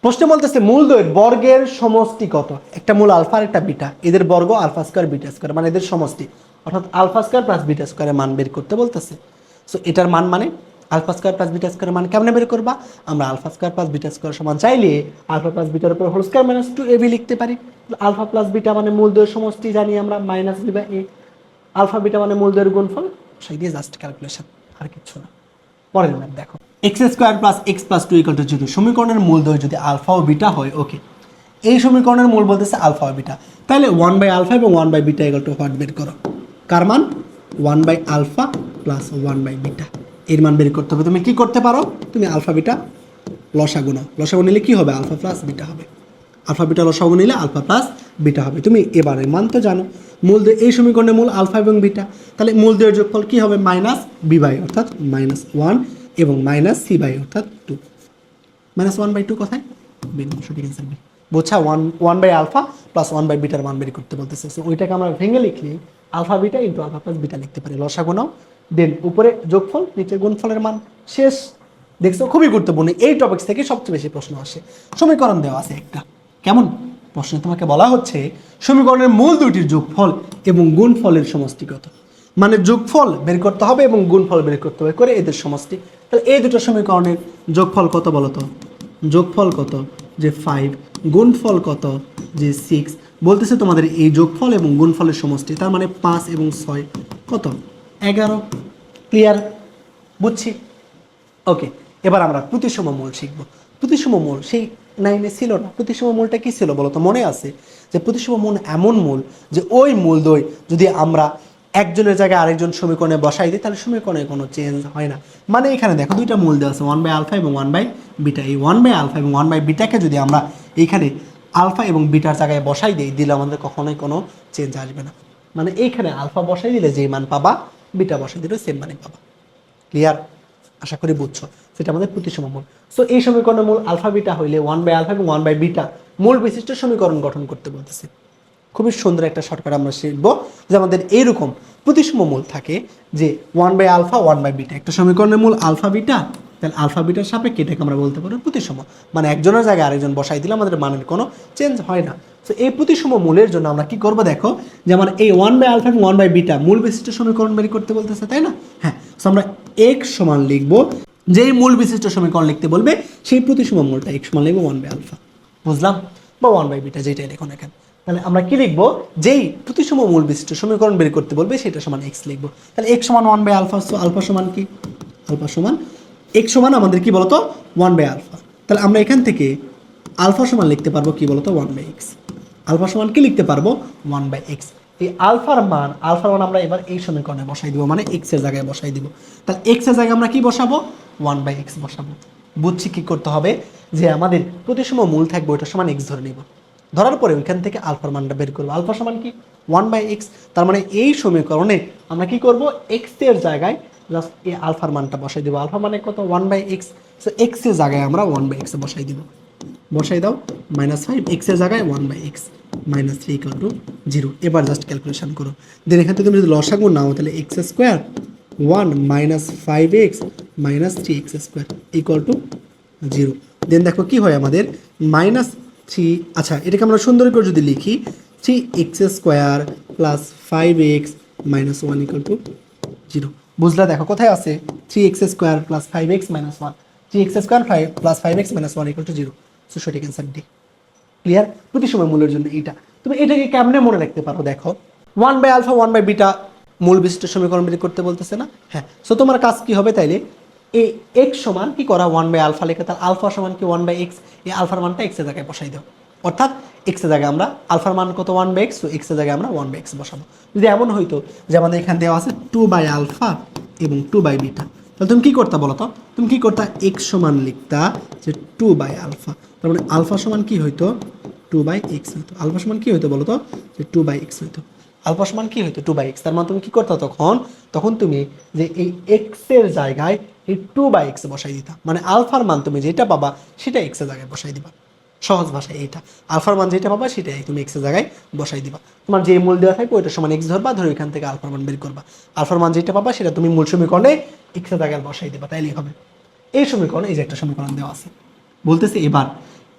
প্রশ্নে বলতেছে মূল দ্বয়ের বর্গের সমষ্টি কত? একটা মূল আলফা আর একটা বিটা, এদের বর্গ আলফা স্কোয়ার বিটা স্কোয়ার, মানে এদের সমষ্টি, অর্থাৎ আলফা স্কোয়ার প্লাস বিটা স্কোয়ারের মান বের করতে বলতেছে। সো এটার মান মানে আলফা স্কোয়ার প্লাস বিটা স্কোয়ারের মান কেমনে বের করবা? আমরা alpha square plus beta square সমান চাইলে আলফা প্লাস বিটার উপর হোল স্কোয়ার মাইনাস 2ab লিখতে পারি। আলফা প্লাস বিটা মানে মূল দ্বয়ের সমষ্টি জানি আমরা, মাইনাস b/a। আলফা বিটা মানে মূল দ্বয়ের গুণফল, সেই দিয়ে জাস্ট ক্যালকুলেশন, আর কিছু না। পরের ম্যাথ দেখো। X square plus X plus 2 = 0 সমীকরণের মূল দ্বয় যদি আলফা ও বিটা হয়। ওকে, এই সমীকরণের মূল বলতেছে আলফা ও বিটা, তাহলে 1/α এবং 1/β = হোয়াট বের করো? কার মান? 1/α প্লাস 1/β, এর মান বের করতে হবে। তুমি কি করতে পারো? তুমি আলফা বিটা লসাগু নাও, লসাগু নিলে কি হবে? আলফা প্লাস বিটা হবে। আলফা বিটা লসাগু নিলে আলফা প্লাস বিটা হবে। তুমি এবারে মান তো জানো, মূল দ্বয় এই সমীকরণের মূল আলফা এবং বিটা, তাহলে মূল দ্বয়ের যোগফল কি হবে? মাইনাস b/, অর্থাৎ -1 এবং মাইনাস c/, অর্থাৎ 2। -1/2 কোথায়? সঠিক অ্যান্সার বি। বোঝা? 1/α প্লাস 1/β মান বের করতে বলতেছে। সো ওইটাকে আমরা ভেঙে লিখলে alpha beta into alpha plus beta লিখতে পারি। লসাগু নাও, দেন উপরে যোগফল, নিচে গুণফলের মান, শেষ। দেখছো, খুবই গুরুত্বপূর্ণ। এই টপিক্স থেকে সবচেয়ে বেশি প্রশ্ন আসে। সমীকরণ দেওয়া আছে একটা, কেমন প্রশ্ন? তোমাকে বলা হচ্ছে সমীকরণের মূল দুইটির যোগফল এবং গুণফলের সমষ্টি কত? মানে যোগফল বের করতে হবে এবং গুণফল বের করতে হবে করে এদের সমষ্টি। তাহলে এই দুটো সমীকরণের যোগফল কত বলো তো? যোগফল কত? যে 5। গুণফল কত? যে 6। বলতেছে তোমাদের এই যোগফল এবং গুণফলের সমষ্টি, তার মানে 5 এবং 6 কত? 11। ক্লিয়ার? বুঝছি? ওকে, এবার আমরা প্রতিসম মূল শিখব। প্রতিসম মূল সেই 9-এ ছিল না। প্রতিসম মূলটা কি ছিল বলো তো? মনে আছে যে প্রতিসম মূল এমন মূল যে ওই মূল দ্বয় যদি আমরা একজনের জায়গায় আরেকজন সমীকরণে বসাই দিই তাহলে সমীকরণে কোনো চেঞ্জ হয় না। মানে এখানে দেখো দুইটা মূল দেওয়া আছে, 1/α এবং 1/β। এই 1/α এবং 1/βকে যদি আমরা এইখানে আলফা এবং বিটার জায়গায় বসাই দিই, দিলে আমাদের কখনোই কোনো চেঞ্জ আসবে না। মানে এইখানে আলফা বসাই দিলে যেই মান পাবা, বিটা বসাই দিলে সেম মানই পাবা। ক্লিয়ার? আশা করি বুঝছো। সেটা আমাদের প্রতিসম মূল। সো এই সমীকরণের মূল আলফা বিটা হইলে 1/α এবং 1/β মূল বিশিষ্ট সমীকরণ গঠন করতে বলতেছে। খুবই সুন্দর একটা শর্টকাট আমরা শিখবো যে আমাদের এইরকম প্রতিসম মূল থাকে যে 1/α 1/β, একটা সমীকরণের মূল আলফা বিটা তাহলে আলফা বিটার সাপেক্ষে এটাকে আমরা বলতে পারি প্রতিসম, মানে একজনের জায়গায় আরেকজন বসাই দিলে আমাদের মানের কোনো চেঞ্জ হয় না। তো এই প্রতিসম মূলের জন্য আমরা কি করব দেখো, যেমন এই 1/α এবং 1/β মূল বিশিষ্ট সমীকরণ বের করতে বলতেছে, তাই না? হ্যাঁ, তো আমরা x সমান লিখবো, যেই মূল বিশিষ্ট সমীকরণ লিখতে বলবে সেই প্রতিসম মূলটা x সমান লিখবো 1/α, বুঝলাম, বা 1/β যেটাই লিখো না কেন। তাহলে আমরা কি লিখবো, যেই প্রতিসম মূল বিশিষ্ট সমীকরণ বের করতে বলবে সেটা সমান x লিখবো। তাহলে x সমান 1/α, সো আলফা সমান কি, আলফা সমান x সমান আমাদের কি বলতো 1/α। তাহলে আমরা এখান থেকে আলফা সমান লিখতে পারবো কি বলতো 1/x, আলফা সমান কি লিখতে পারবো 1/x। এই আলফার মান আমরা এবার এই সমীকরণে বসাই দিব, মানে x এর জায়গায় বসাই দিব। তাহলে x এর জায়গায় আমরা কি বসাবো 1/x বসাবো। বুঝছি কি করতে হবে, যে আমাদের প্রতিসম মূল থাকবে ওটা সমান x ধরে নিব, ধরার পরে ওইখান থেকে আলফার মানটা বের করবো, আলফা সমান কি 1/x। তার মানে এই সমীকরণে আমরা কি করব, x এর জায়গায় জাস্ট এই আলফার মানটা বসাই দিব, আলফা মানে কত 1/x। সো x এর জায়গায় আমরা 1/x বসাই দিব, বসাই দাও -5, x এর জায়গায় 1/x -3 = 0। এবার জাস্ট ক্যালকুলেশন করো, দেন এখান থেকে তুমি যদি লসাগু নাও তাহলে x² 1 -5x -3x² = 0। দেন দেখো কি হয় আমাদের -3, আচ্ছা এটাকে আমরা সুন্দর করে যদি লিখি 3x² + 5x - 1 = 0। বুঝলা, দেখো কোথায় আছে 3x² + 5x - 1, 3x² 5 + 5x - 1 = 0। So সঠিক অ্যান্সার ডি। ক্লিয়ার? প্রতিসম মূলের জন্য এটা তুমি এটাকে কেমনে মনে রাখতে পারো দেখো, 1/α 1/β মূল বিশিষ্ট সমীকরণ বের করতে বলতেছে না? হ্যাঁ, সো তোমার কাজ কি হবে তাইলে, এই x সমান কি করা 1/α লেখা, তাহলে আলফা সমান কি 1/x, এই আলফার মানটা x এর জায়গায় বসাই দাও, অর্থাৎ x এর জায়গায় আমরা আলফার মান কত 1/x, তো x এর জায়গায় আমরা 1/x বসাবো। যদি এমন হইতো যে আমাদের এখানে দেওয়া আছে 2/α এবং 2/β, তাহলে তুমি কি করতে বলো তো, তুমি কি করতা x সমান লিখতা যে 2/α, তার মানে আলফা সমান কি হইতো 2/x হইতো, আলফা সমান কি হইতো বলো তো যে 2/x হইতো, আলফা সমান কি হইতো 2/x। তার মানে তুমি কি করতে তখন তুমি যে এই x এর জায়গায় এই 2/x বসাই দিতা, মানে আলফার মান তুমি যেটা পাবা সেটা x এর জায়গায় বসাই দিবা। সহজ ভাষায় এইটা, আলফার মান যেটা পাবা সেটাই তুমি x এর জায়গায় বসাই দিবা। তোমার যে মূল দেওয়া থাকবে ওইটা সমান x ধরবা, ধরে এখান থেকে আলফার মান বের করবা, আলফার মান যেটা পাবা সেটা তুমি মূল সমীকরণে x এর জায়গায় বসাই দিবা, তাইলেই হবে। এই সমীকরণে এই যে একটা সমীকরণ দেওয়া আছে, বলতেছে এবার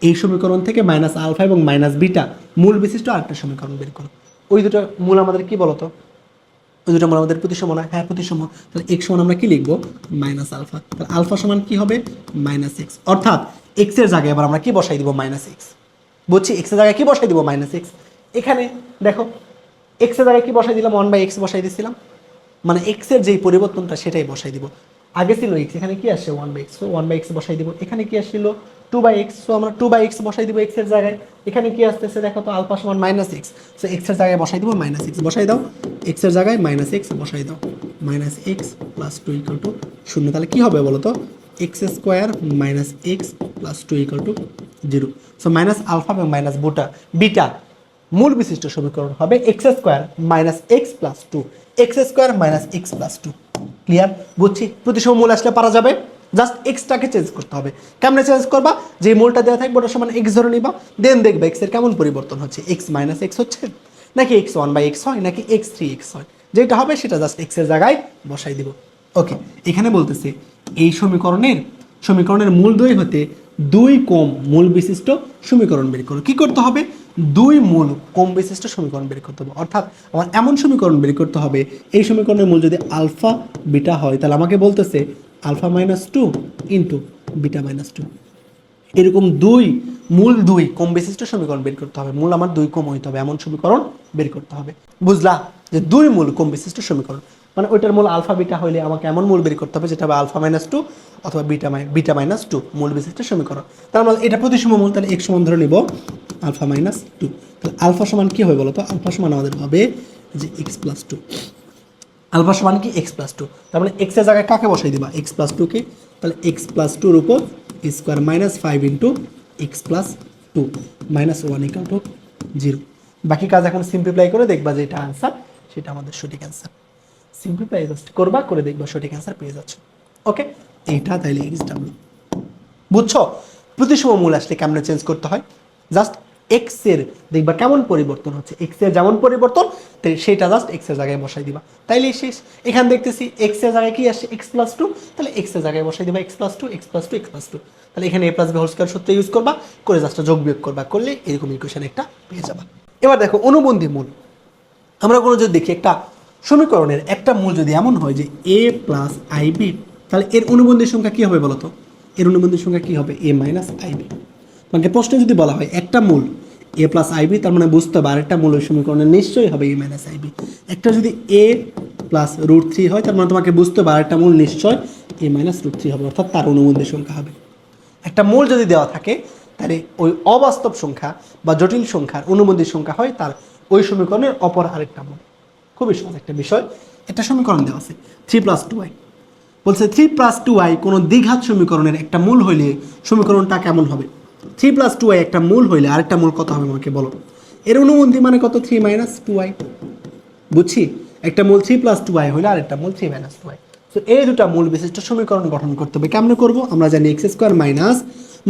এই সমীকরণ থেকে -α এবং -β মূল বিশিষ্ট আরেকটা সমীকরণ বের করো। ওই দুটো মূল আমাদের কি বলতো, ওই দুটো মূল আমাদের প্রতিসম না? হ্যাঁ প্রতিসম। তাহলে x সমান আমরা কি লিখবো -α, তাহলে আলফা সমান কি হবে -x, অর্থাৎ x এর জায়গায় এবার আমরা কি বসাই দিব -x। বুঝছি, x এর জায়গায় কি বসাই দিব -x। এখানে দেখো x এর জায়গায় কি বসাই দিলাম 1/x বসাই দিয়েছিলাম, মানে x এর যেই পরিবর্তনটা সেটাই বসাই দিব। আগে ছিল x, এখানে কি আসছে 1/x, সো 1/x বসাই দিব। এখানে কি আসছিল 2/x, সো আমরা 2/x বসাই দিব x এর জায়গায়। এখানে কি আসতেছে দেখো তো আলফা সমান -x, সো x এর জায়গায় বসাই দিব -x, বসাই দাও x এর জায়গায় -x বসাই দাও, -x + 2 = 0। তাহলে কি হবে বলো তো x² - x + 2 = 0। সো -α এবং -β মূল বিশিষ্ট সমীকরণ হবে x² - x + 2, x² - x + 2। Clear? বুঝছি, প্রতিসম মূল আসলে পারা যাবে, জাস্ট এক্সটাকে চেঞ্জ করতে হবে। কেমনে চেঞ্জ করবা, যে মূলটা দেওয়া থাকবে ওটা সমান x ধরে নিবা, দেন দেখবে x এর কেমন পরিবর্তন হচ্ছে, x - x হচ্ছে নাকি x 1/x হয় নাকি x 3x হয়, যেটা হবে সেটা জাস্ট x এর জায়গায় বসাই দিব। ওকে, এখানে বলতেছে এই সমীকরণের মূল দ্বয় হতে 2 কম মূল বিশিষ্ট সমীকরণ বের করো। কি করতে হবে, 2 মূল কম বিশিষ্ট সমীকরণ বের করতে হবে, অর্থাৎ আমার এমন সমীকরণ বের করতে হবে এই সমীকরণের মূল যদি আলফা বিটা হয়, তাহলে আমাকে বলতেছে আলফা -2 ইন্টু বিটা -2, এরকম 2 কম বিশিষ্ট সমীকরণ বের করতে হবে। মূল আমার 2 কম হইতে হবে এমন সমীকরণ বের করতে হবে। বুঝলা, যে 2 মূল কম বিশিষ্ট সমীকরণ, মানে ওইটার মূল আলফা বিটা হইলে আমাকে এমন মূল বের করতে হবে যেটা হবে আলফা -2 অথবা বিটা -2 মূল বিশিষ্ট সমীকরণ। তার মানে এটা প্রতিসম মূল, তাহলে x সমান ধরে নিব আলফা -2। তাহলে আলফা সমান কি হবে বলো তো, আলফা সমান আমাদের হবে যে x + 2, আলফা সমান কি x + 2। তার মানে x এর জায়গায় কাকে বসাই দিবা x + 2 কে, তাহলে x + 2 এর উপর স্কয়ার -5 ইন্টু x + 2 -1 = 0। বাকি কাজ এখন সিম্পলিফাই করে দেখবা যে এটা आंसर, সেটা আমাদের সঠিক आंसर। সিম্পলিফাই জাস্ট করবা, করে দেখবা সঠিক आंसर পেয়ে যাচ্ছ। ওকে, এইটা তাইলে xw। বুঝছো প্রতিসম মূল আসলে কেমনে চেঞ্জ করতে হয়, জাস্ট এক্স এর দেখবা কেমন পরিবর্তন হচ্ছে, এক্স এর যেমন পরিবর্তন সেটা জাস্ট এক্স এর জায়গায় বসাই দিবা, তাইলে শেষ। এখানে দেখতেছি এক্স এর জায়গায় কি আসছে এক্স প্লাস টু, তাহলে এক্স এর জায়গায় বসাই দিবা X plus two X plus two X plus two, তাহলে এখানে A plus B whole square সূত্র ইউজ করবা, করে জাস্ট যোগ বিয়োগ করবা, করলে এরকম ইকুয়েশন একটা পেয়ে যাবা। এবার দেখো অনুবন্ধী মূল, আমরা কোনো যদি দেখি একটা সমীকরণের একটা মূল যদি এমন হয় যে এ প্লাস আই বি, তাহলে এর অনুবন্ধী সংখ্যা কী হবে বলতো? এর অনুবন্ধী সংখ্যা কী হবে? এ মাইনাস আই বি। তোমাকে প্রশ্নে যদি বলা হয় একটা মূল এ প্লাস আই বি, তার মানে বুঝতে হবে আরেকটা মূল সমীকরণের নিশ্চয়ই হবে এ মাইনাস আই বি। একটা যদি এ প্লাস রুট থ্রি হয়, তার মানে তোমাকে বুঝতে হবে আরেকটা মূল নিশ্চয় এ মাইনাস রুট থ্রি হবে, অর্থাৎ তার অনুবন্ধী সংখ্যা হবে। একটা মূল যদি দেওয়া থাকে, তাহলে ওই অবাস্তব সংখ্যা বা জটিল সংখ্যার অনুবন্ধী সংখ্যা হয় তার ওই সমীকরণের অপর আরেকটা মূল। খুবই সহজ একটা বিষয়। একটা সমীকরণ দেওয়া আছে থ্রি প্লাস টু আই, বলছে থ্রি প্লাস টু আই কোনো দ্বিঘাত সমীকরণের একটা মূল হইলে সমীকরণটা কেমন হবে? থ্রি প্লাস টু আই একটা মূল হইলে আরেকটা মূল কত হবে আমাকে বলো? এর অনুবন্ধী মানে কত? Three minus two I. বুঝছি, একটা মূল থ্রি প্লাস টু আই হইলে আরেকটা মূল থ্রি মাইনাস টু আই। তো এই দুটা মূল বিশিষ্ট সমীকরণ গঠন করতে হবে। কেমনে করবো? আমরা জানি এক্স স্কোয়ার মাইনাস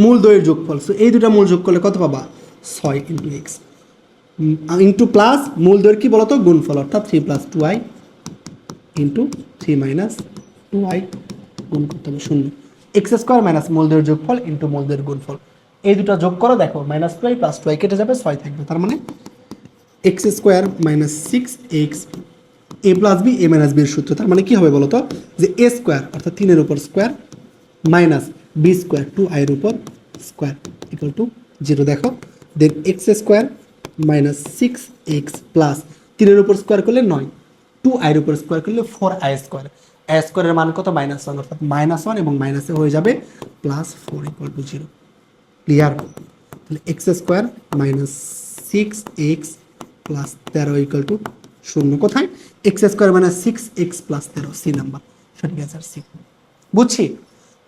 মূল দ্বয়ের যোগফল। সো এই দুটা মূল যোগ করলে কত পাবা? 6 ইন্টু এক্স ইন্টু প্লাস মূল দ্বয়ের কি বলতো? গুণফল, অর্থাৎ three plus two I into three minus two I গুণ করতে হবে শূন্য। এক্স স্কোয়ার মাইনাস মূল দ্বয়ের যোগফল ইন্টু মূল দ্বয়ের গুণফল, এই দুটো যোগ করো, দেখো minus two i plus two i কেটে যাবে, 6 থাকবে। তার মানে x square minus six x a plus b a minus বির সূত্র, তার মানে কি হবে বলতো? যে এ স্কোয়ার অর্থাৎ 3 এর উপর square minus B square 2i এর উপর স্কোয়ার ইকুয়াল টু 0। দেখো then x square minus six x plus 3 এর উপর স্কোয়ার করলে 9, 2i এর উপর স্কোয়ার করলে 4i স্কোয়ার, আই স্কোয়ারের মান কত? -1, অর্থাৎ -1 এবং মাইনাসে হয়ে যাবে +4 ইকুয়াল টু 0। ক্লিয়ার? তাহলে X square minus six x plus 13 equal to 0। কোথায়? X square minus six x plus 13, C number, সঠিক অ্যান্সার সি। বুঝছি,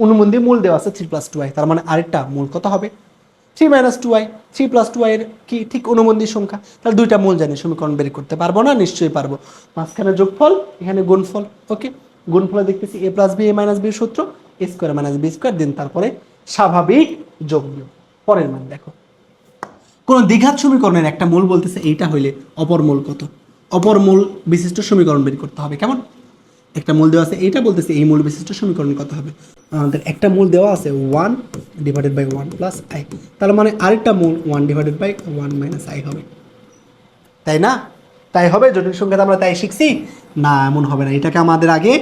অনুবন্ধী মূল দেওয়া আছে থ্রি প্লাস টু আই, তার মানে আরেকটা মূল কত হবে? Three minus two I. Three plus two আইয়ের কি ঠিক অনুবন্ধী সংখ্যা? তাহলে দুইটা মূল জানি, সমীকরণ বের করতে পারবো না? নিশ্চয়ই পারবো। মাঝখানে যোগফল, এখানে গুণফল। ওকে, গুণফলে দেখতেছি এ প্লাস বি এ মাইনাস বির সূত্র, এ স্কোয়ার মাইনাস বি স্কোয়ার, দেন তারপরে স্বাভাবিক যোগ বিয়োগ। পরের মান দেখো, কোন দ্বিঘাত সমীকরণের একটা মূল বলতেছে এইটা হইলে অপর মূল কত? অপর মূল বিশিষ্ট সমীকরণ বের করতে হবে। কেমন? একটা মূল দেওয়া আছে, এইটা বলতেছে এই মূল বিশিষ্ট সমীকরণ কত হবে? আমাদের একটা মূল দেওয়া আছে 1 ডিভাইডেড বাই 1 প্লাস আই, তার মানে আরেকটা মূল 1 ডিভাইডেড বাই 1 মাইনাস আই হবে, তাই না? তাই হবে? জটিল সংখ্যাতে আমরা তাই শিখছি না, এমন হবে না। এটাকে আমাদের আগে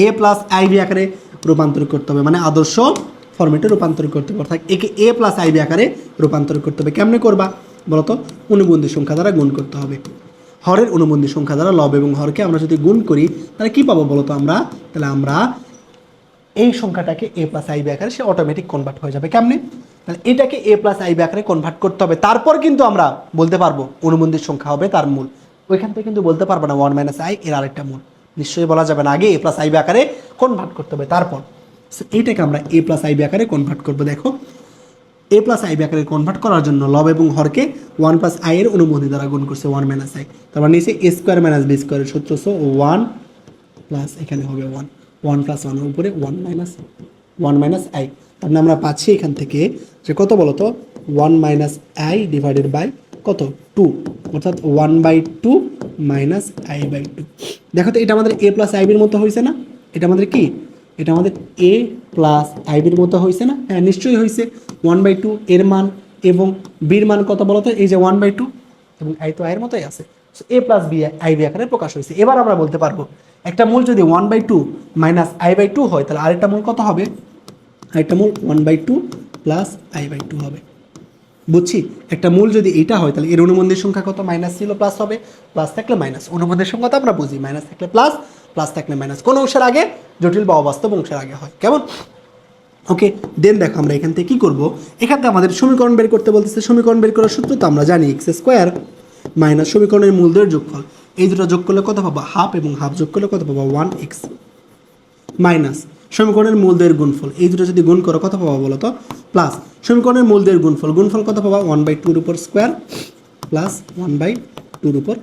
এ প্লাস আই বি আকারে রূপান্তর করতে হবে, মানে আদর্শ ফরম্যাটে রূপান্তর করতে হবে, অর্থাৎ একে এ প্লাস আই বি আকারে রূপান্তর করতে হবে। কেমনে করবা বলতো? অনুবন্ধী সংখ্যা দ্বারা গুণ করতে হবে। হরের অনুবন্ধী সংখ্যা দ্বারা লব এবং হরকে আমরা যদি গুণ করি তাহলে কি পাবো বলতো আমরা? তাহলে আমরা এই সংখ্যাটাকে এ প্লাস আই বি আকারে সে অটোমেটিক কনভার্ট হয়ে যাবে। কেমনে? তাহলে এটাকে এ প্লাস আই বি আকারে কনভার্ট করতে হবে, তারপর কিন্তু আমরা বলতে পারবো অনুবন্ধী সংখ্যা হবে তার মূল। ওইখান থেকে কিন্তু বলতে পারবো না 1 মাইনাস আই এর আরেকটা মূল, নিশ্চয়ই বলা যাবে না। আগে এ প্লাস আই বি আকারে কনভার্ট করতে হবে, তারপর এইটাকে আমরা এ প্লাস আই বি আকারে কনভার্ট করবো। দেখো এ প্লাস আই বি আকারে কনভার্ট করার জন্য লব এবং হরকে 1 প্লাস আই এর অনুবন্ধী দ্বারা গুণ করছে 1 মাইনাস আই, তারপর নিচে এ স্কোয়ার মাইনাস বি স্কোয়ারের সূত্র, সো 1 প্লাস এখানে হবে 1 প্লাস 1 এর উপরে 1 মাইনাস আই। তার মানে আমরা পাচ্ছি এখান থেকে যে কত বলতো? 1 মাইনাস আই ডিভাইডেড বাই কত? 2, অর্থাৎ 1/2 মাইনাস আই বাই 2। দেখো তো এটা আমাদের এ প্লাস আইবির মতো হয়েছে না? এটা আমাদের কি? এটা আমাদের এ প্লাস আইবির মতো হয়েছে না? হ্যাঁ নিশ্চয়ই হয়েছে। 1/2 এর মান এবং বির মান কত বলতো? এই যে 1/2, এবং আই তো আয়ের মতোই আছে। এ প্লাস বি আই বি আকারে প্রকাশ হয়েছে। এবার আমরা বলতে পারবো একটা মূল যদি 1/2 মাইনাস আই বাই 2 হয়, তাহলে আরেকটা মূল কত হবে? আরেকটা মূল 1/2 প্লাস আই বাই 2 হবে। বুঝছি, একটা মূল যদি এটা হয় তাহলে এর অনুবন্ধীর সংখ্যা কত? মাইনাস ছিল প্লাস হবে, প্লাস থাকলে মাইনাস। অনুবন্ধীর সংখ্যা তো আমরা বুঝি, মাইনাস থাকলে প্লাস, প্লাস থাকলে মাইনাস। কোন অংশের আগে? জটিল বা অবাস্তব অংশের আগে হয়। কেমন? ওকে, দেন দেখো আমরা এখান থেকে কী করবো? এখান থেকে আমাদের সমীকরণ বের করতে বলতেছে। সমীকরণ বের করার সূত্র তো আমরা জানি, এক্স স্কোয়ার মাইনাস সমীকরণের মূলদের যোগফল, এই দুটো যোগ করলে কত পাবো? হাফ, এবং হাফ যোগ করলে কত পাবো? 1x মাইনাস সমীকরণের মূলদের গুণফল, এই দুটো যদি গুণ করো কত পাবো বলো তো? প্লাস সমীকরণের মূলদের গুণফল, গুণফল কত পাবো? 1/2 এর উপর স্কোয়ার প্লাস 1/2 এর উপর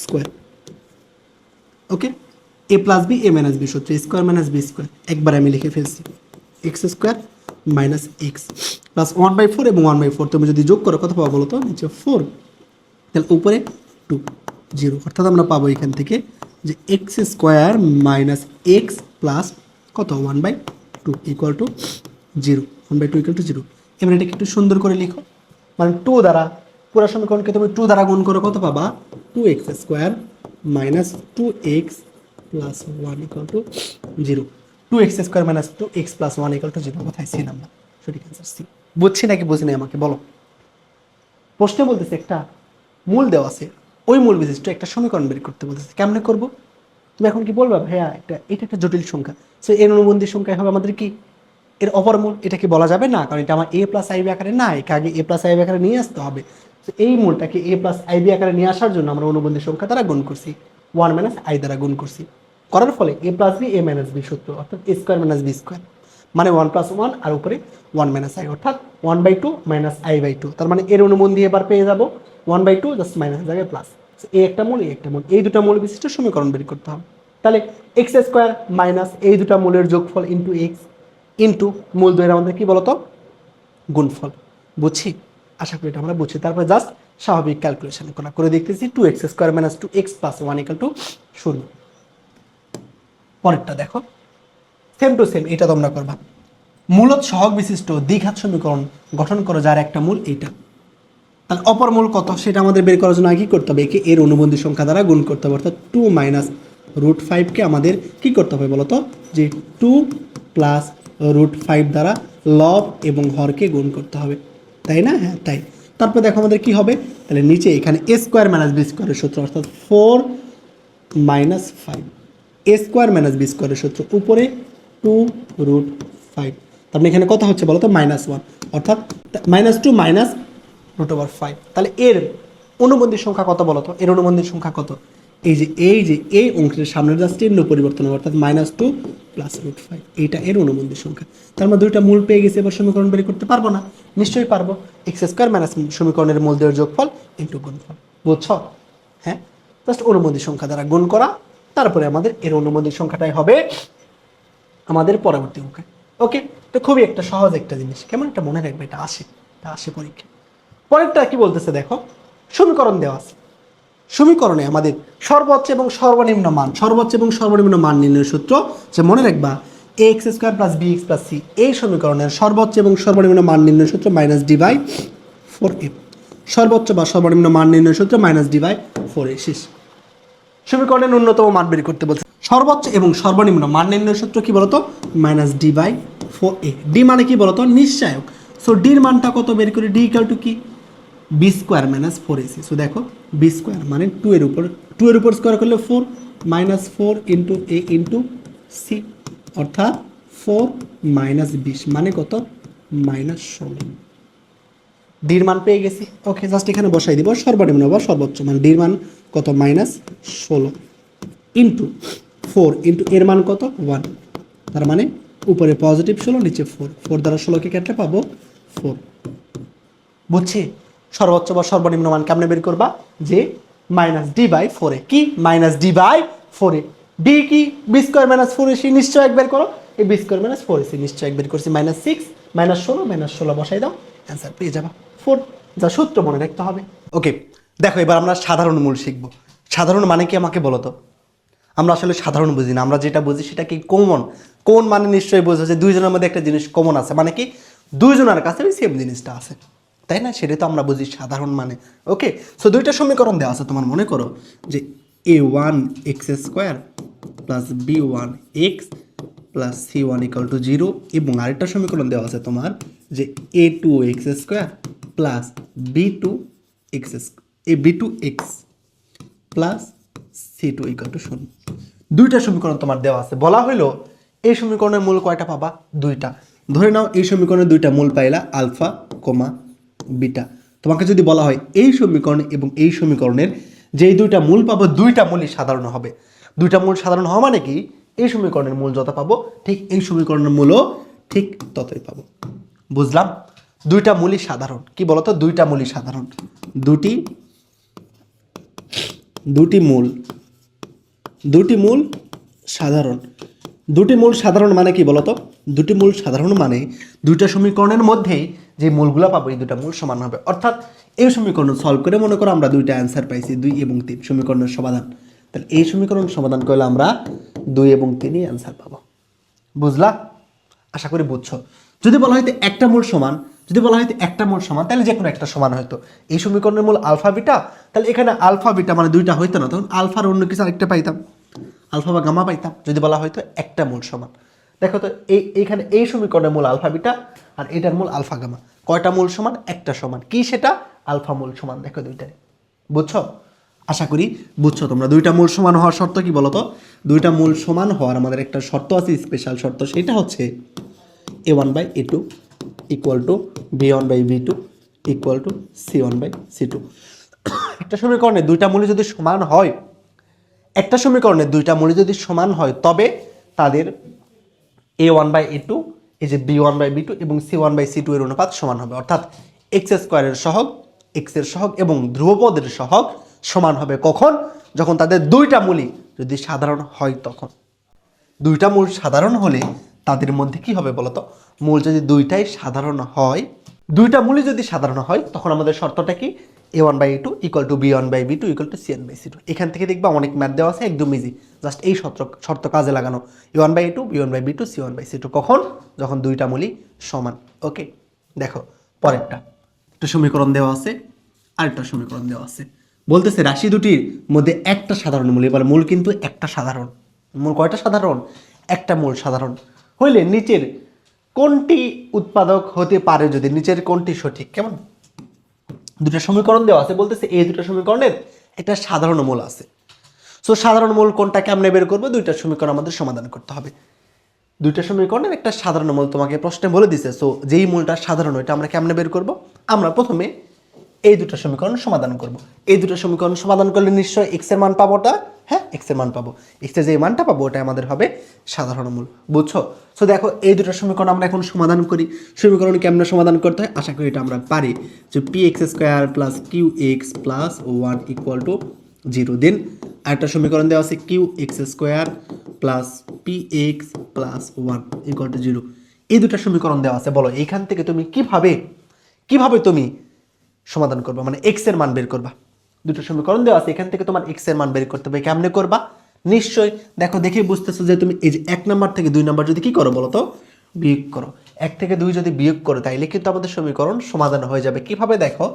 square. Okay, A plus b a minus B সূত্র, স্কোয়ার মাইনাস বি স্কোয়ার, একবার আমি লিখে ফেলছি x square minus x plus 1/4 এবং 1/4 তুমি যদি যোগ করো কত পাবো বলো তো, নিচে 4, তাহলে উপরে 2, 0, অর্থাৎ আমরা পাবো এখান থেকে যে x square minus x plus কত 1/2 ইকুয়াল টু 0, 1/2 ইকুয়াল টু 0। এবার এটাকে একটু সুন্দর করে লিখো, মানে 2 দ্বারা পুরো সমীকরণকে তুমি 2 দ্বারা গুণ করো কত পাবা 2x square minus 2x plus 1 equal to 0, 2x square minus 2x plus 1 equal to 0। কোথায় সি নাম্বার? সঠিক অ্যান্সার সি। বুঝছি নাকি বুঝি নাই আমাকে বলো। প্রশ্নে বলতেছে একটা মূল দেওয়া আছে, ওই মূল বিশিষ্ট একটা সমীকরণ বের করতে বলতেছে, কেমনে করব? তুমি এখন কি বলবা ভাইয়া এটা একটা জটিল সংখ্যা, সো এর অনুবন্ধী সংখ্যা হবে আমাদের কি এর অপরমূল, এটা কি বলা যাবে না? কারণ এটা আমার এ প্লাস আইবি আকারে না, একে আগে এ প্লাস আইবি আকারে নিয়ে আসতে হবে। তো এই মূলটাকে এ প্লাস আইবি আকারে নিয়ে আসার জন্য আমরা অনুবন্ধী সংখ্যা দ্বারা গুণ করছি, 1 মাইনাস আই দ্বারা গুণ করছি, করার ফলে এ plus b a minus B সূত্র, অর্থাৎ এ স্কোয়ার মাইনাস বি স্কোয়ার, মানে 1 প্লাস 1 আর উপরে 1 মাইনাস আই, অর্থাৎ 1/2 মাইনাস আই/2। তার মানে এর অনুবন্ধী এবার পেয়ে যাবো 1/2 জাস্ট মাইনাস জায়গায় প্লাস, এ একটা মূল এ একটা মূল, এই দুটা মূল বিশিষ্ট সমীকরণ বের করতে হবে। তাহলে এক্স স্কোয়ার মাইনাস এই দুটা মূলের যোগফল ইন্টু এক্স ইন্টু মূল দুইয়ের আমাদের কি বলতো গুণফল। বুঝছি? আশা করি এটা আমরা বুঝছি। তারপরে জাস্ট স্বাভাবিক ক্যালকুলেশন করে দেখতেছি 2x square minus 2x plus 1 equal to 0। পরেরটা দেখো, সেম টু সেম এটা তোমরা করবা। মূলত সহগ বিশিষ্ট দ্বিঘাত সমীকরণ গঠন করো যার একটা মূল এইটা, তাহলে অপর মূল কত সেটা আমাদের বের করার জন্য আগে কি করতে হবে, একে এর অনুবন্ধী সংখ্যা দ্বারা গুণ করতে হবে, অর্থাৎ 2 মাইনাস √5কে আমাদের কি করতে হবে বলতো, যে 2 প্লাস √5 দ্বারা লব এবং হরকে গুণ করতে হবে, তাই না? হ্যাঁ তাই। তারপর দেখো আমাদের কি হবে, তাহলে নিচে এখানে এ স্কোয়ার মাইনাস বি স্কোয়ারের সূত্র, অর্থাৎ 4 মাইনাস 5 এ স্কোয়ার মাইনাস বি স্কোয়ারের সূত্র, উপরে 2√5, তার মানে এখানে কত হচ্ছে বলো তো -1, অর্থাৎ -2 মাইনাস √5। তাহলে এর অনুবন্ধী সংখ্যা কত বলো তো, এর অনুবন্ধী সংখ্যা কত, এই অংশের সামনের জাস্ট চিহ্ন পরিবর্তন হবে, অর্থাৎ -2 প্লাস √5, এইটা এর অনুবন্ধী সংখ্যা। তার মানে দুইটা মূল পেয়ে গেছে, এবার সমীকরণ বের করতে পারবো না? নিশ্চয়ই পারবো। এক্স স্কোয়ার মাইনাস সমীকরণের মূল দেওয়ার যোগফল ইন্টু গুণফল, বুঝছো? হ্যাঁ, জাস্ট অনুবন্ধী সংখ্যা দ্বারা গুণ করা, তারপরে আমাদের এর অনুবন্ধী সংখ্যাটাই হবে আমাদের পরবর্তী অঙ্কে। ওকে, তো খুবই একটা সহজ একটা জিনিস, কেমন একটা মনে রাখবে, এটা আসে পরীক্ষা। পরেরটা কি বলতেছে দেখো, সমীকরণ দেওয়া আছে, সমীকরণে আমাদের সর্বোচ্চ এবং সর্বনিম্ন মান নির্ণয়ের সূত্র, যে মনে রাখবা ax square plus bx plus c, এই সমীকরণের সর্বোচ্চ এবং সর্বনিম্ন মান নির্ণয়ের সূত্র -d/4a, সর্বোচ্চ বা সর্বনিম্ন মান নির্ণয়ের সূত্র -d/4a। শেষ। সমীকরণের ন্যূনতম মান বের করতে বলছে, সর্বোচ্চ এবং সর্বনিম্ন মান নির্ণয়ের সূত্র কি বলতো -d/4a। ডি মানে কি বলতো, নিশ্চায়ক। সো ডির মানটা কত বের করি, ডি ইকুয়াল টু কি B square minus 4ac। So দেখো বি স্কোয়ার মানে 2 এর উপর স্কোয়ার করলে 4 -4 ইন্টু এ ইন্টু সি, অর্থাৎ 4 মাইনাস 20 মানে কত -16। ডির মান পেয়ে গেছি। ওকে, জাস্ট এখানে বসাই দিব সর্বনিম্ন বা সর্বোচ্চ মান, ডির মান কত -16 ইন্টু 4 ইন্টু এর মান কত 1, তার মানে উপরে পজিটিভ 16 নিচে 4 দ্বারা 16কে কাটলে পাবো 4। বুঝছি? সর্বোচ্চ বা সর্বনিম্ন মান কেমনে বের করবা, যে -d/4a, কি -d/4a, ডি কি বি স্কোয়ার মাইনাস 4ac, নিশ্চয় এক বের করো, এই বি স্কোয়ার মাইনাস 4ac নিশ্চয় এক বের করছি, -6 -16 বসাই দাও, অ্যান্সার পেয়ে যাবা 4, যা সূত্র মনে রাখতে হবে। ওকে, দেখো এবার আমরা সাধারণ মূল শিখব। সাধারণ মানে কি আমাকে বলো তো, আমরা আসলে সাধারণ বুঝি না, আমরা যেটা বুঝি সেটা কি কমন। কোন মানে নিশ্চয়ই বুঝো যে দুইজনের মধ্যে একটা জিনিস কমন আছে, মানে কি দুইজনের কাছে সেম জিনিসটা আছে, তাই না? সেটা তো আমরা বুঝি সাধারণ মানে। ওকে, সো দুইটা সমীকরণ দেওয়া আছে, তোমার মনে করো যে a1x square plus b1x plus c1 equal to 0, এবং আরেকটা সমীকরণ দেওয়া আছে তোমার যে a2x square plus b2x plus c2 equal to 0। দুইটা সমীকরণ তোমার দেওয়া আছে, বলা হইলো এই সমীকরণের মূল কয়টা পাবা, দুইটা। ধরে নাও এই সমীকরণের দুইটা মূল পাইলা আলফা, বিটা। তোমাকে যদি বলা হয় এই সমীকরণ এবং এই সমীকরণের যেই দুইটা মূল পাবো, দুইটা মূলই সাধারণ হবে। দুইটা মূল সাধারণ হওয়া মানে কি, এই সমীকরণের মূল যত পাবো ঠিক এই সমীকরণের মূলও ঠিক ততই পাবো। বুঝলাম? দুইটা মূলই সাধারণ, কি বলতো, দুইটা মূলই সাধারণ, দুটি মূল সাধারণ। দুটি মূল সাধারণ মানে কি বলতো, দুটি মূল সাধারণ মানে দুইটা সমীকরণের মধ্যে যে মূলগুলো পাবো এই দুটা মূল সমান হবে। অর্থাৎ এই সমীকরণ সলভ করে মনে করো আমরা দুইটা অ্যান্সার পাইছি 2 এবং 3 সমীকরণের সমাধান। তাহলে এই সমীকরণ সমাধান করলে আমরা 2 এবং 3ই অ্যান্সার পাবো। বুঝলা? আশা করি বুঝছো। যদি বলা হয়তো একটা মূল সমান, যদি বলা হয়তো একটা মূল সমান তাহলে যে কোনো একটা সমান হয়তো। এই সমীকরণের মূল আলফা বিটা, তাহলে এখানে আলফা বিটা মানে দুইটা হইতো না, তখন আলফার অন্য কিছু আরেকটা পাইতাম, আলফা বা গামা পাইতাম যদি বলা হয়তো একটা মূল সমান। দেখো তো এইখানে এই সমীকরণের মূল আলফা বিটা আর এটার মূল আলফা গামা, কয়টা মূল সমান? একটা সমান। কি সেটা? আলফা মূল সমান। দেখো দুইটাই। বুঝছো? আশা করি বুঝছো তোমরা। দুইটা মূল সমান হওয়ার শর্ত কি বলো তো? দুইটা মূল সমান হওয়ার আমাদের একটা শর্ত আছে, স্পেশাল শর্ত, সেটা হচ্ছে a1/a2 equal to b1/b2 equal to c1/c2। একটা সমীকরণে দুইটা মূল যদি সমান হয়, একটা সমীকরণে দুইটা মূল যদি সমান হয় তবে তাদের a1/a2 এই যে b1/b2 এবং c1/c2 এর অনুপাত সমান হবে। অর্থাৎ এক্স স্কোয়ারের সহগ, এক্স এর সহগ এবং ধ্রুবপদের সহগ সমান হবে কখন? যখন তাদের দুইটা মূলই যদি সাধারণ হয় তখন। দুইটা মূল সাধারণ হলে তাদের মধ্যে কি হবে বলতো? মূল যদি দুইটাই সাধারণ হয়, দুইটা মূলই যদি সাধারণ হয় তখন আমাদের শর্তটা কি? a1/a2 equal to b1/b2 equal to c1/c2। এখান থেকে দেখবা অনেক ম্যাথ দেওয়া আছে, একদম ইজি, জাস্ট এই শর্ত কাজে লাগানো। a1/a2 b1/b2 c1/c2 কখন? যখন দুইটা মূলই সমান। ওকে, দেখো পরেরটা একটা সমীকরণ দেওয়া আছে, আরেকটা সমীকরণ দেওয়া আছে। বলতেছে রাশি দুটির মধ্যে একটা সাধারণ মূল। এবার মূল কিন্তু একটা সাধারণ। মূল কয়টা সাধারণ? একটা মূল সাধারণ হইলে নিচের কোনটি উৎপাদক হতে পারে? যদি নিচের কোনটি সঠিক? কেমন? দুটো সমীকরণ দেওয়া আছে, বলতেছে এই দুটো সমীকরণের একটা সাধারণ মূল আছে। সো সাধারণ মূল কোনটা কেমনে বের করবো? দুইটা সমীকরণ আমাদের সমাধান করতে হবে। দুইটা সমীকরণের একটা সাধারণ মূল তোমাকে প্রশ্নে বলে দিছে। সো যেই মূলটা সাধারণ ওইটা আমরা কেমনে বের করব? আমরা প্রথমে এই দুটো সমীকরণ সমাধান করব। এই দুটো সমীকরণ সমাধান করলে নিশ্চয়ই এক্স এর মান পাবো। ওটা হ্যাঁ, এক্স এর মান পাবো। এক্স এর যে মানটা পাবো ওটা আমাদের হবে সাধারণ মূল। বুঝছো? সো দেখো এই দুটো সমীকরণ আমরা এখন সমাধান করি। সমীকরণ কেমনে সমাধান করতে হয় আশা করি এটা আমরা পারি। যে P X square plus Q X plus 1 equal to 0। Then আরেকটা সমীকরণ দেওয়া আছে Q X square plus P X plus 1 equal to 0। এই দুটো সমীকরণ দেওয়া আছে। বলো এইখান থেকে তুমি কিভাবে তুমি সমাধান করবা, মানে এক্স এর মান বের করবা? দুটো সমীকরণ দেওয়া আছে, এখান থেকে তোমার এক্স এর মান বের করতে হবে। কেমনে করবা? নিশ্চয়ই দেখো, দেখেই বুঝতেছো যে তুমি এই যে 1 নাম্বার থেকে 2 নাম্বার যদি কি করো বলো তো? বিয়োগ করো। 1 থেকে 2 যদি বিয়োগ করো তাইলে কিন্তু আমাদের সমীকরণ সমাধান হয়ে যাবে। কিভাবে? দেখো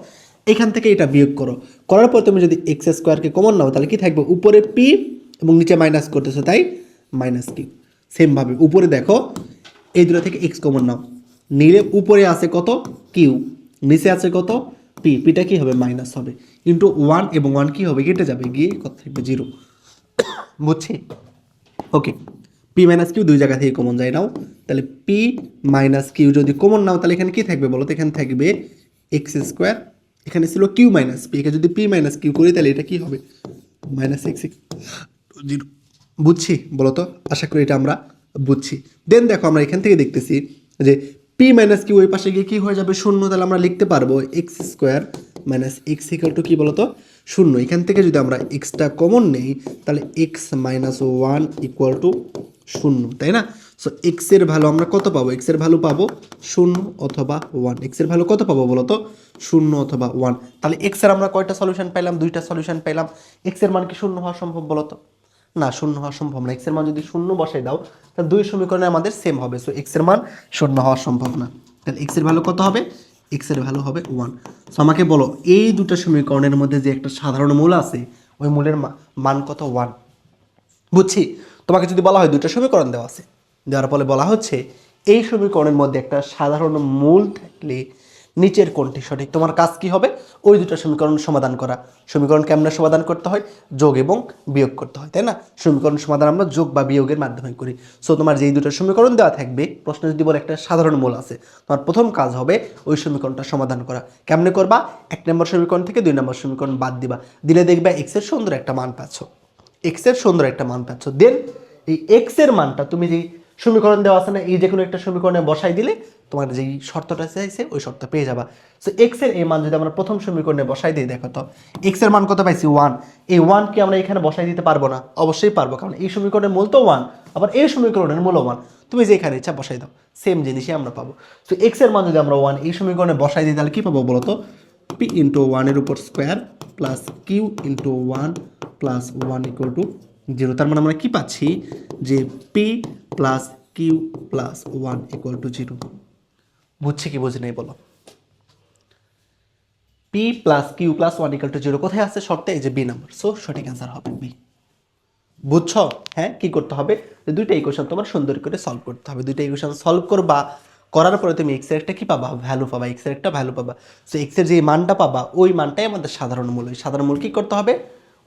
এখান থেকে এটা বিয়োগ করো, করার পর তুমি যদি এক্স স্কোয়ারকে কমন নাও তাহলে কি থাকবে? উপরে পি এবং নিচে মাইনাস করতেছো, তাই মাইনাস কিউ। সেমভাবে উপরে দেখো এই দুটো থেকে এক্স কমন নাও, নিলে উপরে আছে কত? কিউ, নিচে আছে কত? পি। পিটা কি হবে? মাইনাস হবে। ইন্টু 1 এবং 1 কি হবে? কেটে যাবে, গিয়ে কত থাকবে? 0। বুঝছি? ওকে, পি মাইনাস কিউ দুই জায়গা থেকে কমন যায় নাও, তাহলে পি মাইনাস কিউ যদি কমন নাও তাহলে এখানে কি থাকবে বলো তো? এখানে থাকবে এক্স স্কোয়ার, এখানে ছিল কিউ মাইনাস পি, এখানে যদি পি মাইনাস কিউ করি তাহলে এটা কি হবে? Minus x 0। বুঝছি বলো তো? আশা করি এটা আমরা বুঝছি। দেন দেখো আমরা এখান থেকে দেখতেছি যে পি মাইনাস কিউ ওই পাশে গিয়ে কি হয়ে যাবে? 0। তাহলে আমরা লিখতে পারবো x square minus x equal to কি বলতো? 0। এখান থেকে যদি আমরা এক্সটা কমন নেই তাহলে এক্স মাইনাস 1 ইকুয়াল টু 0, তাই না? সো এক্স এর ভ্যালু আমরা কত পাবো? এক্স এর ভ্যালু পাবো 0 অথবা 1। এক্স এর ভ্যালু কত পাবো বলো তো? 0 অথবা 1। তাহলে এক্স এর আমরা কয়টা সলিউশন পাইলাম? দুইটা সলিউশন পাইলাম। এক্স এর মান কি 0 হওয়া সম্ভব বলো তো? না, 0 হওয়া সম্ভব না। এক্স এর মান যদি 0 বসাই দাও তাহলে দুই সমীকরণে আমাদের সেম হবে। সো এক্স এর মান 0 হওয়া সম্ভব না। তাহলে এক্স এর ভ্যালু কত হবে? এক্স এর ভ্যালু হবে 1। সো আমাকে বলো এই দুটো সমীকরণের মধ্যে যে একটা সাধারণ মূল আছে ওই মূলের মান কত? 1। বুঝছি? তোমাকে যদি বলা হয় দুটো সমীকরণ দেওয়া আছে, দেওয়ার ফলে বলা হচ্ছে এই সমীকরণের মধ্যে একটা সাধারণ মূল থাকলে নিচের কোনটি সঠিক? তোমার কাজ কি হবে? ওই দুটো সমীকরণ সমাধান করা। সমীকরণ কেমনে সমাধান করতে হয়? যোগ এবং বিয়োগ করতে হয়, তাই না? সমীকরণ সমাধান আমরা যোগ বা বিয়োগের মাধ্যমে করি। সো তোমার যেই দুটো সমীকরণ দেওয়া থাকবে, প্রশ্ন যদি বলে একটা সাধারণ মূল আছে, তোমার প্রথম কাজ হবে ওই সমীকরণটা সমাধান করা। কেমনে করবা? 1 নম্বর সমীকরণ থেকে 2 নম্বর সমীকরণ বাদ দিবা, দিলে দেখবে এক্স এর সুন্দর একটা মান পাচ্ছ। এক্স এর সুন্দর একটা মান পাচ্ছ। দেন এই এক্স এর মানটা তুমি যেই সমীকরণ দেওয়া আছে না, এই যে কোনো একটা সমীকরণে বসাই দিলে তোমার যেই শর্তটা চাইছে ওই শর্ত পেয়ে যাবা। সো এক্স এর এই মান যদি আমরা প্রথম সমীকরণে বসাই দিই, দেখো তো এক্স এর মান কত পাইছি? 1। এই 1 কি আমরা এখানে বসাই দিতে পারবো না? অবশ্যই পারবো, কারণ এই সমীকরণের মূল তো 1, আবার এই সমীকরণের মূল 1। তুমি যে এখানে ইচ্ছা বসাই দাও। সেম জিনিসই আমরা পাবো। তো এক্স এর মান যদি আমরা 1 এই সমীকরণে বসাই দিই তাহলে কী পাবো বলো তো, পি ইন্টু 1 উপর square plus Q into 1 plus 1 equal to 0। তার মানে আমরা কী পাচ্ছি যে P plus Q plus 1 equal to 0। বুঝছি কি বুঝি নাই বলো? P plus Q plus 1 equal to 0 কোথায় আছে শর্তে? এই যে বি নাম্বার। সো সঠিক অ্যান্সার হবে বি। বুঝছো? হ্যাঁ, কি করতে হবে, দুইটা ইকুয়েশন তোমার সুন্দর করে সলভ করতে হবে। দুইটা ইকুয়েশন সলভ করবা, করার পরে তুমি এক্স এর একটা কি পাবা, ভ্যালু পাবা, এক্স এর একটা ভ্যালু পাবা। সো এক্স এর যে মানটা পাবা ওই মানটাই আমাদের সাধারণ মূল। ওই সাধারণ মূল কি করতে হবে,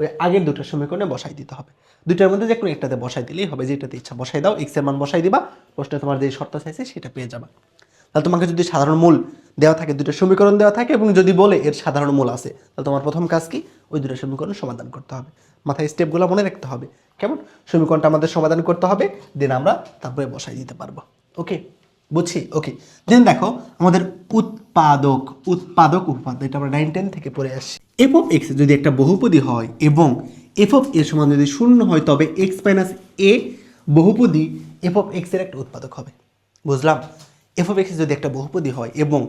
ওই আগের দুটো সমীকরণে বসাই দিতে হবে। দুইটার মধ্যে যে কোনো একটাতে বসাই দিলেই হবে, যেটাতে ইচ্ছা বসাই দাও, এক্স এর মান বসাই দিবা, প্রশ্নে তোমার যে শর্ত চাইছে সেটা পেয়ে যাবা। তাহলে তোমাকে যদি সাধারণ মূল দেওয়া থাকে, দুটো সমীকরণ দেওয়া থাকে এবং যদি বলে এর সাধারণ মূল আছে, তাহলে তোমার প্রথম কাজ কি, ওই দুটো সমীকরণ সমাধান করতে হবে। মাথায় স্টেপগুলো মনে রাখতে হবে। কেমন? সমীকরণটা আমাদের সমাধান করতে হবে, দেন আমরা তারপরে বসাই দিতে পারবো। ওকে, বুঝছি? ওকে, দেন দেখো আমাদের উৎপাদক উপপাদ্য, এটা আমরা 9-10 থেকে পড়ে আসছি। এফ অফ এক্স যদি একটা বহুপদী হয় এবং এফ অফ এর সমান যদি শূন্য হয়, তবে এক্স মাইনাস এ বহুপদী এফ অফ এক্স এর একটা উৎপাদক হবে। বুঝলাম? এফ অফ এক্স যদি একটা বহুপদী হয় এবং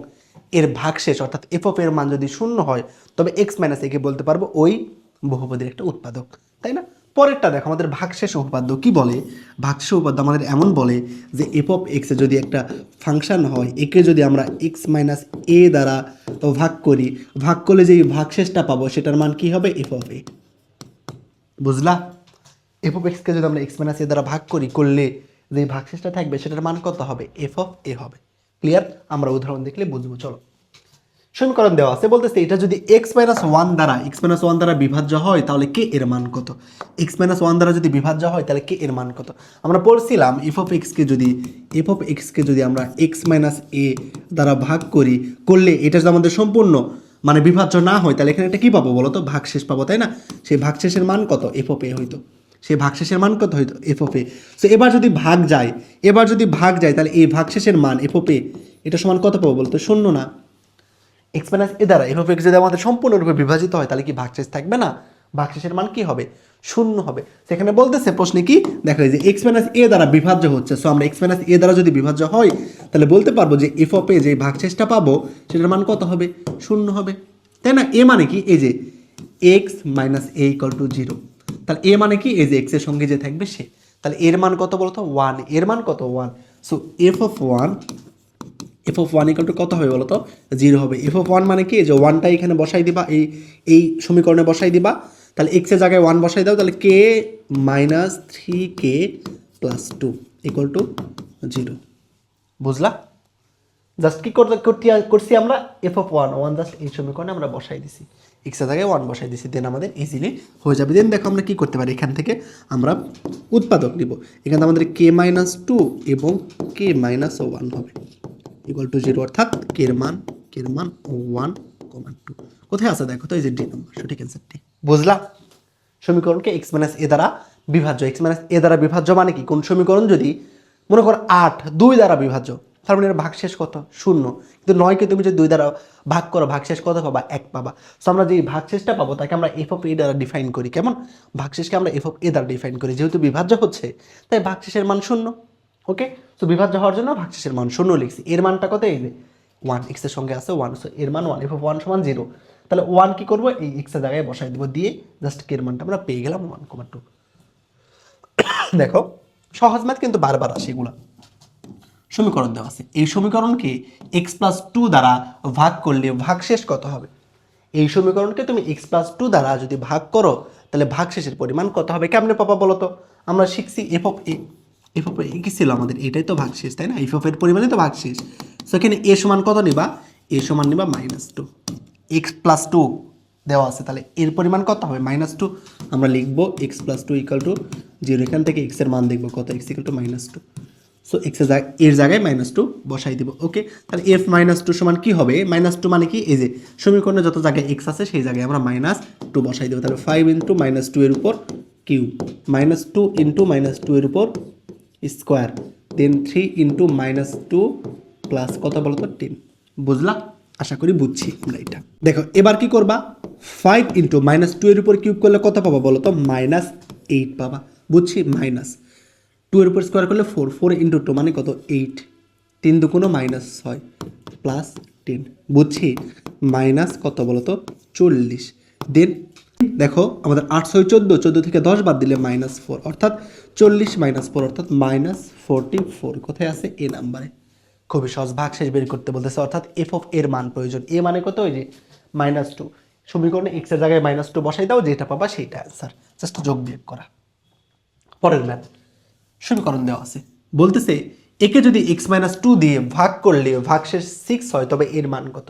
এর ভাগশেষ অর্থাৎ এফ অফ এর মান যদি শূন্য হয়, তবে এক্স মাইনাস একে বলতে পারবো ওই বহুপদীর একটা উৎপাদক, তাই না? পরেরটা দেখো, আমাদের ভাগশেষ উপপাদ্য কি বলে? ভাগশেষ উপপাদ্য আমাদের এমন বলে যে এফ অফ এক্সে যদি একটা ফাংশন হয়, একে যদি আমরা এক্স মাইনাস এ দ্বারা ভাগ করি, ভাগ করলে যে ভাগশেষটা পাবো সেটার মান কি হবে? এফ অফ এ। বুঝলা? এফ অফ এক্সকে যদি আমরা এক্স মাইনাস এ দ্বারা ভাগ করি, করলে যে ভাগশেষটা থাকবে সেটার মান কত হবে? এফ অফ এ হবে। ক্লিয়ার? আমরা উদাহরণ দেখলে বুঝবো। চলো, সমীকরণ দেওয়া আছে, বলতেছে এটা যদি এক্স মাইনাস ওয়ান দ্বারা বিভাজ্য হয় তাহলে কে এর মান কত? এক্স মাইনাস ওয়ান দ্বারা যদি বিভাজ্য হয় তাহলে কে এর মান কত? আমরা পড়ছিলাম এফ অফ এক্সকে যদি আমরা এক্স মাইনাস এ দ্বারা ভাগ করি, করলে এটা যদি আমাদের সম্পূর্ণ মানে বিভাজ্য না হয়, তাহলে এখানে একটা কী পাবো বলো তো? ভাগশেষ পাবো, তাই না? সেই ভাগশেষের মান কত? এফ অফ এ হইতো। সেই ভাগশেষের মান কত হইতো? F of A. সো এবার যদি ভাগ যায় তাহলে এই ভাগশেষের মান এফ অফ এ এটা সমান কত পাবো বলতো? শূন্য না? এক্স মাইনাস এ দ্বারা এফ অফ এক্স যদি আমাদের সম্পূর্ণরূপে বিভাজিত হয় তাহলে কি ভাগশেষ থাকবে না? ভাগশেষের মান কি হবে? শূন্য হবে। সেখানে বলতেছে প্রশ্নে কি দেখো, যে এক্স মাইনাস এ দ্বারা বিভাজ্য হচ্ছে। সো আমরা এক্স মাইনাস এ দ্বারা যদি বিভাজ্য হয় তাহলে বলতে পারবো যে এফ অফ এ যে ভাগশেষটা পাবো সেটার মান কত হবে? শূন্য হবে, তাই না? এ মানে কি? এই যে X minus A equal to 0। তাহলে এ মানে কি? এই যে এক্স এর সঙ্গে যে থাকবে সে। তাহলে এর মান কত বলতো? 1। এর মান কত? 1। So F of 1 equal to কত হবে বলো তো? 0 হবে। এফ অফ 1 মানে কি? যে 1টা এখানে বসাই দিবা, এই সমীকরণে বসাই দিবা। তাহলে এক্স এর জায়গায় 1 বসাই দাও, তাহলে কে minus 3k plus 2 equal to 0। বুঝলা? জাস্ট কি করছি আমরা? এফ অফ 1 জাস্ট এই সমীকরণে আমরা বসাই দিছি, এক্স এর জায়গায় 1 বসাই দিছি, দেন আমাদের ইজিলি হয়ে যাবে। দেন দেখো আমরা কি করতে পারি, এখান থেকে আমরা উৎপাদক নিব। এখানে আমাদের কে মাইনাস 2 এবং কে মাইনাস 1 হবে ইকুয়াল টু 0, অর্থাৎ কের মান 1,2 কোথায় আছে দেখো তো? এই যে ডি নাম্বার, সঠিক অ্যান্সারটি। বুঝলা? সমীকরণকে এক্স মাইনাস এ দ্বারা বিভাজ্য। এক্স মাইনাস এ দ্বারা বিভাজ্য মানে কি? কোন সমীকরণ যদি মনে করো 8 2 দ্বারা বিভাজ্য, তার মানে এর ভাগশেষ কত? 0। কিন্তু 9কে তুমি যদি 2 দ্বারা ভাগ করো, ভাগশেষ কত পাবা? 1 পাবা। সো আমরা যে ভাগশেষটা পাবো তাকে আমরা এফ অফ এ দ্বারা ডিফাইন করি। কেমন? ভাগশেষকে আমরা এফ অফ এ দ্বারা ডিফাইন করি, যেহেতু বিভাজ্য হচ্ছে তাই ভাগশেষের মান 0। ওকে, সো বিভাজ্য হওয়ার জন্য ভাগশেষের মান 0 লিখছি। এর মানটা কত? এই যে 1, এক্স এর সঙ্গে আছে 1, সো এর মান 1। এফ অফ 1 সমান 0। তাহলে 1 কি করবো? এই এক্স এর জায়গায় বসাই দেবো, দিয়ে জাস্ট কে এর মানটা আমরা পেয়ে গেলাম 1,2। দেখো সহজ ম্যাথ, কিন্তু বারবার আসে এগুলা। সমীকরণ দেওয়া আছে, এই সমীকরণকে এক্স প্লাস 2 দ্বারা ভাগ করলে ভাগশেষ কত হবে? এই সমীকরণকে তুমি এক্স প্লাস 2 দ্বারা যদি ভাগ করো তাহলে ভাগশেষের পরিমাণ কত হবে? কেমনে পাবা বলো তো? আমরা শিখছি এফ অফ এ কি ছিল আমাদের? এটাই তো ভাগশেষ, তাই না? এফ অফ এর পরিমাণই তো ভাগশেষ। সেখানে এ সমান কত নিবা? এ সমান নিবা -2। এক্স প্লাস 2 দেওয়া আছে, তাহলে এর পরিমাণ কত হবে? -2। আমরা লিখবো এক্স প্লাস 2 ইকুয়াল টু 0। এখান থেকে এক্স এর মান দেখবো কত? X equal two -2। So x এর জায়গায় -2 বসাই দিব। ওকে, তাহলে এফ -2 সমান কি হবে? -2 মানে কি? এই যে সমীকরণে যত জায়গায় এক্স আছে সেই জায়গায় আমরা -2 বসাই দেবো। তাহলে 5 ইন্টু -2 এর উপর কিউব, -2 ইন্টু -2 এর উপর স্কোয়ার, দেন 3 ইন্টু -2 প্লাস কত বলো তো? 10। বুঝলা? আশা করি বুঝছি আমরা এটা। দেখো এবার কি করবা? 5 ইন্টু -2 এর উপর কিউব করলে কত পাবা বলো তো? -8 পাবা। বুঝছি? -2 এর উপর স্কোয়ার করলে 4 ইন্টু 2 মানে কত? 8। তিন দুগুণো -6 প্লাস 10, বুঝছি মাইনাস কত বলো তো 40। দেন দেখো আমাদের 8 6 14, 14 থেকে 10 বাদ দিলে -4, অর্থাৎ 40 - 4 অর্থাৎ -44 কোথায় আছে এ নাম্বারে। খুবই সহজ, ভাগশেষ বের করতে বলতেছে, অর্থাৎ এফ অফ এর মান প্রয়োজন। এ মানে কত, ওই যে -2, সমীকরণে এক্স এর জায়গায় -2 বসাই দাও, যেটা পাবা সেইটা অ্যান্সার, জাস্ট যোগ বিয়োগ করা। পরের ম্যাথ, সমীকরণ দেওয়া আছে, বলতেছে একে যদি x-2 দিয়ে ভাগ করলে ভাগশেষ 6 হয়, তবে এর মান কত।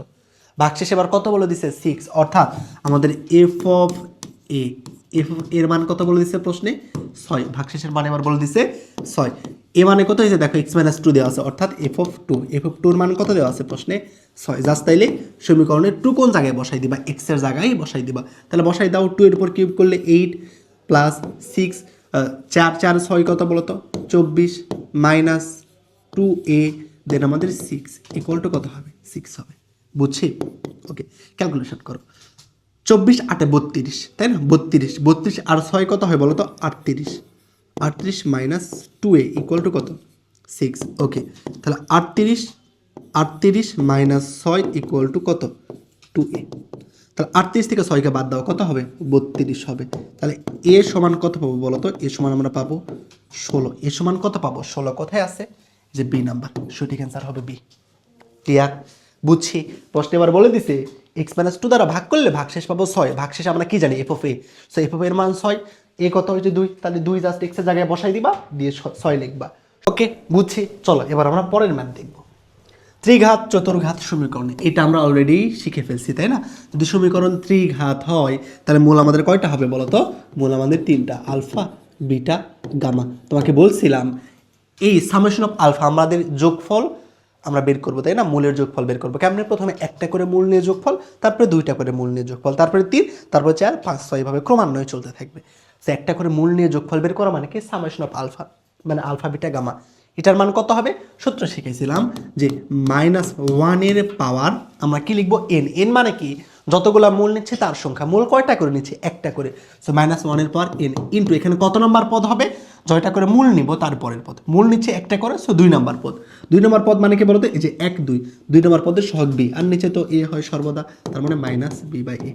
ভাগশেষ এবার কত বলে দিছে 6, অর্থাৎ আমাদের এফ অফ এর মান কত বলে দিছে প্রশ্নে 6, ভাগশেষের মান এবার বলে দিছে 6। এ মানে কত হয়েছে দেখো, x-2 দেওয়া আছে, অর্থাৎ এফ অফ 2 এর মান কত দেওয়া আছে প্রশ্নে 6। জাস্ট তাইলে সমীকরণের 2 কোন জায়গায় বসাই দিবা, x এর জায়গায় বসাই দিবা। তাহলে বসাই দাও, 2 এর উপর কিউব করলে 8 প্লাস 6, 4 4 6 কত বলতো 24 মাইনাস 2a, দেন আমাদের 6 ইকুয়াল টু কত হবে 6 হবে, বুঝছি। ওকে, ক্যালকুলেশন করো, 24 8 32, তাই না, 32 আর 6 কত হয় বলো তো 38 মাইনাস 2a ইকুয়াল টু কত 6। ওকে, তাহলে 38 মাইনাস 6 ইকুয়াল টু কত 2a। তাহলে 38 থেকে 6কে বাদ দাও, কত হবে 32 হবে। তাহলে এ সমান কত পাবো বলো তো, এ সমান আমরা পাবো 16। এ সমান কত পাবো 16, কোথায় আছে যে বি নাম্বার, সঠিক অ্যান্সার হবে বি। ক্লিয়ার, বুঝছি। প্রশ্ন এবার বলে দিছে x-2 দ্বারা ভাগ করলে ভাগশেষ পাবো 6, ভাগশেষ আমরা কি জানি F of A, so F of এর মান 6, এ কত হয়েছে 2, তাহলে 2 জাস্ট x এর জায়গায় বসাই দিবা, দিয়ে 6 লিখবা। ওকে, বুঝছি। চলো এবার আমরা পরের ম্যাথ দেখবো, ত্রিঘাত চতুর্ঘাত সমীকরণ। এটা আমরা অলরেডি শিখে ফেলছি, তাই না। যদি সমীকরণ ত্রিঘাত হয় তাহলে মূল আমাদের কয়টা হবে বলো তো, মূল আমাদের 3টা, আলফা বিটা গামা। তোমাকে বলছিলাম এই সামেশন অফ আলফা আমাদের যোগফল আমরা বের করবো, তাই না, মূলের যোগফল বের করবো কেমন, প্রথমে একটা করে মূল নিয়ে যোগফল, তারপরে 2টা করে মূল নিয়ে যোগফল, তারপরে 3, তারপরে 4 5 6 এভাবে ক্রমান্বয়ে চলতে থাকবে। তো একটা করে মূল নিয়ে যোগফল বের করা মানে কি, সামেশন অফ আলফা মানে আলফা বিটা গামা। এটার মান কত হবে, সূত্র শিখেছিলাম যে -1 এর পাওয়ার আমরা কি লিখবো n, n মানে কি যতগুলা মূল নিচ্ছে তার সংখ্যা, মূল কয়টা করে নিচ্ছে একটা করে, সো -1 এর পাওয়ার n ইন্টু এখানে কত নম্বর পদ হবে, জয়টা করে মূল নিব তারপরের পদ, মূল নিচ্ছে একটা করে, সো 2 নম্বর পদ। 2 নম্বর পদ মানে কি বলতো, এই যে 1 2, 2 নম্বর পদের সহগ b, আর নিচে তো a হয় সর্বদা, তার মানে -b/a।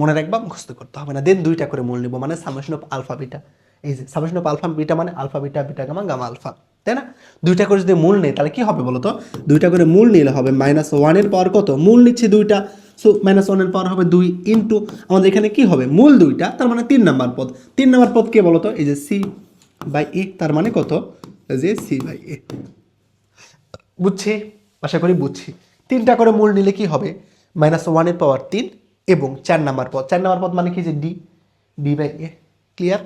মনে রাখবা, মুখস্থ করতে হবে না। দেন 2টা করে মূল নিব মানে সামেশন অফ আলফা বিটা, এই যে সামেশন অফ আলফা বিটা মানে alpha beta beta gamma gamma alpha, তাই না। 2টা করে যদি মূল নেই তাহলে কি হবে বলো তো, 2টা করে মূল নিলে হবে -1 এর পাওয়ার কত, মূল নিচ্ছে 2টা, সো -1 এর পাওয়ার হবে 2 ইন্টু আমাদের এখানে কি হবে মূল 2টা, তার মানে 3 নম্বর পদ। 3 নম্বর পদ কে বলো তো, এই যে c/a, তার মানে কত, যে c/a। বুঝছি, আশা করি বুঝছি। 3টা করে মূল নিলে কি হবে, -1 এর পাওয়ার 3 এবং 4 নম্বর পদ, 4 নম্বর পদ মানে কি যে d/a। ক্লিয়ার,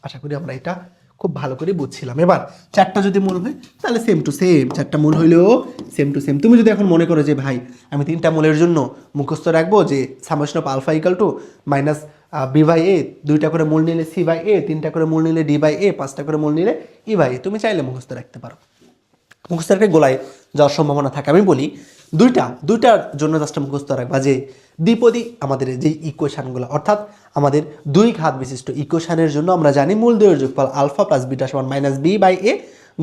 আশা করি আমরা এটা খুব ভালো করে বুঝছিলাম। এবার 4টা যদি মূল হয় তাহলে সেম টু সেম, 4টা মূল হইলেও সেম টু সেম। তুমি যদি এখন মনে করো যে ভাই আমি 3টা মূলের জন্য মুখস্থ রাখবো যে summation of alpha equal to -b/a, 2টা করে মূল নিলে c/a, 3টা করে মূল নিলে d/a, 5টা করে মূল নিলে e/a, তুমি চাইলে মুখস্থ রাখতে পারো। মুখস্থ রাখলে গোলায় যাওয়ার সম্ভাবনা থাকে। আমি বলি দুইটার জন্য জাস্ট মুখস্থ রাখবা যে দ্বিপদী আমাদের যে ইকুয়েশানগুলো, অর্থাৎ আমাদের 2 ঘাত বিশিষ্ট ইকুয়েশানের জন্য আমরা জানি মূল দ্বয়ের যোগফল আলফা প্লাস বিটা সমান -b/a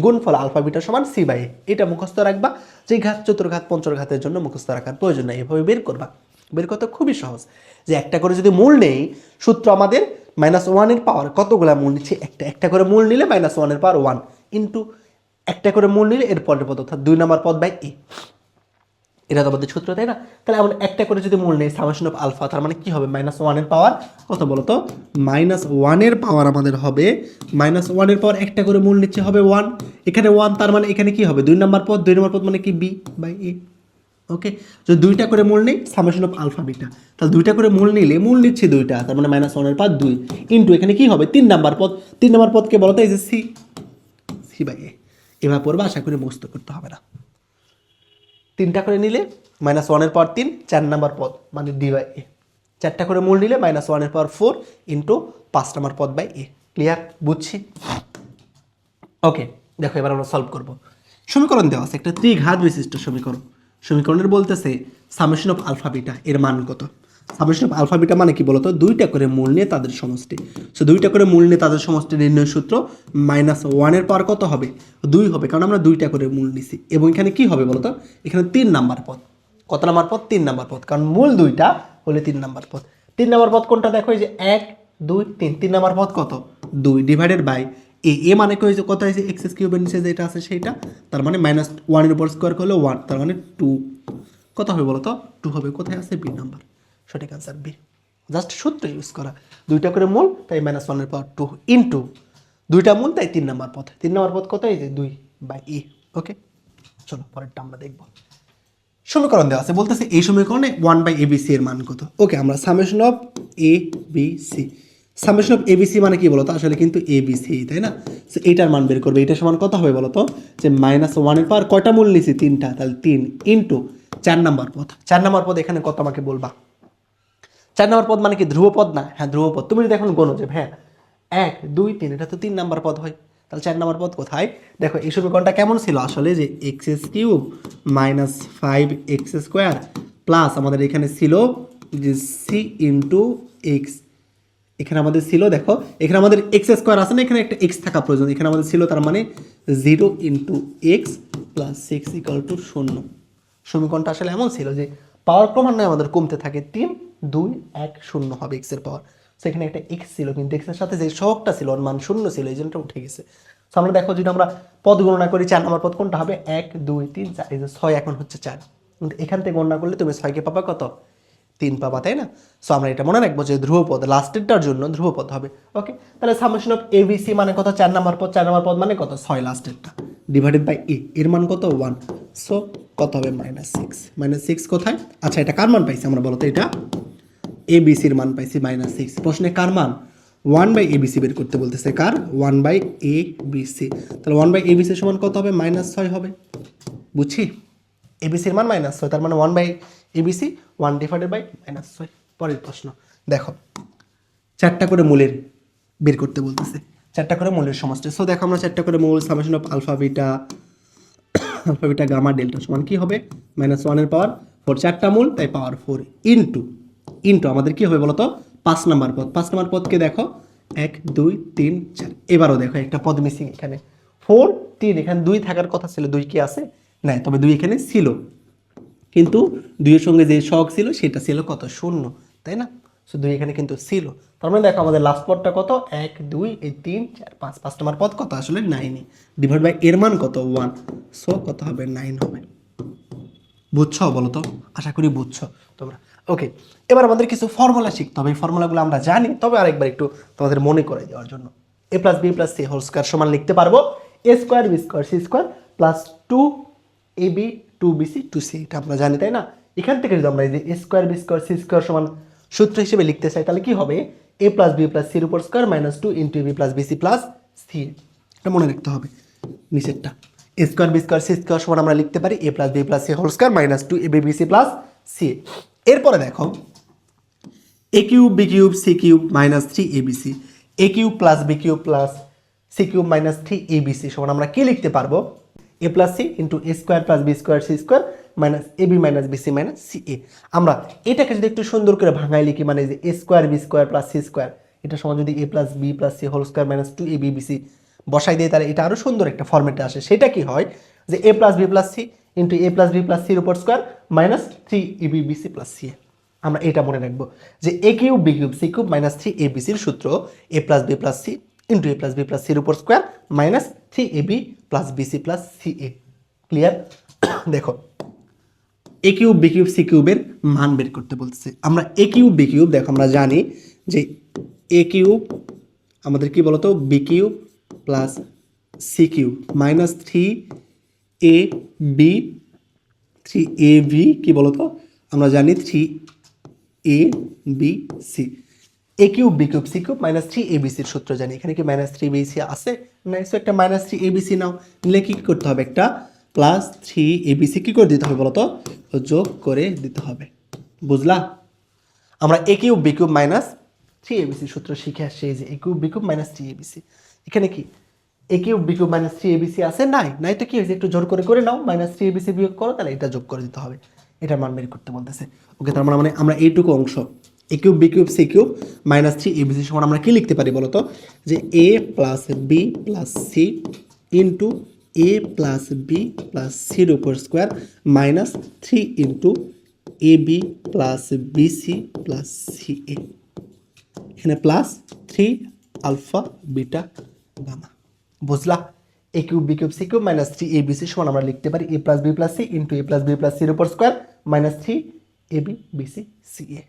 গুণফল আলফা বিটা সমান c/a। এটা মুখস্থ রাখবা। যে ঘাত চতুর্ঘাত পঞ্চরঘাতের জন্য মুখস্থ রাখার প্রয়োজন নাই, এভাবে বের করবা। বের করতে খুবই সহজ, যে একটা করে যদি মূল নেই, সূত্র আমাদের -1 এর পাওয়ার কতগুলা মূল নিচ্ছে, একটা করে মূল নিলে -1 এর পাওয়ার 1 ইন্টু একটা করে মূল নিলে এর পরের পদ, অর্থাৎ 2 নম্বর পদ বাই এ। এটা তো আমাদের সূত্র, তাই না। তাহলে আমরা একটা করে যদি মূল নেই সামেশন অফ আলফা, তার মানে কি হবে -1 এর পাওয়ার কত বলো তো, -1 এর পাওয়ার আমাদের হবে -1 এর পাওয়ার একটা করে মূল নিচ্ছে হবে 1, এখানে 1, তার মানে এখানে কি হবে 2 নম্বর পদ, 2 নম্বর পদ মানে কি b/a। ওকে, যদি 2টা করে মূল নেই সামেশন অফ আলফা বিটা, তাহলে 2টা করে মূল নিলে মূল নিচ্ছে 2টা, তার মানে -1 এর পাওয়ার 2 ইন্টু এখানে কি হবে 3 নম্বর পদ, 3 নম্বর পদকে বলো তো এই যে c/a। এবার পড়বা, আশা করি মুখস্থ করতে হবে না। 3টা করে নিলে -1 এর পাওয়ার 3, 4 নম্বর পদ মানে d/a। 4টা করে মূল নিলে -1 এর পাওয়ার 4 ইন্টু 5 নম্বর পদ বাই a। ক্লিয়ার, বুঝছি। ওকে, দেখো এবার আমরা সলভ করব। সমীকরণ দেওয়া আছে একটা ত্রিঘাত বিশিষ্ট সমীকরণ। সমীকরণের বলতেছে সামেশন অফ আলফা বিটা এর মান কত। সামেশন অফ আলফা বিটা মানে কি বলতো, দুইটা করে মূল নিয়ে তাদের সমষ্টি। সো দুইটা করে মূল নিয়ে তাদের সমষ্টি নির্ণয় সূত্র -1 পাওয়ার কত হবে, 2 হবে, কারণ আমরা দুইটা করে মূল নিছি। এবং এখানে কি হবে বলতো, এখানে 3 নাম্বার পদ। কত নাম্বার পদ, 3 নাম্বার পদ, কারণ মূল দুইটা হলে 3 নাম্বার পদ। 3 নাম্বার পদ কোনটা দেখো, এই যে 1 2 3, 3 নাম্বার পদ কত 2 ডিভাইডেড বাই এ মানে কি হয়েছে, কত হয়েছে এক্স কিউবের নিচে যেটা আছে সেইটা, তার মানে -1 এর উপর স্কোয়ার করলে 1, তার মানে 2। কত হবে বলো তো, 2 হবে। কোথায় আছে, বি নাম্বার, সঠিক আনসার বি। জাস্ট সূত্র ইউজ করা, দুইটা করে মূল তাই -1 এর পাওয়ার 2 ইন্টু দুইটা মূল তাই 3 নাম্বার পদ। 3 নাম্বার পদ কত, এই যে 2 বাই ই। ওকে, চলো পরেরটা আমরা দেখব। সমীকরণ দেওয়া আছে, বলতেছে এই সমীকরণে 1/abc এর মান কত। ওকে, আমরা summation of A B C, summation of ABC মানে কি বলতো, আসলে কিন্তু এবিসি, তাই না? সো এইটার মান বের করবে। এটা সমান কত হবে বলতো, যে -1 এর পাওয়ার কয়টা মূল নিছি, 3টা, তাহলে 3 ইন্টু 4 নাম্বার পদ। 4 নাম্বার পদ এখানে কত আমাকে বলবা। 4 নাম্বার পদ মানে কি ধ্রুবপদ না? হ্যাঁ ধ্রুবপদ। তুমি যদি এখন গোনো যে হ্যাঁ 1 2 3, এটা তো 3 নাম্বার পদ হয়, তাহলে 4 নাম্বার পদ কোথায়? দেখো এই সমীকরণটা কেমন ছিল আসলে, যে x³ - 5x² প্লাস আমাদের এখানে ছিল যে c ইন্টু এক্স। এখানে আমাদের ছিল, দেখো এখানে আমাদের x² আছে না, এখানে একটা x থাকা প্রয়োজন, এখানে আমাদের ছিল, তার মানে 0 ইন্টু এক্স প্লাস 6 = 0। সমীকরণটা আসলে এমন ছিল যে পাওয়ার ক্রমান্বয়ে আমাদের কমতে থাকে, 3 2 1 0 হবে x এর পাওয়ার। সো এখানে একটা x ছিল, কিন্তু x এর সাথে যে সহগটা ছিল ওর মান 0 ছিল, এই জন্য উঠে গেছে। সো আমরা দেখো যদি আমরা পদ গণনা করি, 4 নম্বর পদ কোনটা হবে, 1 2 3 4, এই যে 6 এখন হচ্ছে 4, কিন্তু এখান থেকে গণনা করলে তুমি 6 কে পাবা কত, 3 পাবা, তাই না? সো আমরা এটা মনে রাখবো যে ধ্রুবপদ লাস্টেরটার জন্য ধ্রুবপদ হবে। ওকে, তাহলে সামেশন অফ এবিসি মানে কত, 4 নাম্বার পদ, 4 নাম্বার পদ মানে কত 6 লাস্টেরটা ডিভাইডেড বাই এ, এর মান কত 1। সো কত হবে, -6 কোথায়? আচ্ছা, এটা কার মান পাইছি আমরা বলো তো, এটা এবিসির মান পাইছি -6। প্রশ্নে কার মান, 1/abc বের করতে বলতেছে, কার 1/abc। তাহলে 1/abc সমান কত হবে, -6 হবে। বুঝছি, এবিসির মান -6, তার মানে 1/abc 1 ডিভাইডেড বাই -6। পরের প্রশ্ন দেখো, 4টা করে মূলের বের করতে বলতেছে, 4টা করে মূলের সমষ্টি। সো দেখো আমরা 4টা করে মূল, summation of alpha beta gamma delta সমান কি হবে, -1 এর পাওয়ার 4, 4টা মূল তাই পাওয়ার 4 ইন্টু আমাদের কি হবে বলতো, 5 নাম্বার পদ। 5 নাম্বার পদকে দেখো 1 2 3 4, এবারও দেখো একটা পদ মিসিং, এখানে 4 3, এখানে 2 থাকার কথা ছিল, 2 কি আছে, নাই, তবে 2 এখানে ছিল, কিন্তু 2 এর সঙ্গে যে সহগ ছিল সেটা ছিল কত, 0, তাই না? সো 2 এখানে কিন্তু ছিল, তার মানে দেখো আমাদের লাস্ট পদটা কত, 1 2 এই 3 4 5, 5 নম্বর পদ কত আসলে 9, ডিভাইড বাই এর মান কত 1। সো কত হবে, 9 হবে। বুঝছো বলো তো, আশা করি বুঝছো তোমরা। ওকে, এবার আমাদের কিছু ফর্মুলা শিখতে হবে। এই ফর্মুলাগুলো আমরা জানি, তবে আরেকবার একটু তোমাদের মনে করে দেওয়ার জন্য। a + b + c whole square সমান লিখতে পারবো a² b² c² plus 2ab 2bc 2c, এটা আমরা জানি, তাই না? এখান থেকে যদি আমরা এই যে a² b² c² সমান সূত্র হিসেবে লিখতে চাই, তাহলে কি হবে, a + b + c এর উপর স্কয়ার -2 * ab + bc + c, এটা মনে রাখতে হবে। নিচেরটা a² b² c² সমান আমরা লিখতে পারি a + b + c whole square -2 ab bc + c। এরপরে দেখো a³ b³ c³ -3abc, a³ + b³ + c³ -3abc সমান আমরা কি লিখতে পারবো, a + c * a² + b² c² -ab - bc - ca। আমরা এটাকে যদি একটু সুন্দর করে ভাঙাই লিখি, মানে যে a² b² + c², এটা সমান যদি a + b + c whole square -2ab bc বসাই দেয়, তাহলে এটা আরো সুন্দর একটা ফরম্যাটে আসে। সেটা কি হয়, যে a + b + c * a + b + c এর উপর স্কয়ার -3ab bc + ca। আমরা এটা মনে রাখবো যে a³ b³ c³ -3abc এর সূত্র a + b + c * a + b + c এর উপর square -3ab + bc + ca। Clear? দেখো a³ b³ c³ এর মান বের করতে বলতেছে। আমরা a³ b³ দেখো আমরা জানি যে a³ আমাদের কি বলতো, b³ + c³ -3ab 3ab কি বলতো, আমরা জানি 3abc। a³ b³ c³ -3abc এর সূত্র জানি, এখানে কি -3abc আছে, নাই, সো একটা -3abc নাও, নিলে কি করতে হবে, একটা +3abc কি করে দিতে হবে বলতো, যোগ করে দিতে হবে। বুঝলা? আমরা a³ b³ -3abc সূত্র শিখে আসছি, এই যে a³ b³ -3abc। এখানে কি a³ b³ -3abc আছে, নাই, নাই তো কি হয়েছে, একটু জোর করে করে নাও, -3abc বিয়োগ করো, তাহলে এটা যোগ করে দিতে হবে। এটার মান বের করতে বলতেছে। ওকে, তার মানে আমরা এইটুকু অংশ a cube b cube c cube minus 3 a b c সমান আমরা কি লিখতে পারি বলতো, যে a plus B plus c into a plus B plus সির উপর square minus 3 into a b plus b c plus c a, এখানে প্লাস 3 আলফা বিটা গামা। বুঝলা? A cube b cube c cube minus 3 a B c সমান আমরা লিখতে পারি a plus B plus c into a plus B plus সির উপর square minus 3 a b b c c A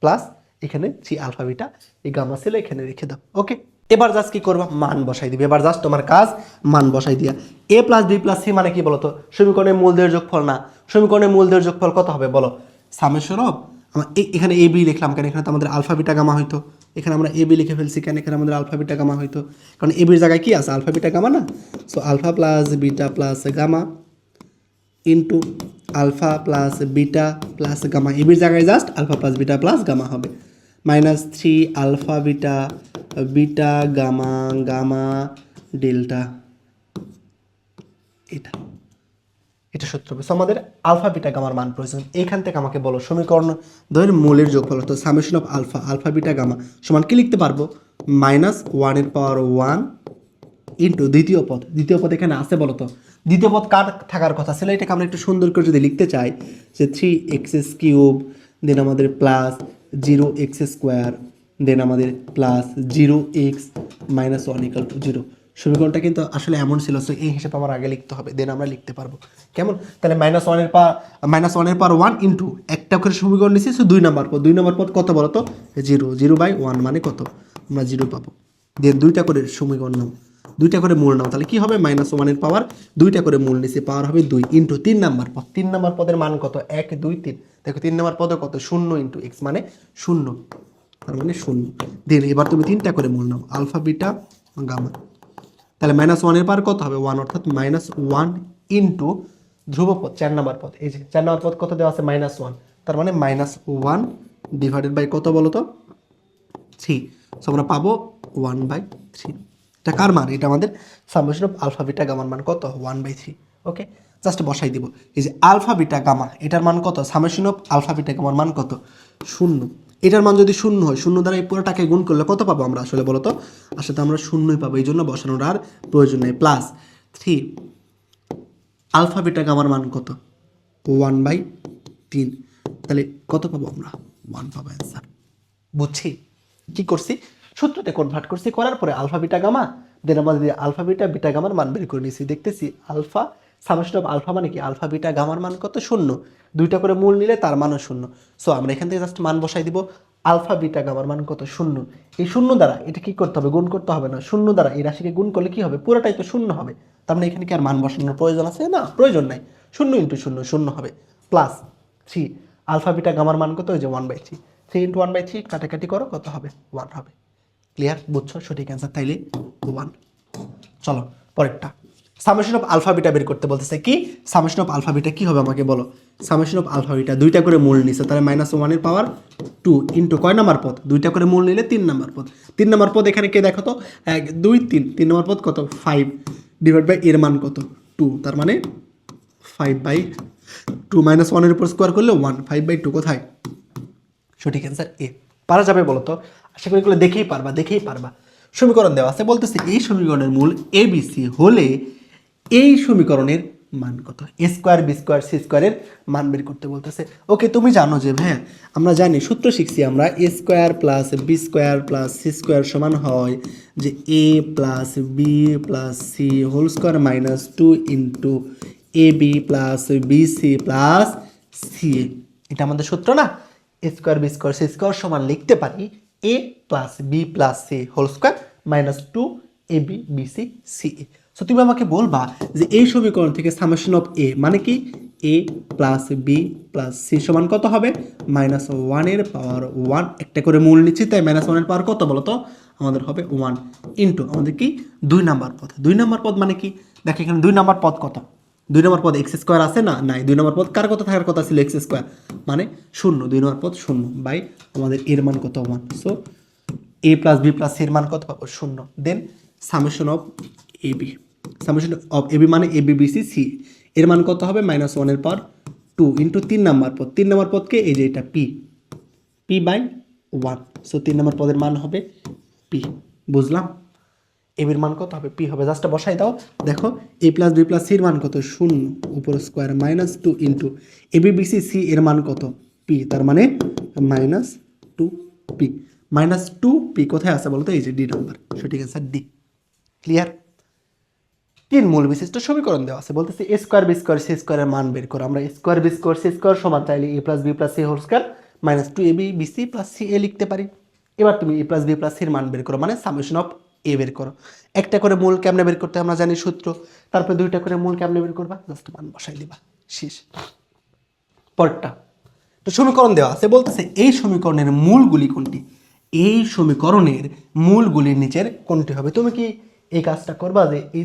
plus এখানে 3 আলফা বিটা, এই গামা ছিল এখানে রেখে দাও। ওকে, এবার জাস্ট কি করবা, মান বসাই দিবে। এবার জাস্ট তোমার কাজ মান বসাই দিয়া। এ প্লাস বি প্লাস সি মানে কি বলতো, সমীকরণের মূলদের যোগফল না। সমীকরণের মূলদের যোগফল কত হবে বলো, সামেশন অফ আমরা এখানে এ বি লিখলাম কেন, এখানে তো আমাদের আলফা বিটা গামা হইতো, এখানে আমরা এ বি লিখে ফেলছি কেন, এখানে আমাদের আলফা বিটা গামা হইতো, কারণ এ বির জায়গায় কি আছে আলফা বিটা গামা না। So alpha plus beta plus gamma into alpha plus beta plus gamma, a বির জায়গায় just alpha plus beta plus gamma হবে minus 3 alpha beta beta gamma gamma delta. এটা এটা সূত্র হবে। সো আমাদের আলফা বিটা গামার মান প্রয়োজন। এইখান থেকে আমাকে বলো সমীকরণ ধরেন মূলের যোগফল অর্থাৎ summation of alpha alpha beta gamma সমান কি লিখতে পারবো, মাইনাস 1 এর পাওয়ার 1 ইন্টু দ্বিতীয় পদ। দ্বিতীয় পদ এখানে আছে বলো তো, দ্বিতীয় পদ কার থাকার কথা ছিল, এটাকে আমরা একটু সুন্দর করে যদি লিখতে চাই যে 3x কিউব দেন আমাদের প্লাস 0x স্কোয়ার দেন আমাদের plus 0x minus 1 equal to 0। সমীকরণটা কিন্তু আসলে এমন ছিল, সো এই হিসেবে আমার আগে লিখতে হবে, দেন আমরা লিখতে পারবো কেমন। তাহলে মাইনাস 1 এর পাওয়ার 1 ইন্টু একটা করে সমীকরণ নিচ্ছি, সো 2 নম্বর পদ। 2 নম্বর পদ কত বলো তো, 0। 0/1 মানে কত, আমরা 0 পাবো। দেন দুইটা করে সমীকরণ নাও, দুইটা করে মূল নাও, তাহলে কি হবে -1 এর পাওয়ার দুইটা করে মূল নিচে পাওয়ার হবে 2 ইন্টু 3 নম্বর পদ। 3 নম্বর পদের মান কত, 1 2 3। দেখো 3 নম্বর পদে কত, 0 ইন্টু x মানে 0, তার মানে 0। দেন এবার তুমি তিনটা করে মূল নাও, আলফা বিটা গামা। তাহলে -1 এর পাওয়ার কত হবে 1, অর্থাৎ -1 ইন্টু ধ্রুবপদ 4 নম্বর পদ। এই যে 4 নম্বর পদ কত দেওয়া আছে, -1, তার মানে -1 ডিভাইডেড বাই কত বলো তো, 3। সো আমরা পাবো 1/3। এটা কার মান, এটা আমাদের সামেশন অফ আলফা বিটা গামার মান কত, 1/3। ওকে, জাস্ট বসাই দিব। এই যে আলফা বিটা গামা এটার মান কত, সামেশন অফ আলফা বিটা গামার মান কত, 0। এটার মান যদি 0 হয়, 0 দ্বারা এই পুরোটাকে গুণ করলে কত পাবো আমরা আসলে বলো তো, আসলে আমরা 0ই পাবো, এই জন্য বসানোর আর প্রয়োজন নেই। প্লাস 3 আলফা বিটা গামার মান কত, 1/3। তাহলে কত পাবো আমরা, 1 পাবো অ্যান্সার। বুঝছি কি করছি, সূত্রতে কনভার্ট করছি, করার পরে আলফা বিটা গামা দেন আমাদের আলফা বিটা বিটা গামার মান বের করে নিয়েছি। দেখতেছি আলফা সামেশন অফ আলফা মানে কি, আলফা বিটা গামার মান কত, 0। দুইটা করে মূল নিলে তার মানও 0। সো আমরা এখান থেকে জাস্ট মান বসাই দিব, আলফা বিটা গামার মান কত, 0। এই 0 দ্বারা এটা কি করতে হবে, গুণ করতে হবে না, 0 দ্বারা এই রাশিকে গুণ করলে কি হবে, পুরোটাই তো 0 হবে। তার মানে এখানে কি আর মান বসানোর প্রয়োজন আছে, না প্রয়োজন নাই। 0 ইন্টু 0 0 হবে, প্লাস 3 আলফা বিটা গামার মান কত, ওই যে 1/3। 3 ইন্টু 1/3 কাটাকাটি করো, কত হবে, 1 হবে। ক্লিয়ার, বুঝছো, সঠিক অ্যান্সার তাইলে 1। চলো পরেরটা, সামেশন অফ আলফা বিটা বের করতে বলতেছে। কি সামেশন অফ আলফা বিটা কি হবে আমাকে বলো, সামেশন অফ আলফা বিটা দুইটা করে মূল নিছে, তাহলে -1 এর পাওয়ার 2 ইন্টু কয় নাম্বার পদ, দুইটা করে মূল নিলে 3 নাম্বার পদ। 3 নাম্বার পদ এখানে কে দেখো তো, 1 2 3, 3 নাম্বার পদ কত, 5 ডিভাইড বাই এর মান কত, 2, তার মানে 5/2 -1 এর উপর স্কোয়ার করলে 1, 5/2 কোথায়, সঠিক অ্যান্সার এ। পারা যাবে বলো তো, আশা করি এগুলো দেখেই পারবা। সমীকরণ দেওয়া আছে, বলতেছে এই সমীকরণের মূল এ বি সি হলে এই সমীকরণের মান কত, এ স্কোয়ার বি স্কোয়ার সি স্কোয়ারের মান বের করতে বলতেছে। ওকে, তুমি জানো যে ভাইয়া আমরা জানি সূত্র শিখছি আমরা, a square plus b square plus c square সমান হয় যে a plus B plus c whole square minus 2 into a b plus b c plus c a. এটা আমাদের সূত্র না, a square b square c square সমান লিখতে পারি a plus B plus c whole square minus 2 a b b c c a. So তুমি আমাকে বলবা যে এই সমীকরণ থেকে সামেশন অফ এ মানে কি, এ প্লাস বি প্লাস সি সমান কত হবে, -1 এর পাওয়ার 1, একটা করে মূল নিচ্ছি, তাই -1 এর পাওয়ার কত বলো তো, আমাদের হবে 1 ইন্টু আমাদের কি 2 নাম্বার পদ। 2 নাম্বার পদ মানে কি, দেখো এখানে 2 নাম্বার পদ কত, 2 নম্বর পদ এক্স স্কোয়ার আছে না, নাই। 2 নম্বর পদ কার কত থাকার কথা ছিল, এক্স স্কোয়ার মানে 0। 2 নম্বর পদ 0 বাই আমাদের এর মান কত, 1। So a plus B plus সির মান কত পাবো, 0। Then summation of A b, summation of A b মানে a b b c c, এর মান কত হবে, -1 এর পাওয়ার 2 ইন্টু 3 নাম্বার পদ, 3 নাম্বার পদকে এই যে এটা পি বাই 1, সো 3 নাম্বার পদের মান হবে পি। বুঝলাম? এবির মান কত হবে? পি হবে। জাস্ট বসাই দাও, দেখো এ প্লাস বি প্লাস সির মান কত? 0 উপর square minus 2 into AB BC C এর মান কত? পি, তার মানে মাইনাস 2 পি। মাইনাস 2 পি কোথায় আছে বলতো? এই যে ডি নাম্বার, সঠিক অ্যান্সার ডি। ক্লিয়ার? 3 মূল বিশিষ্ট সমীকরণ দেওয়া আছে, বলতেছে a square b square c স্কোয়ারের মান বের করো। আমরা square b square c square সমান চাইলে a plus B plus c whole square minus 2ab b c plus c a লিখতে পারি। এবার তুমি এ প্লাস বি প্লাস সির মান বের করো, মানে সামেশন অফ এ বের করো। একটা করে মূল কেমনে বের করতে আমরা জানি সূত্র, তারপরে দুইটা করে মূল কেমনে বের করবা? জাস্ট মান বসাই দিবা, শেষ। পরেরটা তো সমীকরণ দেওয়া আছে, বলতেছে এই সমীকরণের মূলগুলি কোনটি? এই সমীকরণের মূলগুলির নিচের কোনটি হবে? তুমি কি এই কাজটা করবা যে এই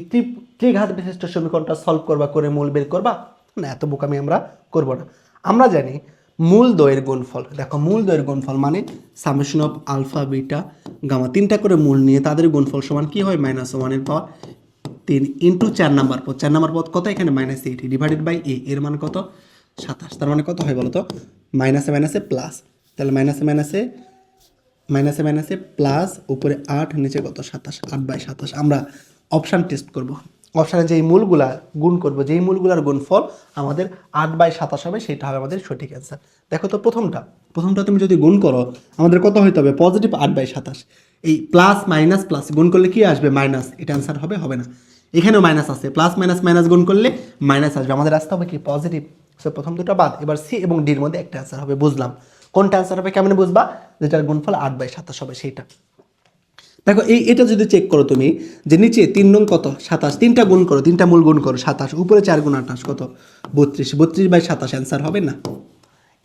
ত্রিঘাত বিশিষ্ট সমীকরণটা সলভ করবা, করে মূল বের করবা? না, এত বোকামি আমরা করব না। আমরা জানি মূল দ্বয়ের গুণফল, দেখো মূল দ্বয়ের গুণফল মানে summation of alpha beta gamma, তিনটা করে মূল নিয়ে তাদের গুণফল সমান কি হয়? -1 পাওয়ার 3 ইন্টু 4 নাম্বার পদ, 4 নাম্বার পদ কত? এখানে -8 ডিভাইডেড বাই এ, এর মান কত? 27। তার মানে কত হয় বলো তো? মাইনাসে মাইনাসে প্লাস, তাহলে মাইনাসে মাইনাসে প্লাস, উপরে 8 নিচে কত? 27, 8/27। আমরা অপশান টেস্ট করব, অপশানে যেই মূলগুলা গুণ করব, যেই মূলগুলার গুণফল আমাদের 8/27 হবে, সেটা হবে আমাদের সঠিক অ্যান্সার। দেখো তো প্রথমটা তুমি যদি গুণ করো আমাদের কত হইতে হবে? পজিটিভ 8/27। এই প্লাস মাইনাস প্লাস গুণ করলে কি আসবে? মাইনাস। এটা অ্যান্সার হবে? হবে না। এখানেও মাইনাস আছে, প্লাস মাইনাস মাইনাস গুণ করলে মাইনাস আসবে, আমাদের আসতে হবে কি? পজিটিভ। সো প্রথম দুটো বাদ, এবার সি এবং ডির মধ্যে একটা অ্যান্সার হবে। বুঝলাম কোনটা অ্যান্সার হবে, কেমন বুঝবা? যেটার গুণফল 8/27 হবে সেইটা। দেখো এটা যদি চেক করো তুমি, যে নিচে 3 নং কত? 27, তিনটা গুণ করো, তিনটা মূল গুণ করো 27, উপরে 4 গুণ 28 কত? 32, 32/27 অ্যান্সার হবে না?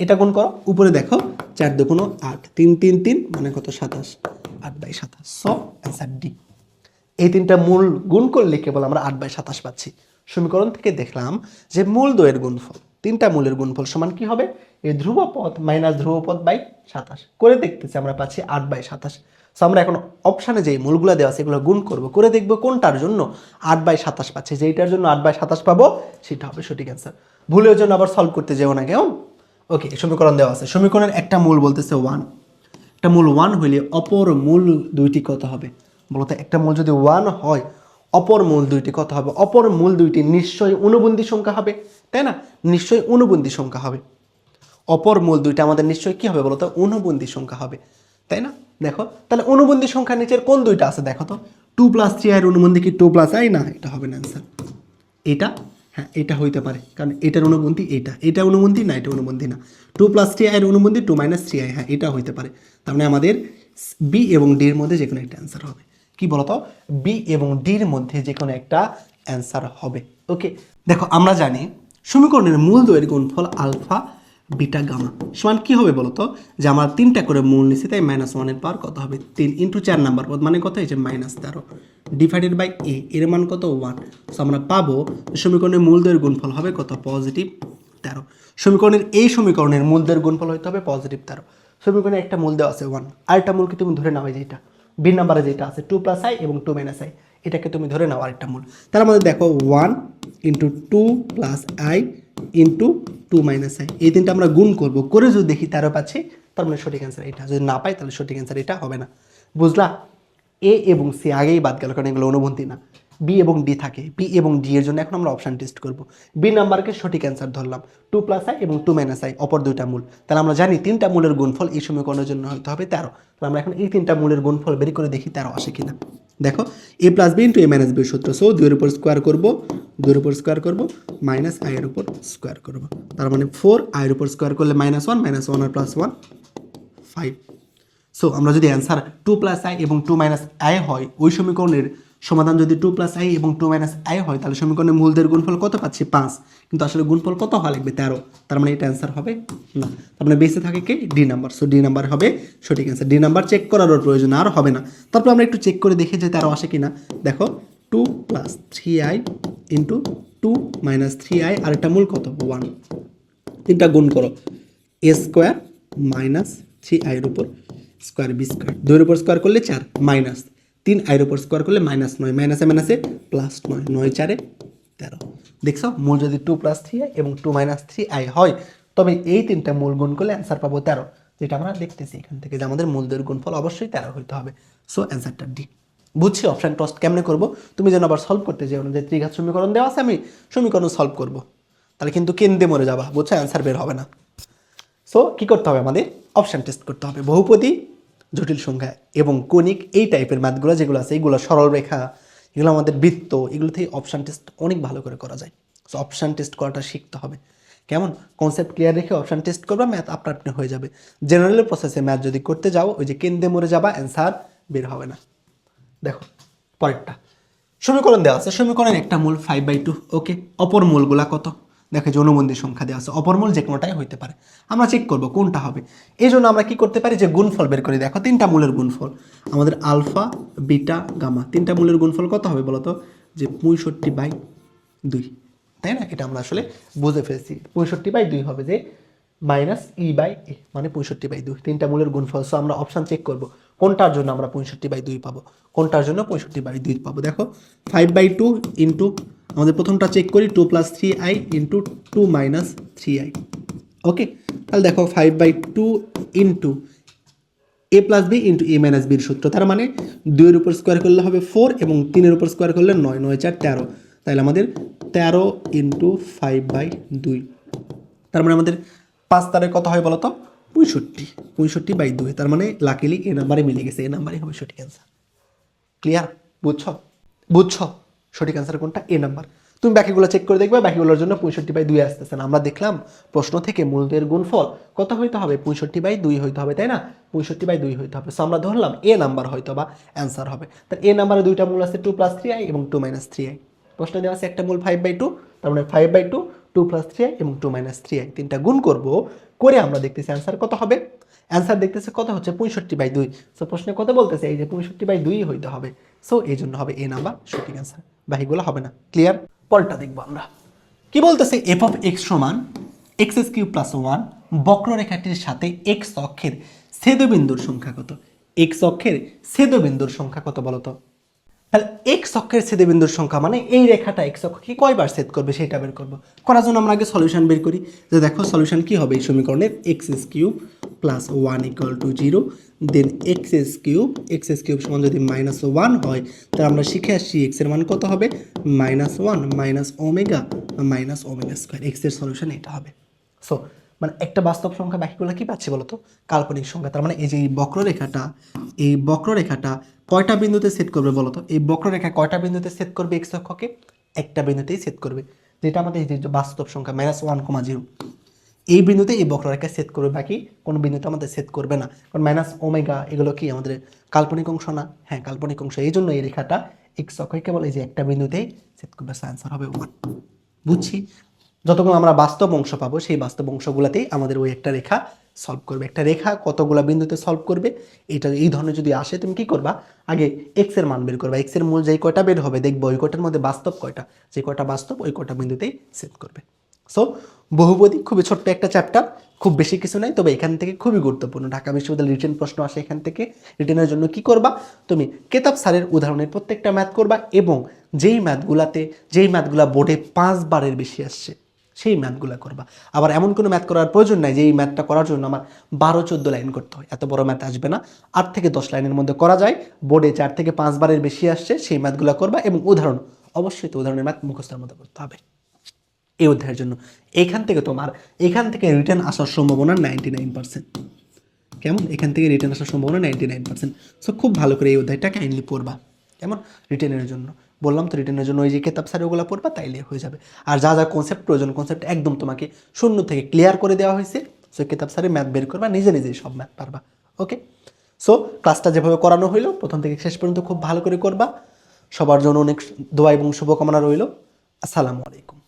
এটা গুণ করো, উপরে দেখো 4 দুগুণ 8, 3 3 3 মানে কত? 27, 8/27। So answer D. এই তিনটা মূল গুণ করলে কেবল আমরা 8/27 পাচ্ছি। সমীকরণ থেকে দেখলাম যে মূল দ্বয়ের গুণফল, তিনটা মূলের গুণফল সমান কি হবে? এই ধ্রুবপদ মাইনাস ধ্রুবপদ বাই 27 করে দেখতেছি, আমরা পাচ্ছি 8/27। সো আমরা এখন অপশানে যে মূলগুলো দেওয়া আছে এগুলো গুণ করব, করে দেখবো কোনটার জন্য 8/27 পাচ্ছি। যেইটার জন্য 8/27 পাবো সেটা হবে সঠিক অ্যান্সার। ভুলের জন্য আবার সলভ করতে যেও না কেমন? ওকে, সমীকরণ দেওয়া আছে, সমীকরণের একটা মূল বলতেছে 1, একটা মূল 1 হইলে অপর মূল দুইটি কত হবে বলতো? একটা মূল যদি 1 হয় অপর মূল দুইটি কত হবে? অপর মূল দুইটি নিশ্চয়ই অনুবন্ধী সংখ্যা হবে, তাই না? নিশ্চয়ই অনুবন্ধী সংখ্যা হবে। অপর মূল দুইটা আমাদের নিশ্চয়ই কি হবে বলতো? অনুবন্ধী সংখ্যা হবে, তাই না? দেখো তাহলে অনুবন্ধী সংখ্যা নিচের কোন দুইটা আছে দেখো তো? 2 + 3i এর অনুবন্ধী কি 2 + i? না, এটা হবে না অ্যান্সার। এটা, হ্যাঁ এটা হইতে পারে, কারণ এটার অনুবন্ধী এটা অনুবন্ধী না, এটা অনুবন্ধী না। 2 + 3i এর অনুবন্ধী 2 - 3i, হ্যাঁ এটা হইতে পারে। তার মানে আমাদের বি এবং ডির মধ্যে যে কোনো একটা অ্যান্সার হবে। কি বলতো? বি এবং ডির মধ্যে যে কোনো একটা অ্যান্সার হবে। ওকে, দেখো আমরা জানি সমীকরণের মূল দ্বয়ের গুণফল আলফা বিটা গামা সমান কি হবে বলতো? যে আমরা তিনটা করে মূল নিচ্ছি, তাই -1 এর পাওয়ার কত হবে? 3 ইন্টু 4 নাম্বার পদ মানে কত? এই যে -13 ডিভাইডেড বাই এ, এর মান কত? 1। সো আমরা পাবো সমীকরণের মূল দ্বয়ের গুণফল হবে কত? +13। সমীকরণের এই সমীকরণের মূল দ্বয়ের গুণফল হইতে হবে +13। সমীকরণে একটা মূল দেওয়া আছে 1, আরেকটা মূলকে তুমি ধরে নাও, যে এটা বি নাম্বারে যেটা আছে 2 + i এবং 2 - i, এটাকে তুমি ধরে নাও আরেকটা মূল। তার মধ্যে দেখো 1 ইন্টু 2 + i ইন্টু 2 - i, এই তিনটা আমরা গুণ করব, করে যদি দেখি 13 পাচ্ছি, তার মানে সঠিক অ্যান্সার এটা। যদি না পাই তাহলে সঠিক অ্যান্সার এটা হবে না। বুঝলা? এ এবং সি আগেই বাদ গেল, কারণ এগুলো অনুবন্ধী না। বি এবং ডি থাকে, বি এবং ডি এর জন্য এখন আমরা অপশান টেস্ট করব। বি নাম্বারকে সঠিক অ্যান্সার ধরলাম, 2 + i এবং 2 - i অপর দুইটা মূল। তাহলে আমরা জানি তিনটা মূলের গুণফল এই সমীকরণের জন্য হতে হবে 13। তাহলে আমরা এখন এই তিনটা মূলের গুণফল বের করে দেখি 13 আসে কিনা। দেখো a + b × a - b সূত্র, সো 2 এর উপর স্কোয়ার করব, 2 এর উপর স্কোয়ার করব, -i এর উপর স্কোয়ার করব। তার মানে 4, i এর উপর স্কোয়ার করলে -1 আর +1 5। সো আমরা যদি অ্যান্সার 2 + i এবং 2 - i হয়, ওই সমীকরণের সমাধান যদি 2 + i এবং 2 - i হয়, তাহলে সমীকরণের মূলদের গুণফল কত পাচ্ছি? 5। কিন্তু আসলে গুণফল কত হওয়া লাগবে? 13। তার মানে এটা অ্যান্সার হবে না। তার মানে বেঁচে থাকে কি? D number. So D number হবে সঠিক অ্যান্সার। ডি নাম্বার চেক করার প্রয়োজন আর হবে না। তারপর আমরা একটু চেক করে দেখি যে 13 আসে কিনা। দেখো 2 + 3i ইন্টু 2 - 3i, আর একটা মূল কত? 1। তিনটা গুণ করো, a স্কোয়ার মাইনাস 3i এর উপর স্কোয়ার বি স্কোয়ার, 2 এর উপর স্কোয়ার করলে 4, -3 i এর উপর স্কোয়ার করলে -9, মাইনাসে মাইনাসে +9, 9 × 4 = 13। দেখছো মূল যদি 2+3i এবং 2-3i হয় তবে এই তিনটা মূল গুণ করলে অ্যান্সার পাবো 13, যেটা আমরা দেখতেছি এখান থেকে যে আমাদের মূলদের গুণফল অবশ্যই 13 হইতে হবে। সো অ্যান্সারটা ডি। বুঝছি অপশান টস্ট কেমনে করব, তুমি যেন আবার সলভ করতে যাও না যে ত্রিঘাত সমীকরণ দেওয়া আছে আমি সমীকরণ সলভ করব, তাহলে কিন্তু কেন্দ্রে মরে যাবা, বুঝছো, অ্যান্সার বের হবে না। সো কী করতে হবে আমাদের, অপশান টেস্ট করতে হবে। বহুপদী, জটিল সংখ্যা এবং কণিক এই টাইপের ম্যাথগুলো যেগুলো আছে এগুলো সরল রেখা, এগুলো আমাদের বৃত্ত, এগুলো থেকে অপশান টেস্ট অনেক ভালো করে করা যায়। সো অপশান টেস্ট করাটা শিখতে হবে। কেমন, কনসেপ্ট ক্লিয়ার রেখে অপশান টেস্ট করবা, ম্যাথ আপনা আপনি হয়ে যাবে। জেনারেল প্রসেসে ম্যাথ যদি করতে যাও ওই যে কেন্দ্রে মরে যাবা, অ্যান্সার বের হবে না। দেখো পরেরটা সমীকরণ দেওয়া আছে, সমীকরণের একটা মূল 5/2, ওকে, অপর মূলগুলা কত, দেখো যে অনুবন্ধী সংখ্যা দেওয়া আছে, অপর মূল যে কোনোটাই হইতে পারে, আমরা চেক করব কোনটা হবে। এই জন্য আমরা কি করতে পারি যে গুণফল বের করি। দেখো তিনটা মূলের গুণফল আমাদের আলফা বিটা গামা, তিনটা মূলের গুণফল কত হবে বলো তো, যে 65/2, তাই না? এটা আমরা আসলে বুঝে ফেলছি, 65/2 হবে যে -e/a মানে 65/2, তিনটা মূলের গুণফল। সো আমরা অপশান চেক করব কোনটার জন্য আমরা 65/2 পাবো, কোনটার জন্য 65/2 পাবো। দেখো 5/2 ইন্টু আমাদের প্রথমটা চেক করি 2+3i ইন্টু 2-3i, ওকে। তাহলে দেখো 5/2 ইন্টু a+b ইন্টু a-bর সূত্র, তার মানে 2-এর উপর স্কোয়ার করলে হবে 4 এবং 3-এর উপর স্কোয়ার করলে 9, 9-4 13, তাহলে আমাদের 13 ইন্টু 5/2, তার মানে আমাদের 5 তারে কত হয় বলো তো, 65/2, তার মানে লাকিলি এ নাম্বারে মিলে গেছে, এ নাম্বারই হবে সঠিক অ্যান্সার। ক্লিয়ার, বুঝছো? বুঝছো সঠিক অ্যান্সার কোনটা, এ নাম্বার। তুমি বাকিগুলো চেক করে দেখবে, বাকিগুলোর জন্য 65/2 আসতেছে না। আমরা দেখলাম প্রশ্ন থেকে মূলদের গুণফল কত হইতে হবে, 65/2 হইতে হবে, তাই না? 65/2 হইতে হবে। সো আমরা ধরলাম এ নাম্বার হয়তো বা অ্যান্সার হবে। তার এ নাম্বারে দুইটা মূল আছে 2+3i এবং 2-3i। প্রশ্ন দেওয়া আছে একটা মূল 5/2, তার মানে 5/2, 2+3i এবং 2-3i, তিনটা গুণ করব, করে আমরা দেখতেছি অ্যান্সার কত হবে। অ্যান্সার দেখতেছে কত হচ্ছে 65/2। সো প্রশ্নে কত বলতেছে, এই যে 65/2 হইতে হবে। সো এই জন্য হবে এ নাম্বার সঠিক অ্যান্সার, বাকিগুলো হবে না। ক্লিয়ার? পরেরটা দেখবো আমরা কি বলতেছে, f(x) সমান x³ + 1 বক্ররেখাটির সাথে x অক্ষের ছেদবিন্দুর সংখ্যা কত। x অক্ষের ছেদবিন্দুর সংখ্যা কত বলো তো। তাহলে এক্স অক্ষের ছেদবিন্দুর সংখ্যা মানে এই রেখাটা এক্স অক্ষকে কয়বার ছেদ করবে সেটা বের করব। করার জন্য আমরা আগে সলিউশন বের করি, যে দেখো সলিউশন কি হবে এই সমীকরণের, x³ + 1 = 0, দেন x³ সমান যদি -1 হয় তাহলে আমরা শিখে আসছি x এর মান কত হবে, -1 - ওমেগা -ওমেগা², x এর সলিউশন এটা হবে। সো মানে একটা বাস্তব সংখ্যা, বাকিগুলো কি পাচ্ছি বলতো, কাল্পনিক সংখ্যা। তার মানে এই যে এই বক্ররেখাটা কয়টা বিন্দুতে ছেদ করবে বলতো, এই বক্ররেখা কয়টা বিন্দুতে ছেদ করবে এক্স অক্ষকে, একটা বিন্দুতেই ছেদ করবে, যেটা আমাদের এই যে বাস্তব সংখ্যা -1,0, এই বিন্দুতে এই বক্ররেখা ছেদ করবে, বাকি কোনো বিন্দুতে আমাদের ছেদ করবে না। কারণ -ওমেগা এগুলো কি আমাদের কাল্পনিক অংশ না, হ্যাঁ কাল্পনিক অংশ, এই জন্য এই রেখাটা এক্স অক্ষকে কেবল এই যে একটা বিন্দুতেই ছেদ করবে। আনসার হবে 1। বুঝছি, যতগুলো আমরা বাস্তব অংশ পাবো সেই বাস্তব অংশগুলোতেই আমাদের ওই একটা রেখা সলভ করবে। একটা রেখা কতগুলো বিন্দুতে সলভ করবে, এটা এই ধরনের যদি আসে তুমি কি করবা, আগে এক্স এর মান বের করবা, এক্স এর মূল যেই কয়টা বের হবে দেখবো ওই কয়টার মধ্যে বাস্তব কয়টা, যে কয়টা বাস্তব ওই কয়টা বিন্দুতেই সেট করবে। সো বহুপদী খুবই ছোট্ট একটা চ্যাপ্টার, খুব বেশি কিছু নাই, তবে এখান থেকে খুবই গুরুত্বপূর্ণ। ঢাকা বিশ্ববিদ্যালয়ের রিটেন প্রশ্ন আসে এখান থেকে। রিটেনের জন্য কি করবা, তুমি কেতাব স্যারের উদাহরণের প্রত্যেকটা ম্যাথ করবা, এবং যেই ম্যাথগুলা বোর্ডে 5 বারের বেশি আসছে সেই ম্যাথগুলো করবা। আবার এমন কোনো ম্যাথ করার প্রয়োজন নাই যে এই ম্যাথটা করার জন্য আমার 12-14 লাইন করতে হয়, এত বড় ম্যাথ আসবে না, 8 থেকে 10 লাইনের মধ্যে করা যায়। বোর্ডে 4 থেকে 5 বারের বেশি আসছে সেই ম্যাথগুলো করবা, এবং উদাহরণ অবশ্যই তো উদাহরণের ম্যাথ মুখস্থের মধ্যে করতে হবে এই অধ্যায়ের জন্য। এখান থেকে রিটার্ন আসার সম্ভাবনা 99%। কেমন, এখান থেকে রিটার্ন আসার সম্ভাবনা 99%। সো খুব ভালো করে এই অধ্যায়টা কাইন্ডলি পড়বা। কেমন, রিটেনের জন্য বললাম তো, রিটেনের জন্য ওই যে কেতাব স্যার ওগুলো পড়বা, তাইলে হয়ে যাবে। আর যা যা কনসেপ্ট প্রয়োজন, কনসেপ্ট একদম তোমাকে শূন্য থেকে ক্লিয়ার করে দেওয়া হয়েছে। সো কেতাব স্যারের ম্যাথ বের করবা, নিজেই সব ম্যাথ পারবা। ওকে, সো ক্লাসটা যেভাবে করানো হইলো প্রথম থেকে শেষ পর্যন্ত খুব ভালো করে করবা। সবার জন্য অনেক দোয়া এবং শুভকামনা রইল। আসসালামু আলাইকুম।